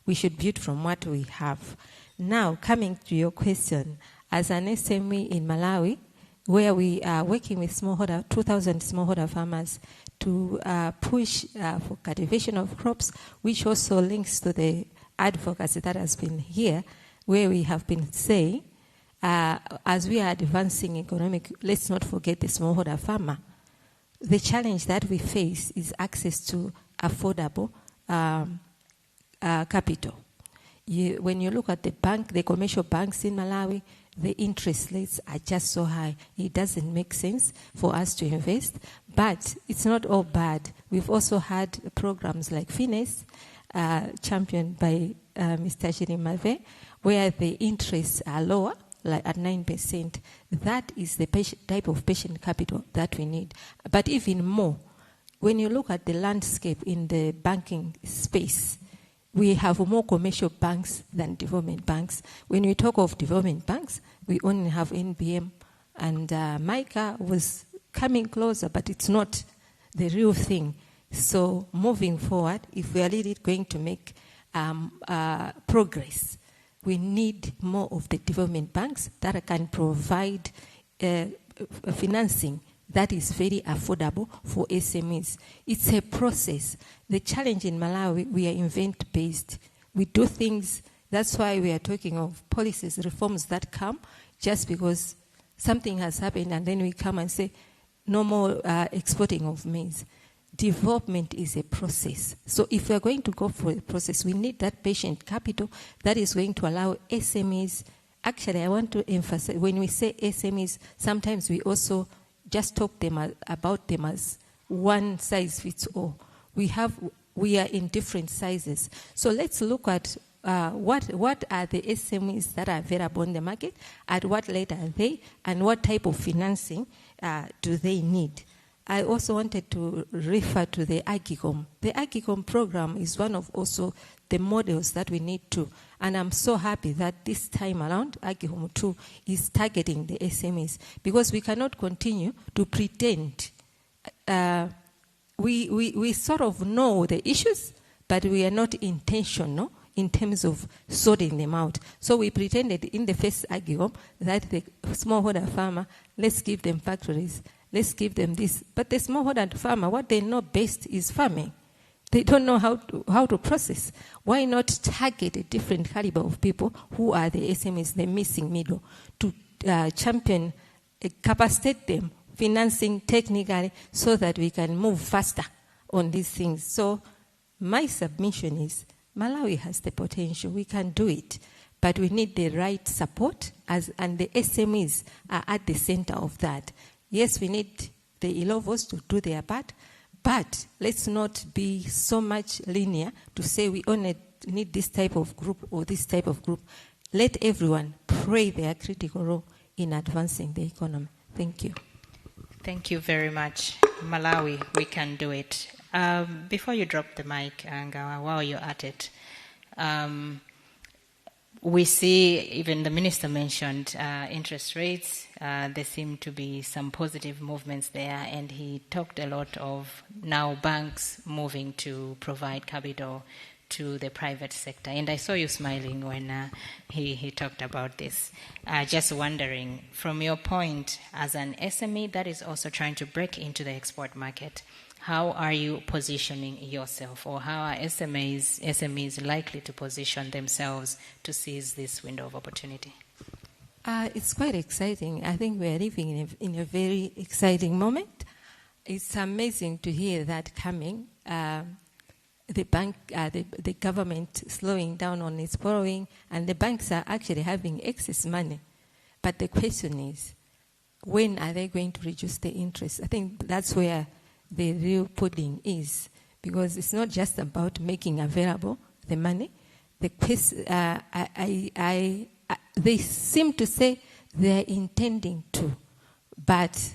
We should build from what we have. Now, coming to your question, as an SME in Malawi, where we are working with 2,000 smallholder farmers to push for cultivation of crops, which also links to the advocacy that has been here, where we have been saying, as we are advancing economic, let's not forget the smallholder farmer. The challenge that we face is access to affordable capital. When you look at the commercial banks in Malawi, the interest rates are just so high. It doesn't make sense for us to invest, but it's not all bad. We've also had programs like Finesse, championed by Mr. Chirimave, where the interests are lower, like at 9%. That is the type of patient capital that we need. But even more, when you look at the landscape in the banking space, we have more commercial banks than development banks. When we talk of development banks, we only have NBM, and MICA was coming closer, but it's not the real thing. So moving forward, if we are really going to make progress, we need more of the development banks that can provide financing that is very affordable for SMEs. It's a process. The challenge in Malawi, we are event-based. We do things, that's why we are talking of policies, reforms that come just because something has happened, and then we come and say, no more exporting of maize. Development is a process. So if we are going to go for a process, we need that patient capital that is going to allow SMEs. Actually, I want to emphasize, when we say SMEs, sometimes we also just talk about them as one size fits all. We are in different sizes. So let's look at what are the SMEs that are available in the market, at what level are they, and what type of financing do they need. I also wanted to refer to the AGICOM. The AGICOM program is one of also the models that we need to, and I'm so happy that this time around AGICOM 2 is targeting the SMEs, because we cannot continue to pretend we sort of know the issues, but we are not intentional in terms of sorting them out. So we pretended in the first AGICOM that the smallholder farmer, let's give them factories, let's give them this. But the smallholder farmer, what they know best is farming. They don't know how to process. Why not target a different caliber of people who are the SMEs, the missing middle, to champion, capacitate them, financing technically, so that we can move faster on these things. So my submission is, Malawi has the potential. We can do it. But we need the right support, and the SMEs are at the center of that. Yes, we need the Ilovos to do their part, but let's not be so much linear to say we only need this type of group or this type of group. Let everyone play their critical role in advancing the economy. Thank you. Thank you very much. Malawi, we can do it. Before you drop the mic, Ngawa, while you're at it, we see, even the minister mentioned interest rates. There seem to be some positive movements there, and he talked a lot of now banks moving to provide capital to the private sector. And I saw you smiling when he talked about this. Just wondering, from your point as an SME that is also trying to break into the export market, how are you positioning yourself, or how are SMEs likely to position themselves to seize this window of opportunity? It's quite exciting. I think we are living in a very exciting moment. It's amazing to hear that coming. The government slowing down on its borrowing, and the banks are actually having excess money. But the question is, when are they going to reduce the interest? I think that's where the real pudding is, because it's not just about making available the money. They seem to say they're intending to, but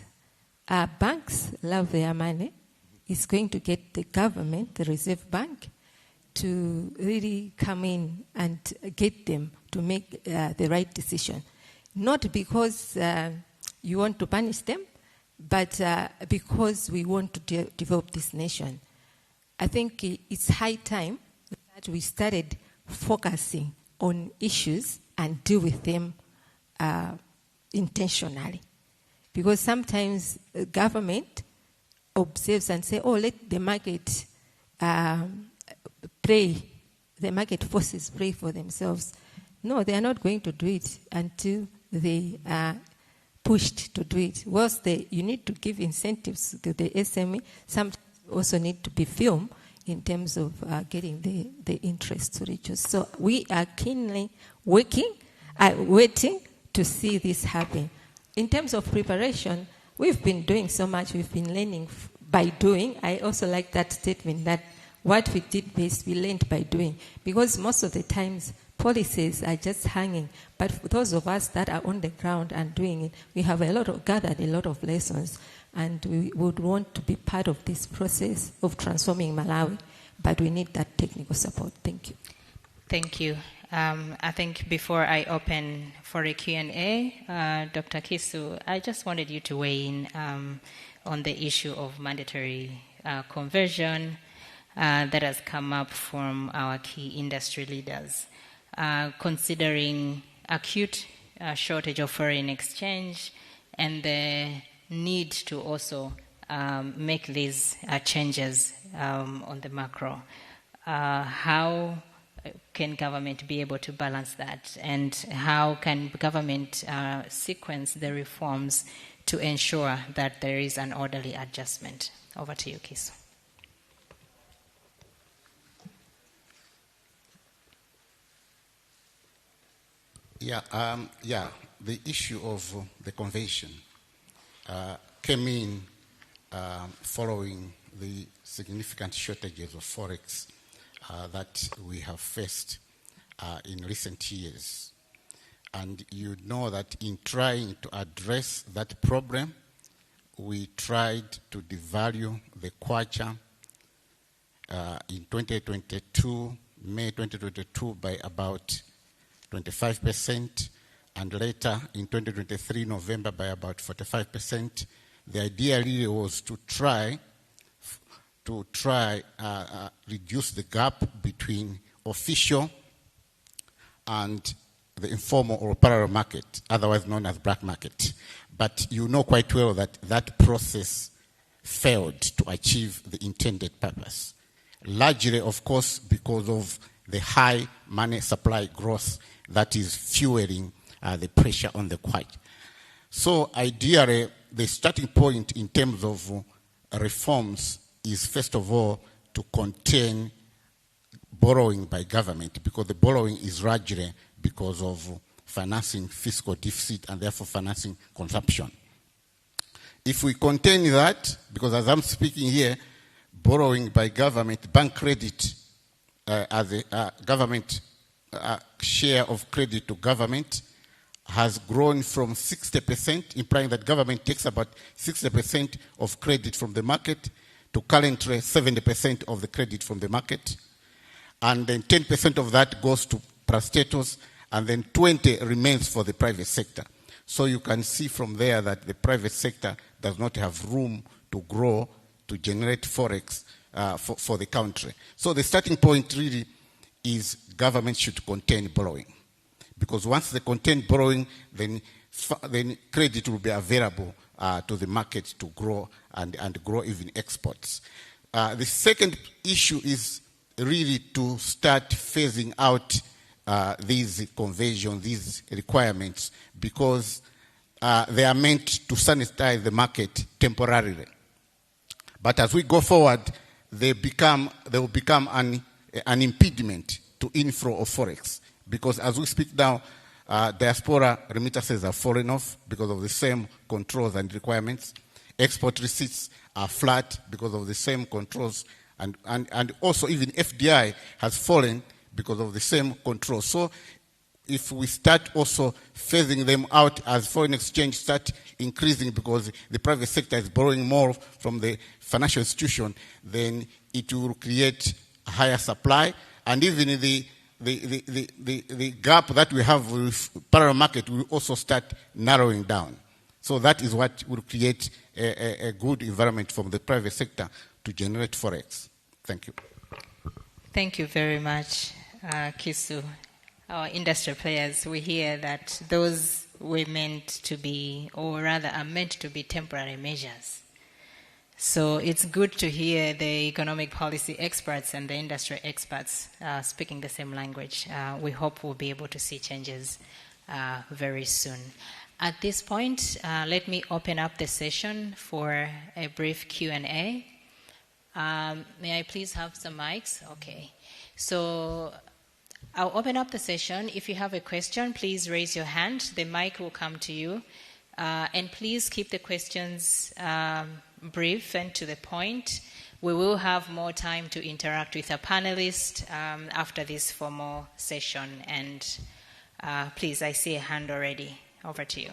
banks love their money. It's going to get the government, the Reserve Bank, to really come in and get them to make the right decision. Not because you want to punish them, but because we want to develop this nation. I think it's high time that we started focusing on issues and deal with them intentionally. Because sometimes government observes and say, oh, let the market play, the market forces play for themselves. No, they are not going to do it until they are pushed to do it. Whilst you need to give incentives to the SME, some also need to be filmed in terms of getting the interest to reduce. So we are keenly waiting to see this happen. In terms of preparation, we've been doing so much. We've been learning by doing. I also like that statement that what we did best, we learned by doing. Because most of the times, policies are just hanging. But for those of us that are on the ground and doing it, we have gathered a lot of lessons. And we would want to be part of this process of transforming Malawi. But we need that technical support. Thank you. Thank you. I think before I open for a Q&A, Dr. Kisu, I just wanted you to weigh in on the issue of mandatory conversion that has come up from our key industry leaders. Considering acute shortage of foreign exchange and the need to also make these changes on the macro, how can government be able to balance that, and how can government sequence the reforms to ensure that there is an orderly adjustment? Over to you, Kisu. The issue of the convention came in following the significant shortages of Forex that we have faced in recent years. And you know that in trying to address that problem, we tried to devalue the kwacha in 2022, May 2022, by about 25%, and later in 2023, November, by about 45%. The idea really was to try reduce the gap between official and the informal or parallel market, otherwise known as black market. But you know quite well that that process failed to achieve the intended purpose. Largely, of course, because of the high money supply growth that is fueling the pressure on the kwacha. So ideally, the starting point in terms of reforms is, first of all, to contain borrowing by government, because the borrowing is largely because of financing fiscal deficit and therefore financing consumption. If we contain that, because as I'm speaking here, borrowing by government, bank credit as a government share of credit to government has grown from 60%, implying that government takes about 60% of credit from the market, to currently 70% of the credit from the market. And then 10% of that goes to parastatals, and then 20% remains for the private sector. So you can see from there that the private sector does not have room to grow, to generate Forex for the country. So the starting point really is government should contain borrowing. Because once they contain borrowing, then credit will be available to the market to grow and grow even exports. The second issue is really to start phasing out these conversions, these requirements, because they are meant to sanitize the market temporarily. But as we go forward, they will become an impediment to inflow of Forex. Because as we speak now, diaspora remittances are falling off because of the same controls and requirements. Export receipts are flat because of the same controls. And also even FDI has fallen because of the same controls. So if we start also phasing them out as foreign exchange start increasing because the private sector is borrowing more from the financial institution, then it will create a higher supply. And even the gap that we have with parallel market will also start narrowing down. So that is what will create a good environment from the private sector to generate Forex. Thank you. Thank you very much, Kisu. Our industry players, we hear that those were meant to be, or rather are meant to be, temporary measures. So it's good to hear the economic policy experts and the industry experts speaking the same language. We hope we'll be able to see changes very soon. At this point, let me open up the session for a brief Q&A. May I please have some mics? Okay. So I'll open up the session. If you have a question, please raise your hand. The mic will come to you. And please keep the questions brief and to the point. We will have more time to interact with our panelists after this formal session. And please, I see a hand already. Over to you.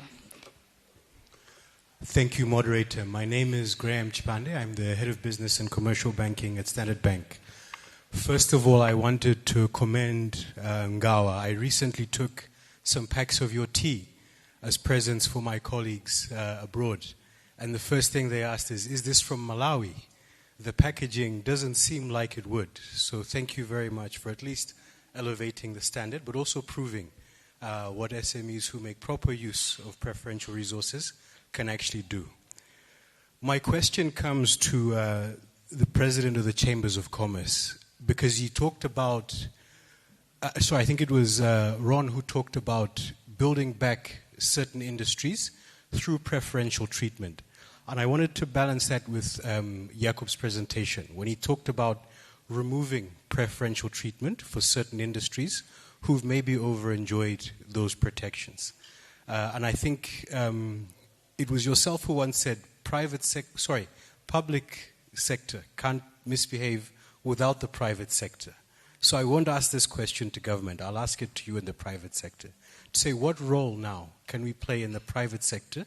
Thank you, moderator. My name is Graham Chipande. I'm the head of business and commercial banking at Standard Bank. First of all, I wanted to commend Ngawa. I recently took some packs of your tea as presents for my colleagues abroad. And the first thing they asked is this from Malawi? The packaging doesn't seem like it would. So thank you very much for at least elevating the standard, but also proving what SMEs who make proper use of preferential resources can actually do. My question comes to the president of the Chambers of Commerce, because he talked about, I think it was Ron who talked about building back certain industries through preferential treatment. And I wanted to balance that with Jakob's presentation, when he talked about removing preferential treatment for certain industries who've maybe over-enjoyed those protections. And I think it was yourself who once said public sector can't misbehave without the private sector. So I won't ask this question to government. I'll ask it to you in the private sector. To say, what role now can we play in the private sector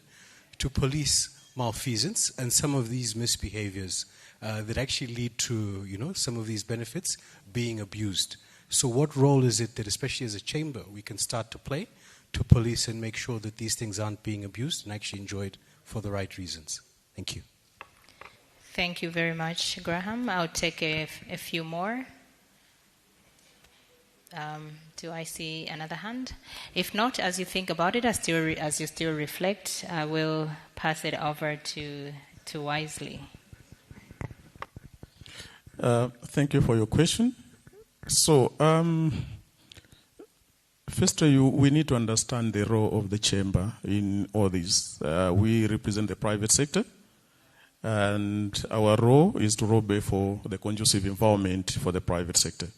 to police malfeasance and some of these misbehaviors that actually lead to, some of these benefits being abused? So what role is it that, especially as a chamber, we can start to play to police and make sure that these things aren't being abused and actually enjoyed for the right reasons? Thank you. Thank you very much, Graham. I'll take a few more. Do I see another hand? If not, as you think about it, as you still reflect, I will pass it over to Wisely. Thank you for your question. So, firstly, we need to understand the role of the chamber in all this. We represent the private sector, and our role is to lobby for the conducive environment for the private sector.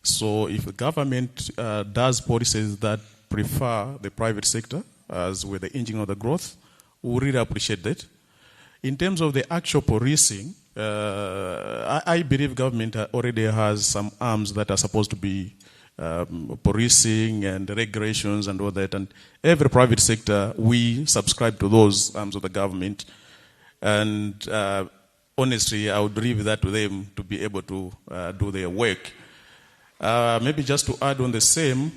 So if the government does policies that prefer the private sector as with the engine of the growth, we really appreciate that. In terms of the actual policing, I believe government already has some arms that are supposed to be policing and regulations and all that. And every private sector, we subscribe to those arms of the government. And honestly, I would leave that to them to be able to do their work. Maybe just to add on the same,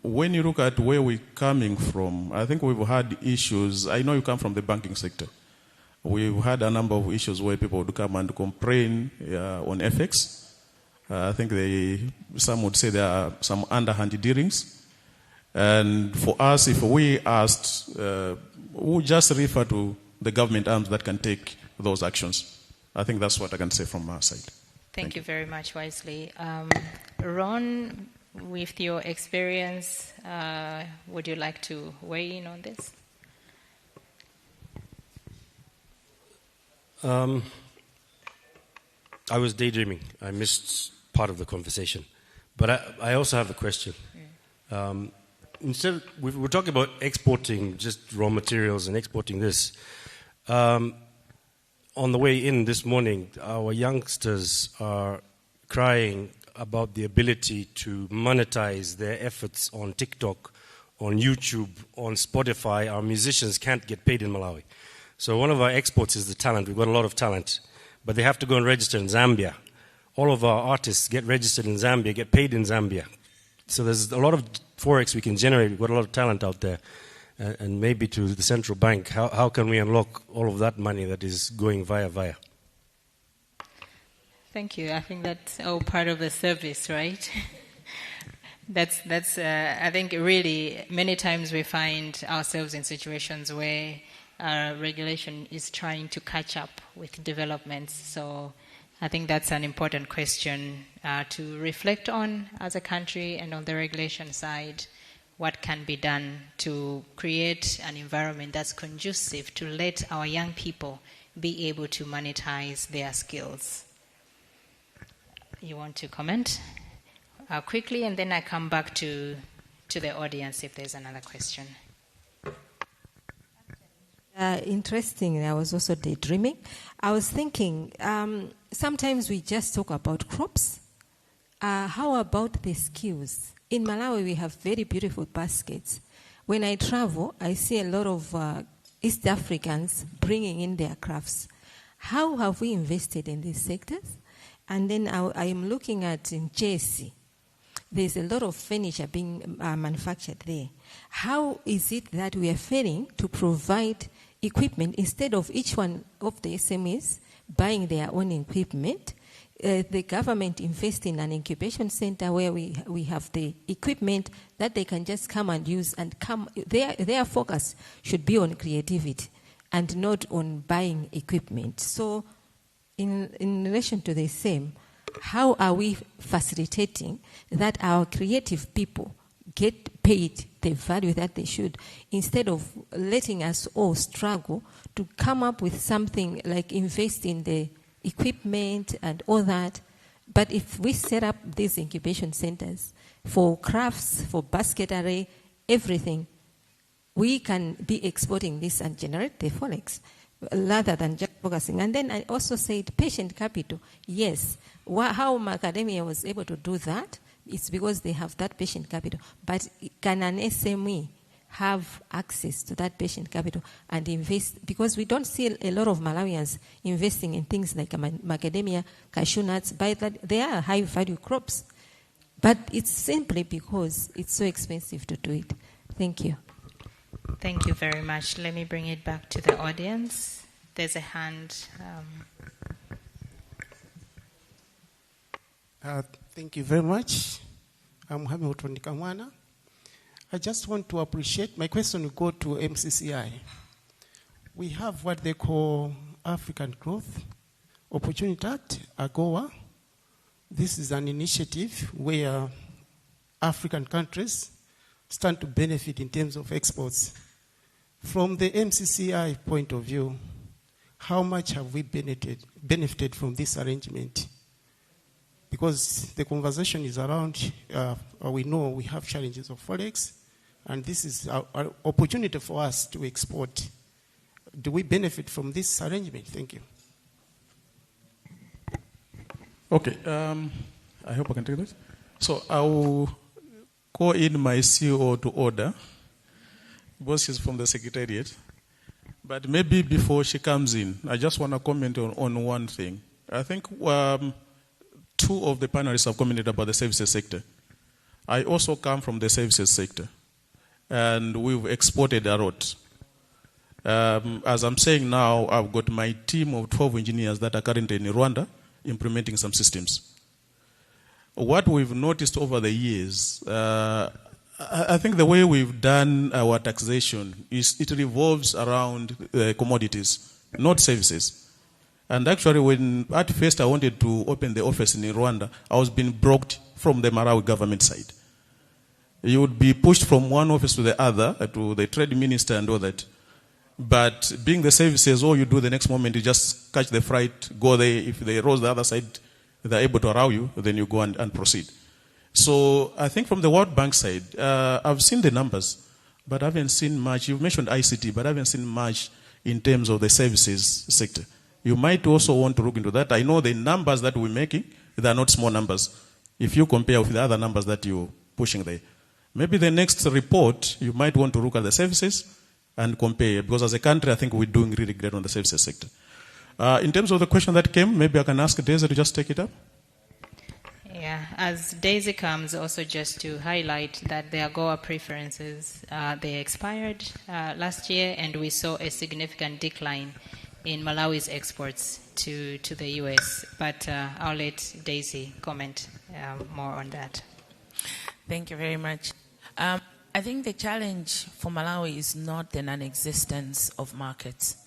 when you look at where we're coming from, I think we've had issues. I know you come from the banking sector. We've had a number of issues where people would come and complain on FX. I think some would say there are some underhand dealings. And for us, if we asked, we'll just refer to the government arms that can take those actions. I think that's what I can say from our side. Thank you very much, Wisely. Ron, with your experience, would you like to weigh in on this? I was daydreaming. I missed part of the conversation. But I also have a question. Instead, we're talking about exporting just raw materials and exporting this. On the way in this morning, our youngsters are crying about the ability to monetize their efforts on TikTok, on YouTube, on Spotify. Our musicians can't get paid in Malawi. So one of our exports is the talent. We've got a lot of talent. But they have to go and register in Zambia. All of our artists get registered in Zambia, get paid in Zambia. So there's a lot of Forex we can generate. We've got a lot of talent out there. And maybe to the central bank, how can we unlock all of that money that is going via? Thank you. I think that's all part of the service, right? that's. I think really many times we find ourselves in situations where regulation is trying to catch up with developments. So I think that's an important question to reflect on as a country, and on the regulation side, what can be done to create an environment that's conducive to let our young people be able to monetize their skills. You want to comment quickly, and then I come back to the audience if there's another question. Interesting. I was also daydreaming. I was thinking, sometimes we just talk about crops. How about the skills? In Malawi, we have very beautiful baskets. When I travel, I see a lot of East Africans bringing in their crafts. How have we invested in these sectors? And then I am looking at in Jesse. There's a lot of furniture being manufactured there. How is it that we are failing to provide equipment instead of each one of the SMEs buying their own equipment? The government invest in an incubation center where we have the equipment that they can just come and use and come. Their focus should be on creativity and not on buying equipment. So in relation to the same, how are we facilitating that our creative people get paid the value that they should, instead of letting us all struggle to come up with something like invest in the equipment and all that? But if we set up these incubation centers for crafts, for basketry, everything, we can be exporting this and generate the Forex. rather than just focusing. And then I also said patient capital. Yes, how academia was able to do that is because they have that patient capital. But can an SME have access to that patient capital and invest? Because we don't see a lot of Malawians investing in things like macadamia, cashew nuts, but they are high value crops. But it's simply because it's so expensive to do it. Thank you. Thank you very much. Let me bring it back to the audience. There's a hand. Thank you very much. I'm Hamilton Kamwana. I just want to appreciate, my question will go to MCCI. We have what they call African Growth Opportunity Act, AGOA. This is an initiative where African countries stand to benefit in terms of exports. From the MCCI point of view, how much have we benefited from this arrangement? Because the conversation is around, we know we have challenges of Forex, and this is an opportunity for us to export. Do we benefit from this arrangement? Thank you. Okay, I hope I can take this. So I will call in my CEO to order, because she's from the Secretariat. But maybe before she comes in, I just want to comment on one thing. I think two of the panelists have commented about the services sector. I also come from the services sector, and we've exported a lot. As I'm saying now, I've got my team of 12 engineers that are currently in Rwanda implementing some systems. What we've noticed over the years, I think the way we've done our taxation is it revolves around commodities, not services. And actually, when at first I wanted to open the office in Rwanda, I was being blocked from the Malawi government side. You would be pushed from one office to the other, to the trade minister and all that. But being the services, all you do the next moment, you just catch the flight, go there. If they rose the other side, they're able to allow you, then you go and proceed. So I think from the World Bank side, I've seen the numbers, but I haven't seen much. You've mentioned ICT, but I haven't seen much in terms of the services sector. You might also want to look into that. I know the numbers that we're making, they are not small numbers. If you compare with the other numbers that you're pushing there. Maybe the next report, you might want to look at the services and compare, because as a country, I think we're doing really great on the services sector. In terms of the question that came, maybe I can ask Daisy to just take it up. Yeah, as Daisy comes, also just to highlight that the AGOA preferences, they expired last year, and we saw a significant decline in Malawi's exports to the US. But I'll let Daisy comment more on that. Thank you very much. I think the challenge for Malawi is not the non-existence of markets.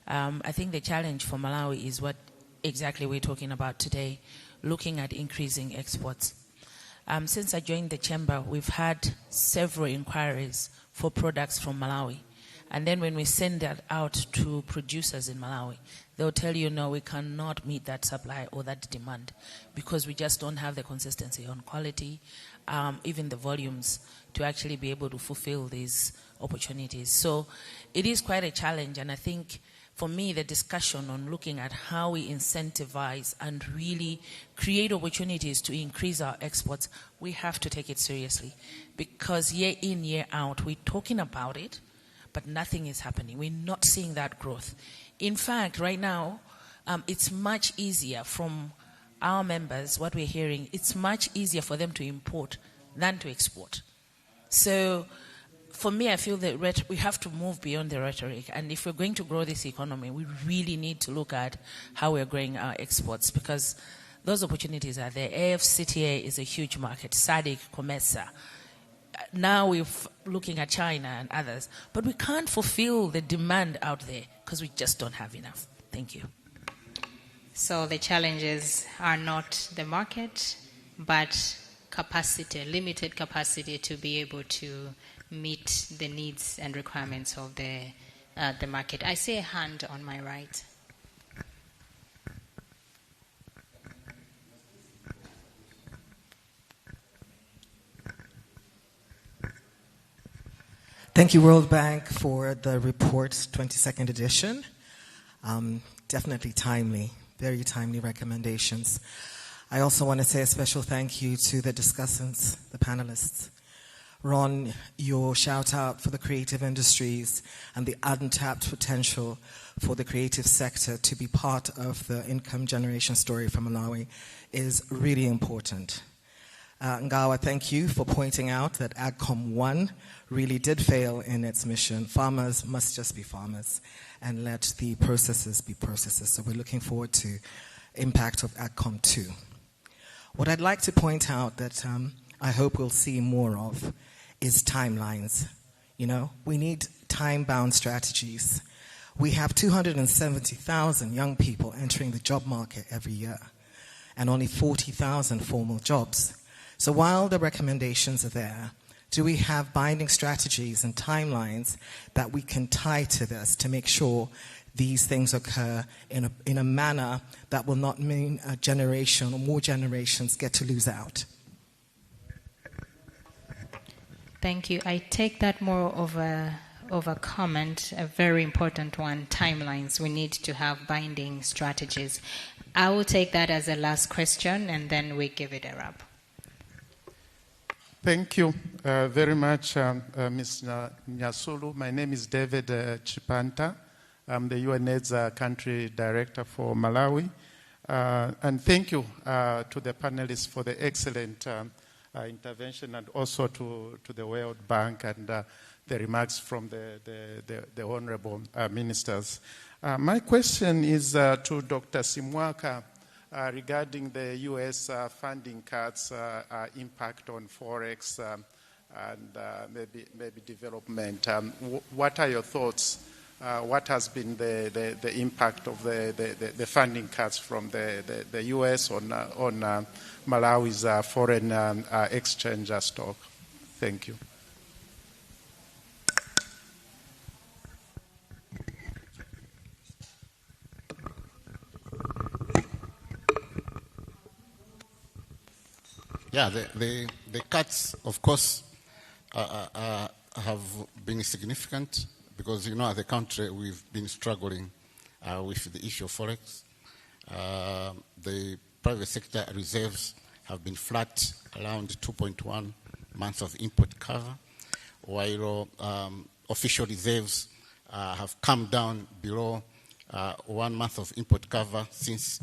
I think the challenge for Malawi is what exactly we're talking about today, looking at increasing exports. Since I joined the chamber, we've had several inquiries for products from Malawi. And then when we send that out to producers in Malawi, they'll tell you, no, we cannot meet that supply or that demand because we just don't have the consistency on quality, even the volumes to actually be able to fulfill these opportunities. So it is quite a challenge, and I think for me, the discussion on looking at how we incentivize and really create opportunities to increase our exports, we have to take it seriously. Because year in, year out, we're talking about it, but nothing is happening. We're not seeing that growth. In fact, right now, it's much easier from our members, what we're hearing, it's much easier for them to import than to export. So for me, I feel that we have to move beyond the rhetoric. And if we're going to grow this economy, we really need to look at how we're growing our exports, because those opportunities are there. AFCTA is a huge market, SADC, COMESA. Now we're looking at China and others. But we can't fulfill the demand out there because we just don't have enough. Thank you. So the challenges are not the market, but capacity, limited capacity to be able to meet the needs and requirements of the market. I see a hand on my right. Thank you, World Bank, for the report's 22nd edition. Definitely timely, very timely recommendations. I also want to say a special thank you to the discussants, the panelists. Ron, your shout out for the creative industries and the untapped potential for the creative sector to be part of the income generation story for Malawi is really important. Ngawa, thank you for pointing out that AgCom 1 really did fail in its mission. Farmers must just be farmers and let the processes be processes. So we're looking forward to impact of AgCom 2. What I'd like to point out that I hope we'll see more of is timelines. You know, we need time-bound strategies. We have 270,000 young people entering the job market every year and only 40,000 formal jobs. So while the recommendations are there, do we have binding strategies and timelines that we can tie to this to make sure these things occur in a manner that will not mean a generation or more generations get to lose out? Thank you. I take that more of a comment, a very important one, timelines. We need to have binding strategies. I will take that as a last question, and then we give it a wrap. Thank you very much, Ms. Nyasulu. My name is David Chipanta. I'm the UNAIDS Country Director for Malawi. And thank you to the panelists for the excellent intervention, and also to the World Bank and the remarks from the honorable ministers. My question is to Dr. Simwaka regarding the U.S. funding cuts impact on Forex and maybe development. What are your thoughts? What has been the impact of the funding cuts from the U.S. on Malawi's foreign exchange stock? Thank you. Yeah, the cuts, of course, have been significant because, you know, as a country, we've been struggling with the issue of Forex. The private sector reserves have been flat, around 2.1 months of import cover, while official reserves have come down below 1 month of import cover since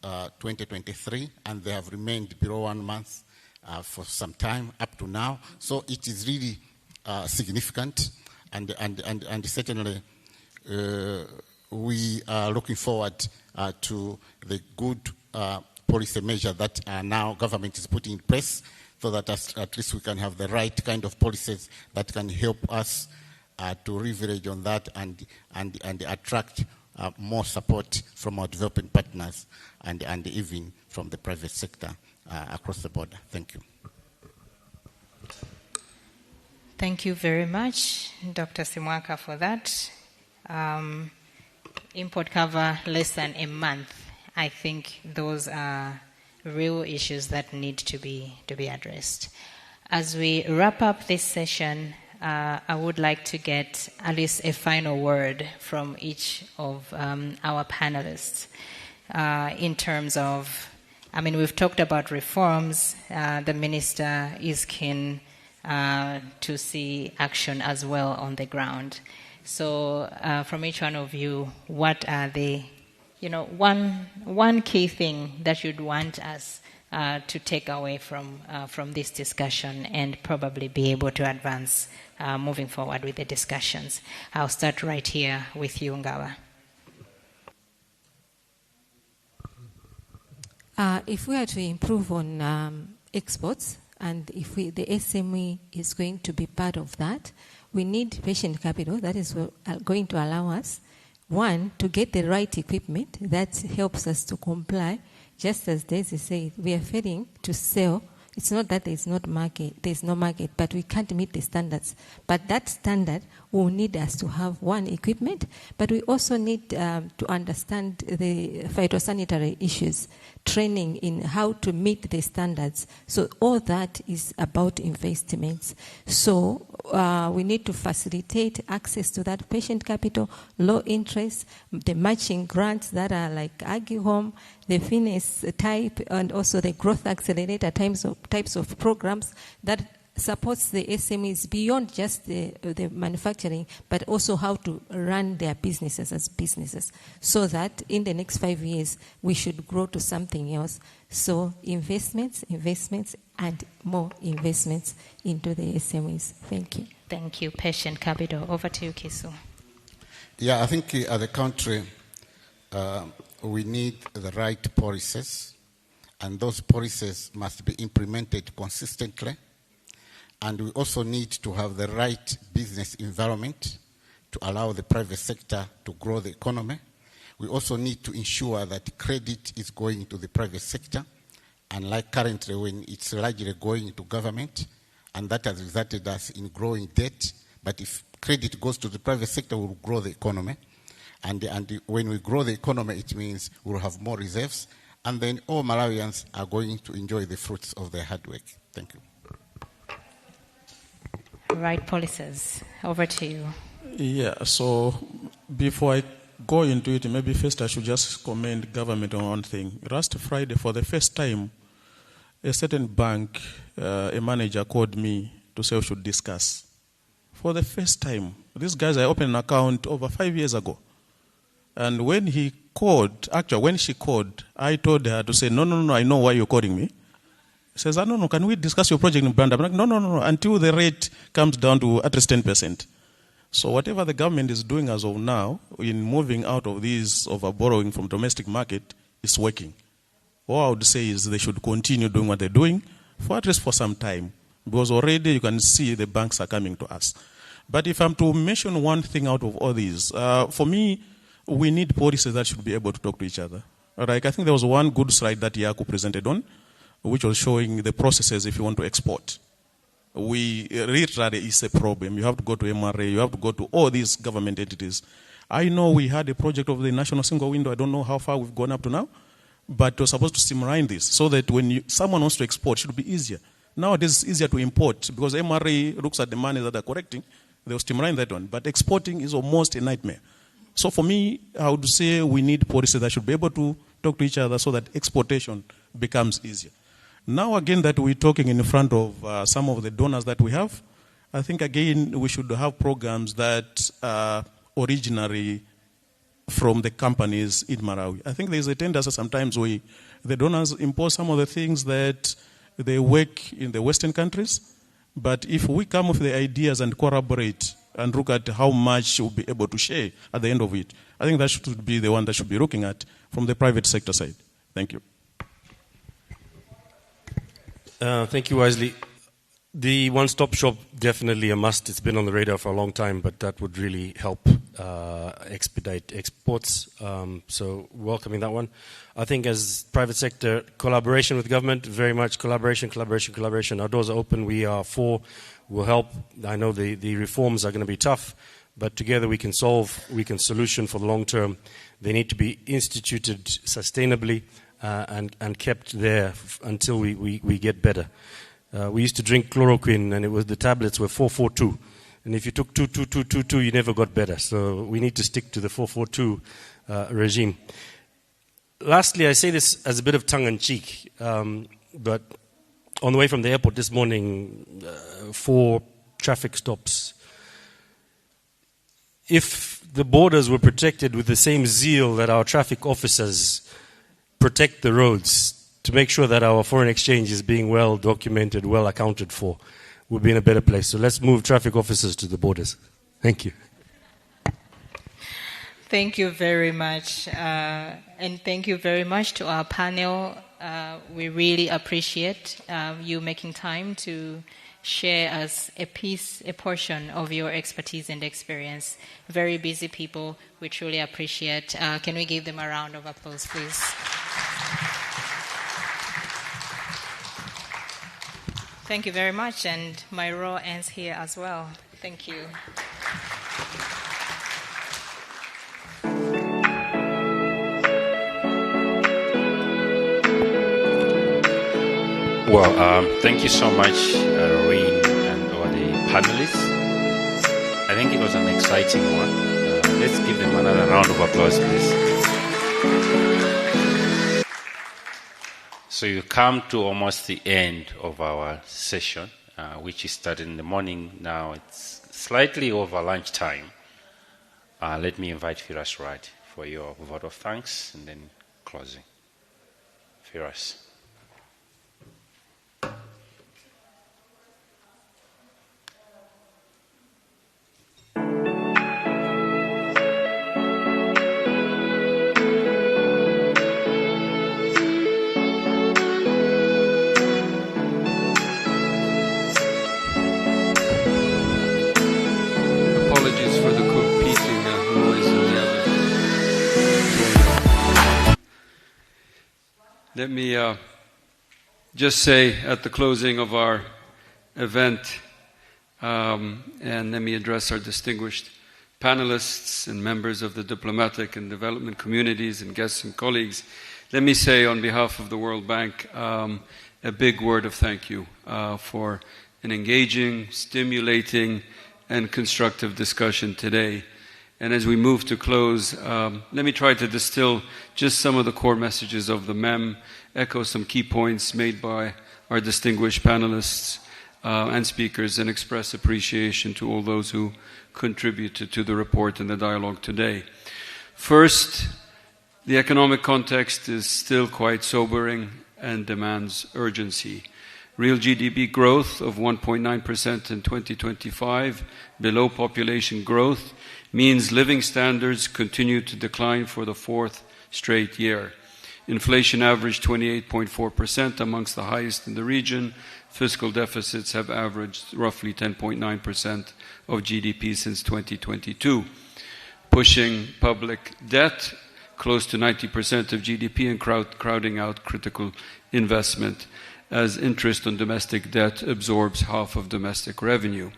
2023, and they have remained below 1 month for some time up to now. So it is really significant, and certainly we are looking forward to the good policy measure that now government is putting in place, so that at least we can have the right kind of policies that can help us to leverage on that and attract more support from our developing partners and even from the private sector across the border. Thank you. Thank you very much, Dr. Simwaka, for that. Import cover less than a month. I think those are real issues that need to be addressed. As we wrap up this session, I would like to get at least a final word from each of our panelists in terms of, I mean, we've talked about reforms. The minister is keen to see action as well on the ground. So from each one of you, what are the, one key thing that you'd want us to take away from this discussion and probably be able to advance moving forward with the discussions? I'll start right here with you, Ngawa. If we are to improve on exports, and if the SME is going to be part of that, we need patient capital that is going to allow us, one, to get the right equipment that helps us to comply. Just as Daisy said, we are failing to sell It's not that there's no market, but we can't meet the standards. But that standard will need us to have one equipment, but we also need to understand the phytosanitary issues, training in how to meet the standards. So all that is about investments. So we need to facilitate access to that patient capital, low interest, the matching grants that are like AgriHome, the Finance type, and also the growth accelerator types of programs that supports the SMEs beyond just the manufacturing, but also how to run their businesses as businesses, so that in the next 5 years we should grow to something else. So investments, and more investments into the SMEs. Thank you. Thank you. Patient capital. Over to you, Kisu. Yeah, I think as a country, we need the right policies, and those policies must be implemented consistently. And we also need to have the right business environment to allow the private sector to grow the economy. We also need to ensure that credit is going to the private sector, unlike currently when it's largely going to government, and that has resulted us in growing debt. But if credit goes to the private sector, we'll grow the economy. And when we grow the economy, it means we'll have more reserves, and then all Malawians are going to enjoy the fruits of their hard work. Thank you. Right policies. Over to you. Yeah, so before I go into it, maybe first I should just commend government on one thing. Last Friday, for the first time, a certain bank, a manager called me to say we should discuss. For the first time, these guys, I opened an account over 5 years ago. And when he called, actually when she called, I told her to say, no, I know why you're calling me. He says, no, can we discuss your project in Brand? I'm like, no, until the rate comes down to at least 10%. So whatever the government is doing as of now, in moving out of these over borrowing from domestic market, is working. All I would say is they should continue doing what they're doing, for at least for some time. Because already you can see the banks are coming to us. But if I'm to mention one thing out of all these, for me, we need policies that should be able to talk to each other. Like, I think there was one good slide that Yaku presented on, which was showing the processes if you want to export. Literally is a problem. You have to go to MRA, you have to go to all these government entities. I know we had a project of the national single window. I don't know how far we've gone up to now, but we're supposed to streamline this so that when someone wants to export, it should be easier. Nowadays, it's easier to import because MRA looks at the money that they're correcting. They'll streamline that one. But exporting is almost a nightmare. So for me, I would say we need policies that should be able to talk to each other so that exportation becomes easier. Now again that we're talking in front of some of the donors that we have, I think again we should have programs that are originally from the companies in Malawi. I think there's a tendency sometimes where the donors impose some of the things that they work in the Western countries, but if we come with the ideas and collaborate and look at how much we'll be able to share at the end of it, I think that should be the one that should be looking at from the private sector side. Thank you. Thank you, Wisely. The one-stop shop, definitely a must. It's been on the radar for a long time, but that would really help expedite exports. So welcoming that one. I think as private sector, collaboration with government, very much collaboration. Our doors are open. We are for, will help. I know the reforms are going to be tough, but together we can solution for the long term. They need to be instituted sustainably and kept there until we get better. We used to drink chloroquine, and the tablets were 442. And if you took 2, you never got better. So we need to stick to the 442 regime. Lastly, I say this as a bit of tongue-in-cheek, but on the way from the airport this morning, 4 traffic stops. If the borders were protected with the same zeal that our traffic officers protect the roads, to make sure that our foreign exchange is being well documented, well accounted for, we'll be in a better place. So let's move traffic officers to the borders. Thank you. Thank you very much. And thank you very much to our panel. We really appreciate you making time to share us a portion of your expertise and experience. Very busy people. We truly appreciate. Can we give them a round of applause, please? Thank you very much, and my role ends here as well. Thank you. Well, thank you so much, Reen and all the panelists. I think it was an exciting one. Let's give them another round of applause, please. So you come to almost the end of our session, which is started in the morning. Now it's slightly over lunchtime. Let me invite Firas Raj for your vote of thanks and then closing. Firas. Let me just say at the closing of our event, and let me address our distinguished panelists and members of the diplomatic and development communities and guests and colleagues, let me say on behalf of the World Bank a big word of thank you for an engaging, stimulating, and constructive discussion today. And as we move to close, let me try to distill just some of the core messages of the MEM, echo some key points made by our distinguished panelists and speakers, and express appreciation to all those who contributed to the report and the dialogue today. First, the economic context is still quite sobering and demands urgency. Real GDP growth of 1.9% in 2025, below population growth, means living standards continue to decline for the fourth straight year. Inflation averaged 28.4%, amongst the highest in the region. Fiscal deficits have averaged roughly 10.9% of GDP since 2022, pushing public debt close to 90% of GDP and crowding out critical investment as interest on domestic debt absorbs half of domestic revenue.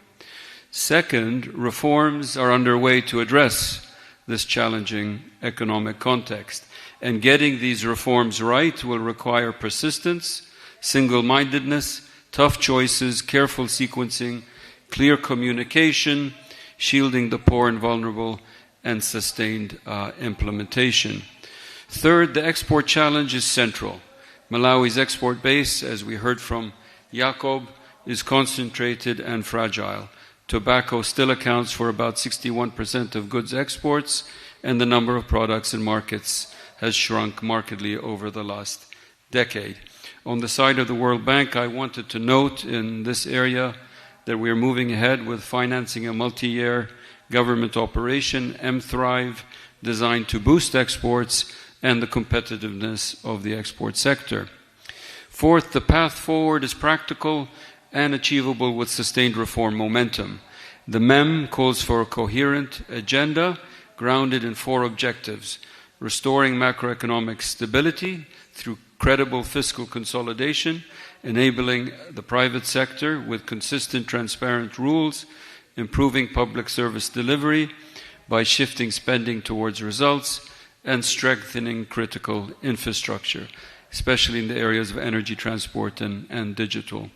Second, reforms are underway to address this challenging economic context. And getting these reforms right will require persistence, single-mindedness, tough choices, careful sequencing, clear communication, shielding the poor and vulnerable, and sustained implementation. Third, the export challenge is central. Malawi's export base, as we heard from Jakob, is concentrated and fragile. Tobacco still accounts for about 61% of goods exports, and the number of products in markets has shrunk markedly over the last decade. On the side of the World Bank, I wanted to note in this area that we are moving ahead with financing a multi-year government operation, mThrive, designed to boost exports and the competitiveness of the export sector. Fourth, the path forward is practical and achievable with sustained reform momentum. The MEM calls for a coherent agenda grounded in 4 objectives: restoring macroeconomic stability through credible fiscal consolidation, enabling the private sector with consistent, transparent rules, improving public service delivery by shifting spending towards results, and strengthening critical infrastructure, especially in the areas of energy, transport, and digital.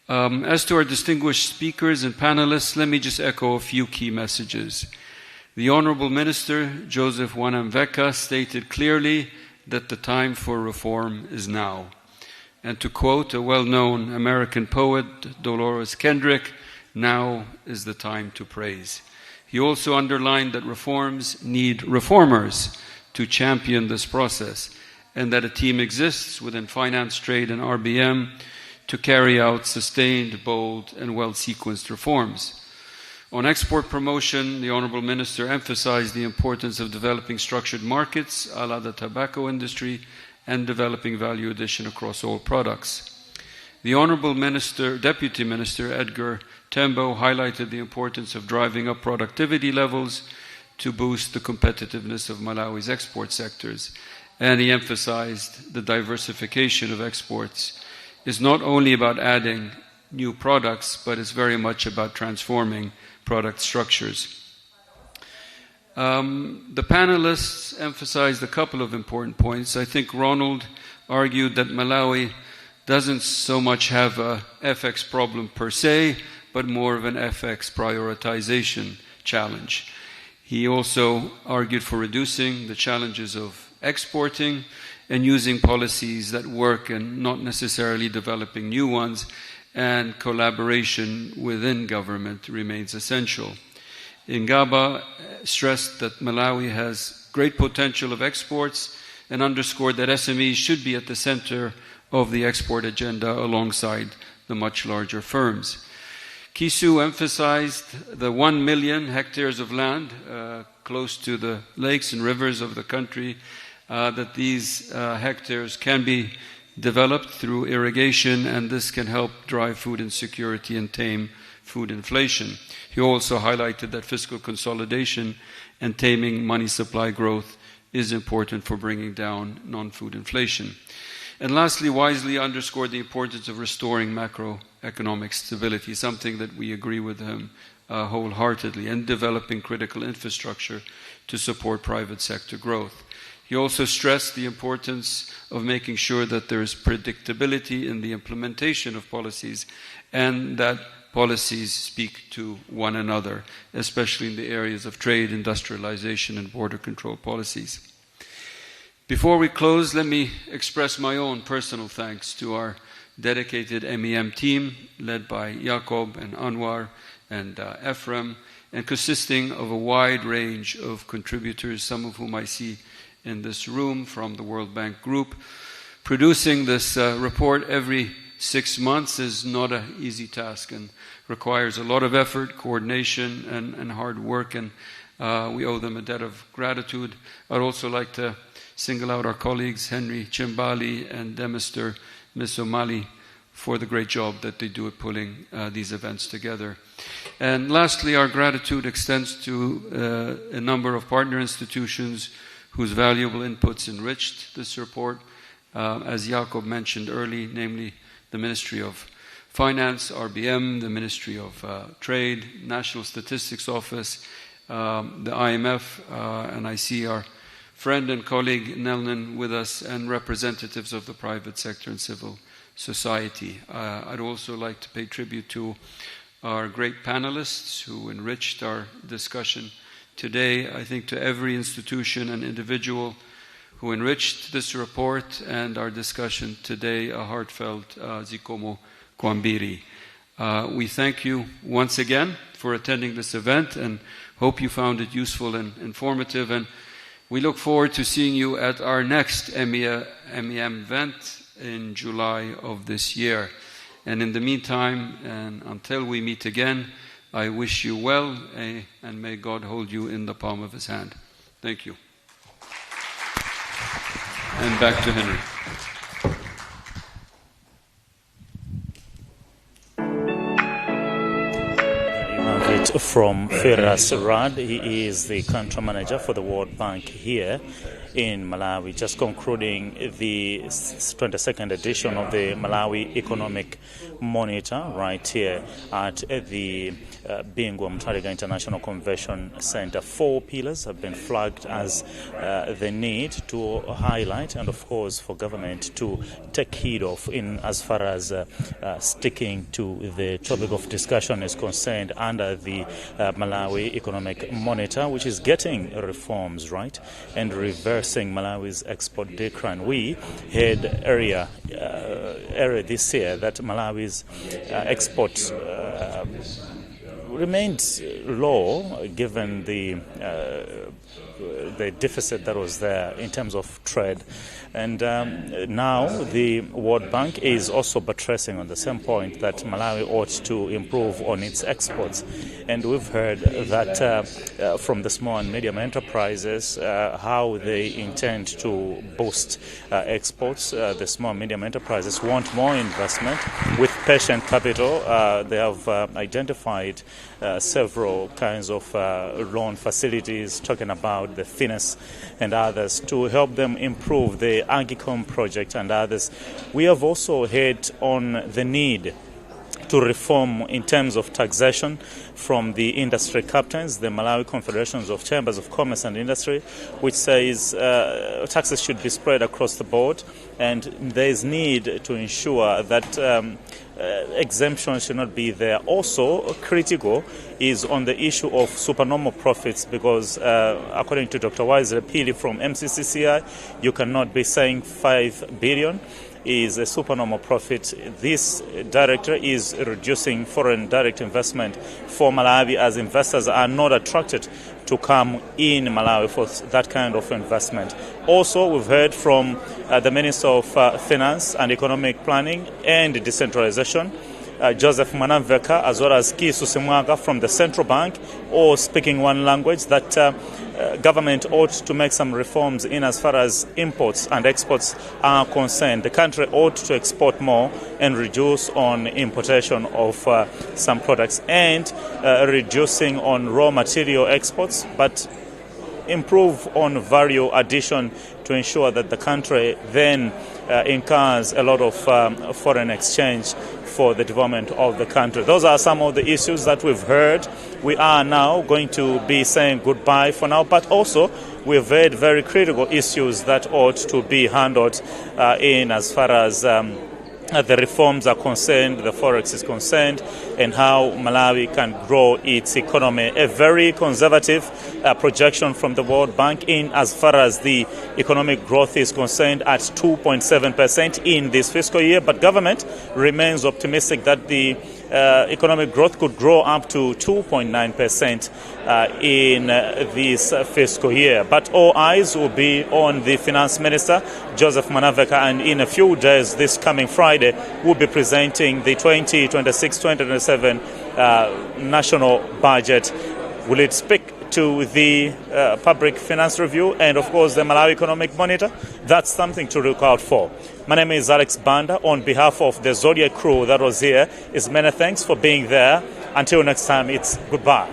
As to our distinguished speakers and panelists, let me just echo a few key messages. The Honorable Minister, Joseph Wanamveka, stated clearly that the time for reform is now. And to quote a well-known American poet, Dolores Kendrick, now is the time to praise. He also underlined that reforms need reformers to champion this process, and that a team exists within finance, trade, and RBM to carry out sustained, bold, and well-sequenced reforms. On export promotion, the Honourable Minister emphasized the importance of developing structured markets, a la the tobacco industry, and developing value addition across all products. The Honourable Deputy Minister Edgar Tembo highlighted the importance of driving up productivity levels to boost the competitiveness of Malawi's export sectors, and he emphasized the diversification of exports is not only about adding new products, but it's very much about transforming product structures. The panelists emphasized a couple of important points. I think Ronald argued that Malawi doesn't so much have a FX problem per se, but more of an FX prioritization challenge. He also argued for reducing the challenges of exporting and using policies that work and not necessarily developing new ones, and collaboration within government remains essential. Ngaba stressed that Malawi has great potential of exports and underscored that SMEs should be at the center of the export agenda alongside the much larger firms. Kisu emphasized the 1 million hectares of land close to the lakes and rivers of the country, that these hectares can be developed through irrigation, and this can help drive food insecurity and tame food inflation. He also highlighted that fiscal consolidation and taming money supply growth is important for bringing down non-food inflation. And lastly, wisely underscored the importance of restoring macroeconomic stability, something that we agree with him wholeheartedly, and developing critical infrastructure to support private sector growth. He also stressed the importance of making sure that there is predictability in the implementation of policies and that policies speak to one another, especially in the areas of trade, industrialization, and border control policies. Before we close, let me express my own personal thanks to our dedicated MEM team, led by Jakob and Anwar and Ephraim, and consisting of a wide range of contributors, some of whom I see in this room from the World Bank Group. Producing this report every 6 months is not an easy task and requires a lot of effort, coordination, and hard work, and we owe them a debt of gratitude. I'd also like to single out our colleagues Henry Chimbali and Demister Misomali for the great job that they do at pulling these events together. And lastly, our gratitude extends to a number of partner institutions whose valuable inputs enriched this report. As Jakob mentioned early, namely the Ministry of Finance, RBM, the Ministry of Trade, National Statistics Office, the IMF, and I see our friend and colleague Nelnan with us, and representatives of the private sector and civil society. I'd also like to pay tribute to our great panelists who enriched our discussion today. I think to every institution and individual who enriched this report and our discussion today, a heartfelt Zikomo Kwambiri. We thank you once again for attending this event and hope you found it useful and informative, and we look forward to seeing you at our next MEM event in July of this year. And in the meantime, and until we meet again, I wish you well, and may God hold you in the palm of his hand. Thank you. And back to Henry. From Firas Rad, he is the country manager for the World Bank here in Malawi, just concluding the 22nd edition of the Malawi Economic Monitor right here at the Bingwa Mutharika International Convention Center. 4 pillars have been flagged as the need to highlight and, of course, for government to take heed of in as far as sticking to the topic of discussion is concerned under the Malawi Economic Monitor, which is getting reforms right and reversing Malawi's export decline. We had earlier this year that Malawi's exports remained low given the deficit that was there in terms of trade. And now the World Bank is also buttressing on the same point that Malawi ought to improve on its exports. And we've heard that from the small and medium enterprises, how they intend to boost exports. The small and medium enterprises want more investment with patient capital. They have identified several kinds of loan facilities, talking about the Finesse and others, to help them improve the Agicom project and others. We have also heard on the need to reform in terms of taxation from the industry captains, the Malawi Confederations of Chambers of Commerce and Industry, which says taxes should be spread across the board, and there is need to ensure that exemptions should not be there. Also critical is on the issue of supernormal profits, because according to Dr. Wise Pili from MCCCI, you cannot be saying 5 billion is a supernormal profit. This director is reducing foreign direct investment for Malawi, as investors are not attracted to come in Malawi for that kind of investment. Also, we've heard from the Minister of Finance and Economic Planning and Decentralization, Joseph Mwanamveka, as well as Kisu Simwaga from the Central Bank, all speaking one language, that government ought to make some reforms in as far as imports and exports are concerned. The country ought to export more and reduce on importation of some products, and reducing on raw material exports, but improve on value addition to ensure that the country then incurs a lot of foreign exchange for the development of the country. Those are some of the issues that we've heard. We are now going to be saying goodbye for now, but also we've heard very critical issues that ought to be handled in as far as the reforms are concerned, the Forex is concerned, and how Malawi can grow its economy. A very conservative projection from the World Bank in as far as the economic growth is concerned at 2.7% in this fiscal year, but government remains optimistic that the economic growth could grow up to 2.9% in this fiscal year. But all eyes will be on the Finance Minister, Joseph Mwanamveka, and in a few days, this coming Friday, will be presenting the 2026-2027 national budget. Will it speak to the Public Finance Review and, of course, the Malawi Economic Monitor? That's something to look out for. My name is Alex Banda. On behalf of the Zodiac crew that was here, it's many thanks for being there. Until next time, it's goodbye.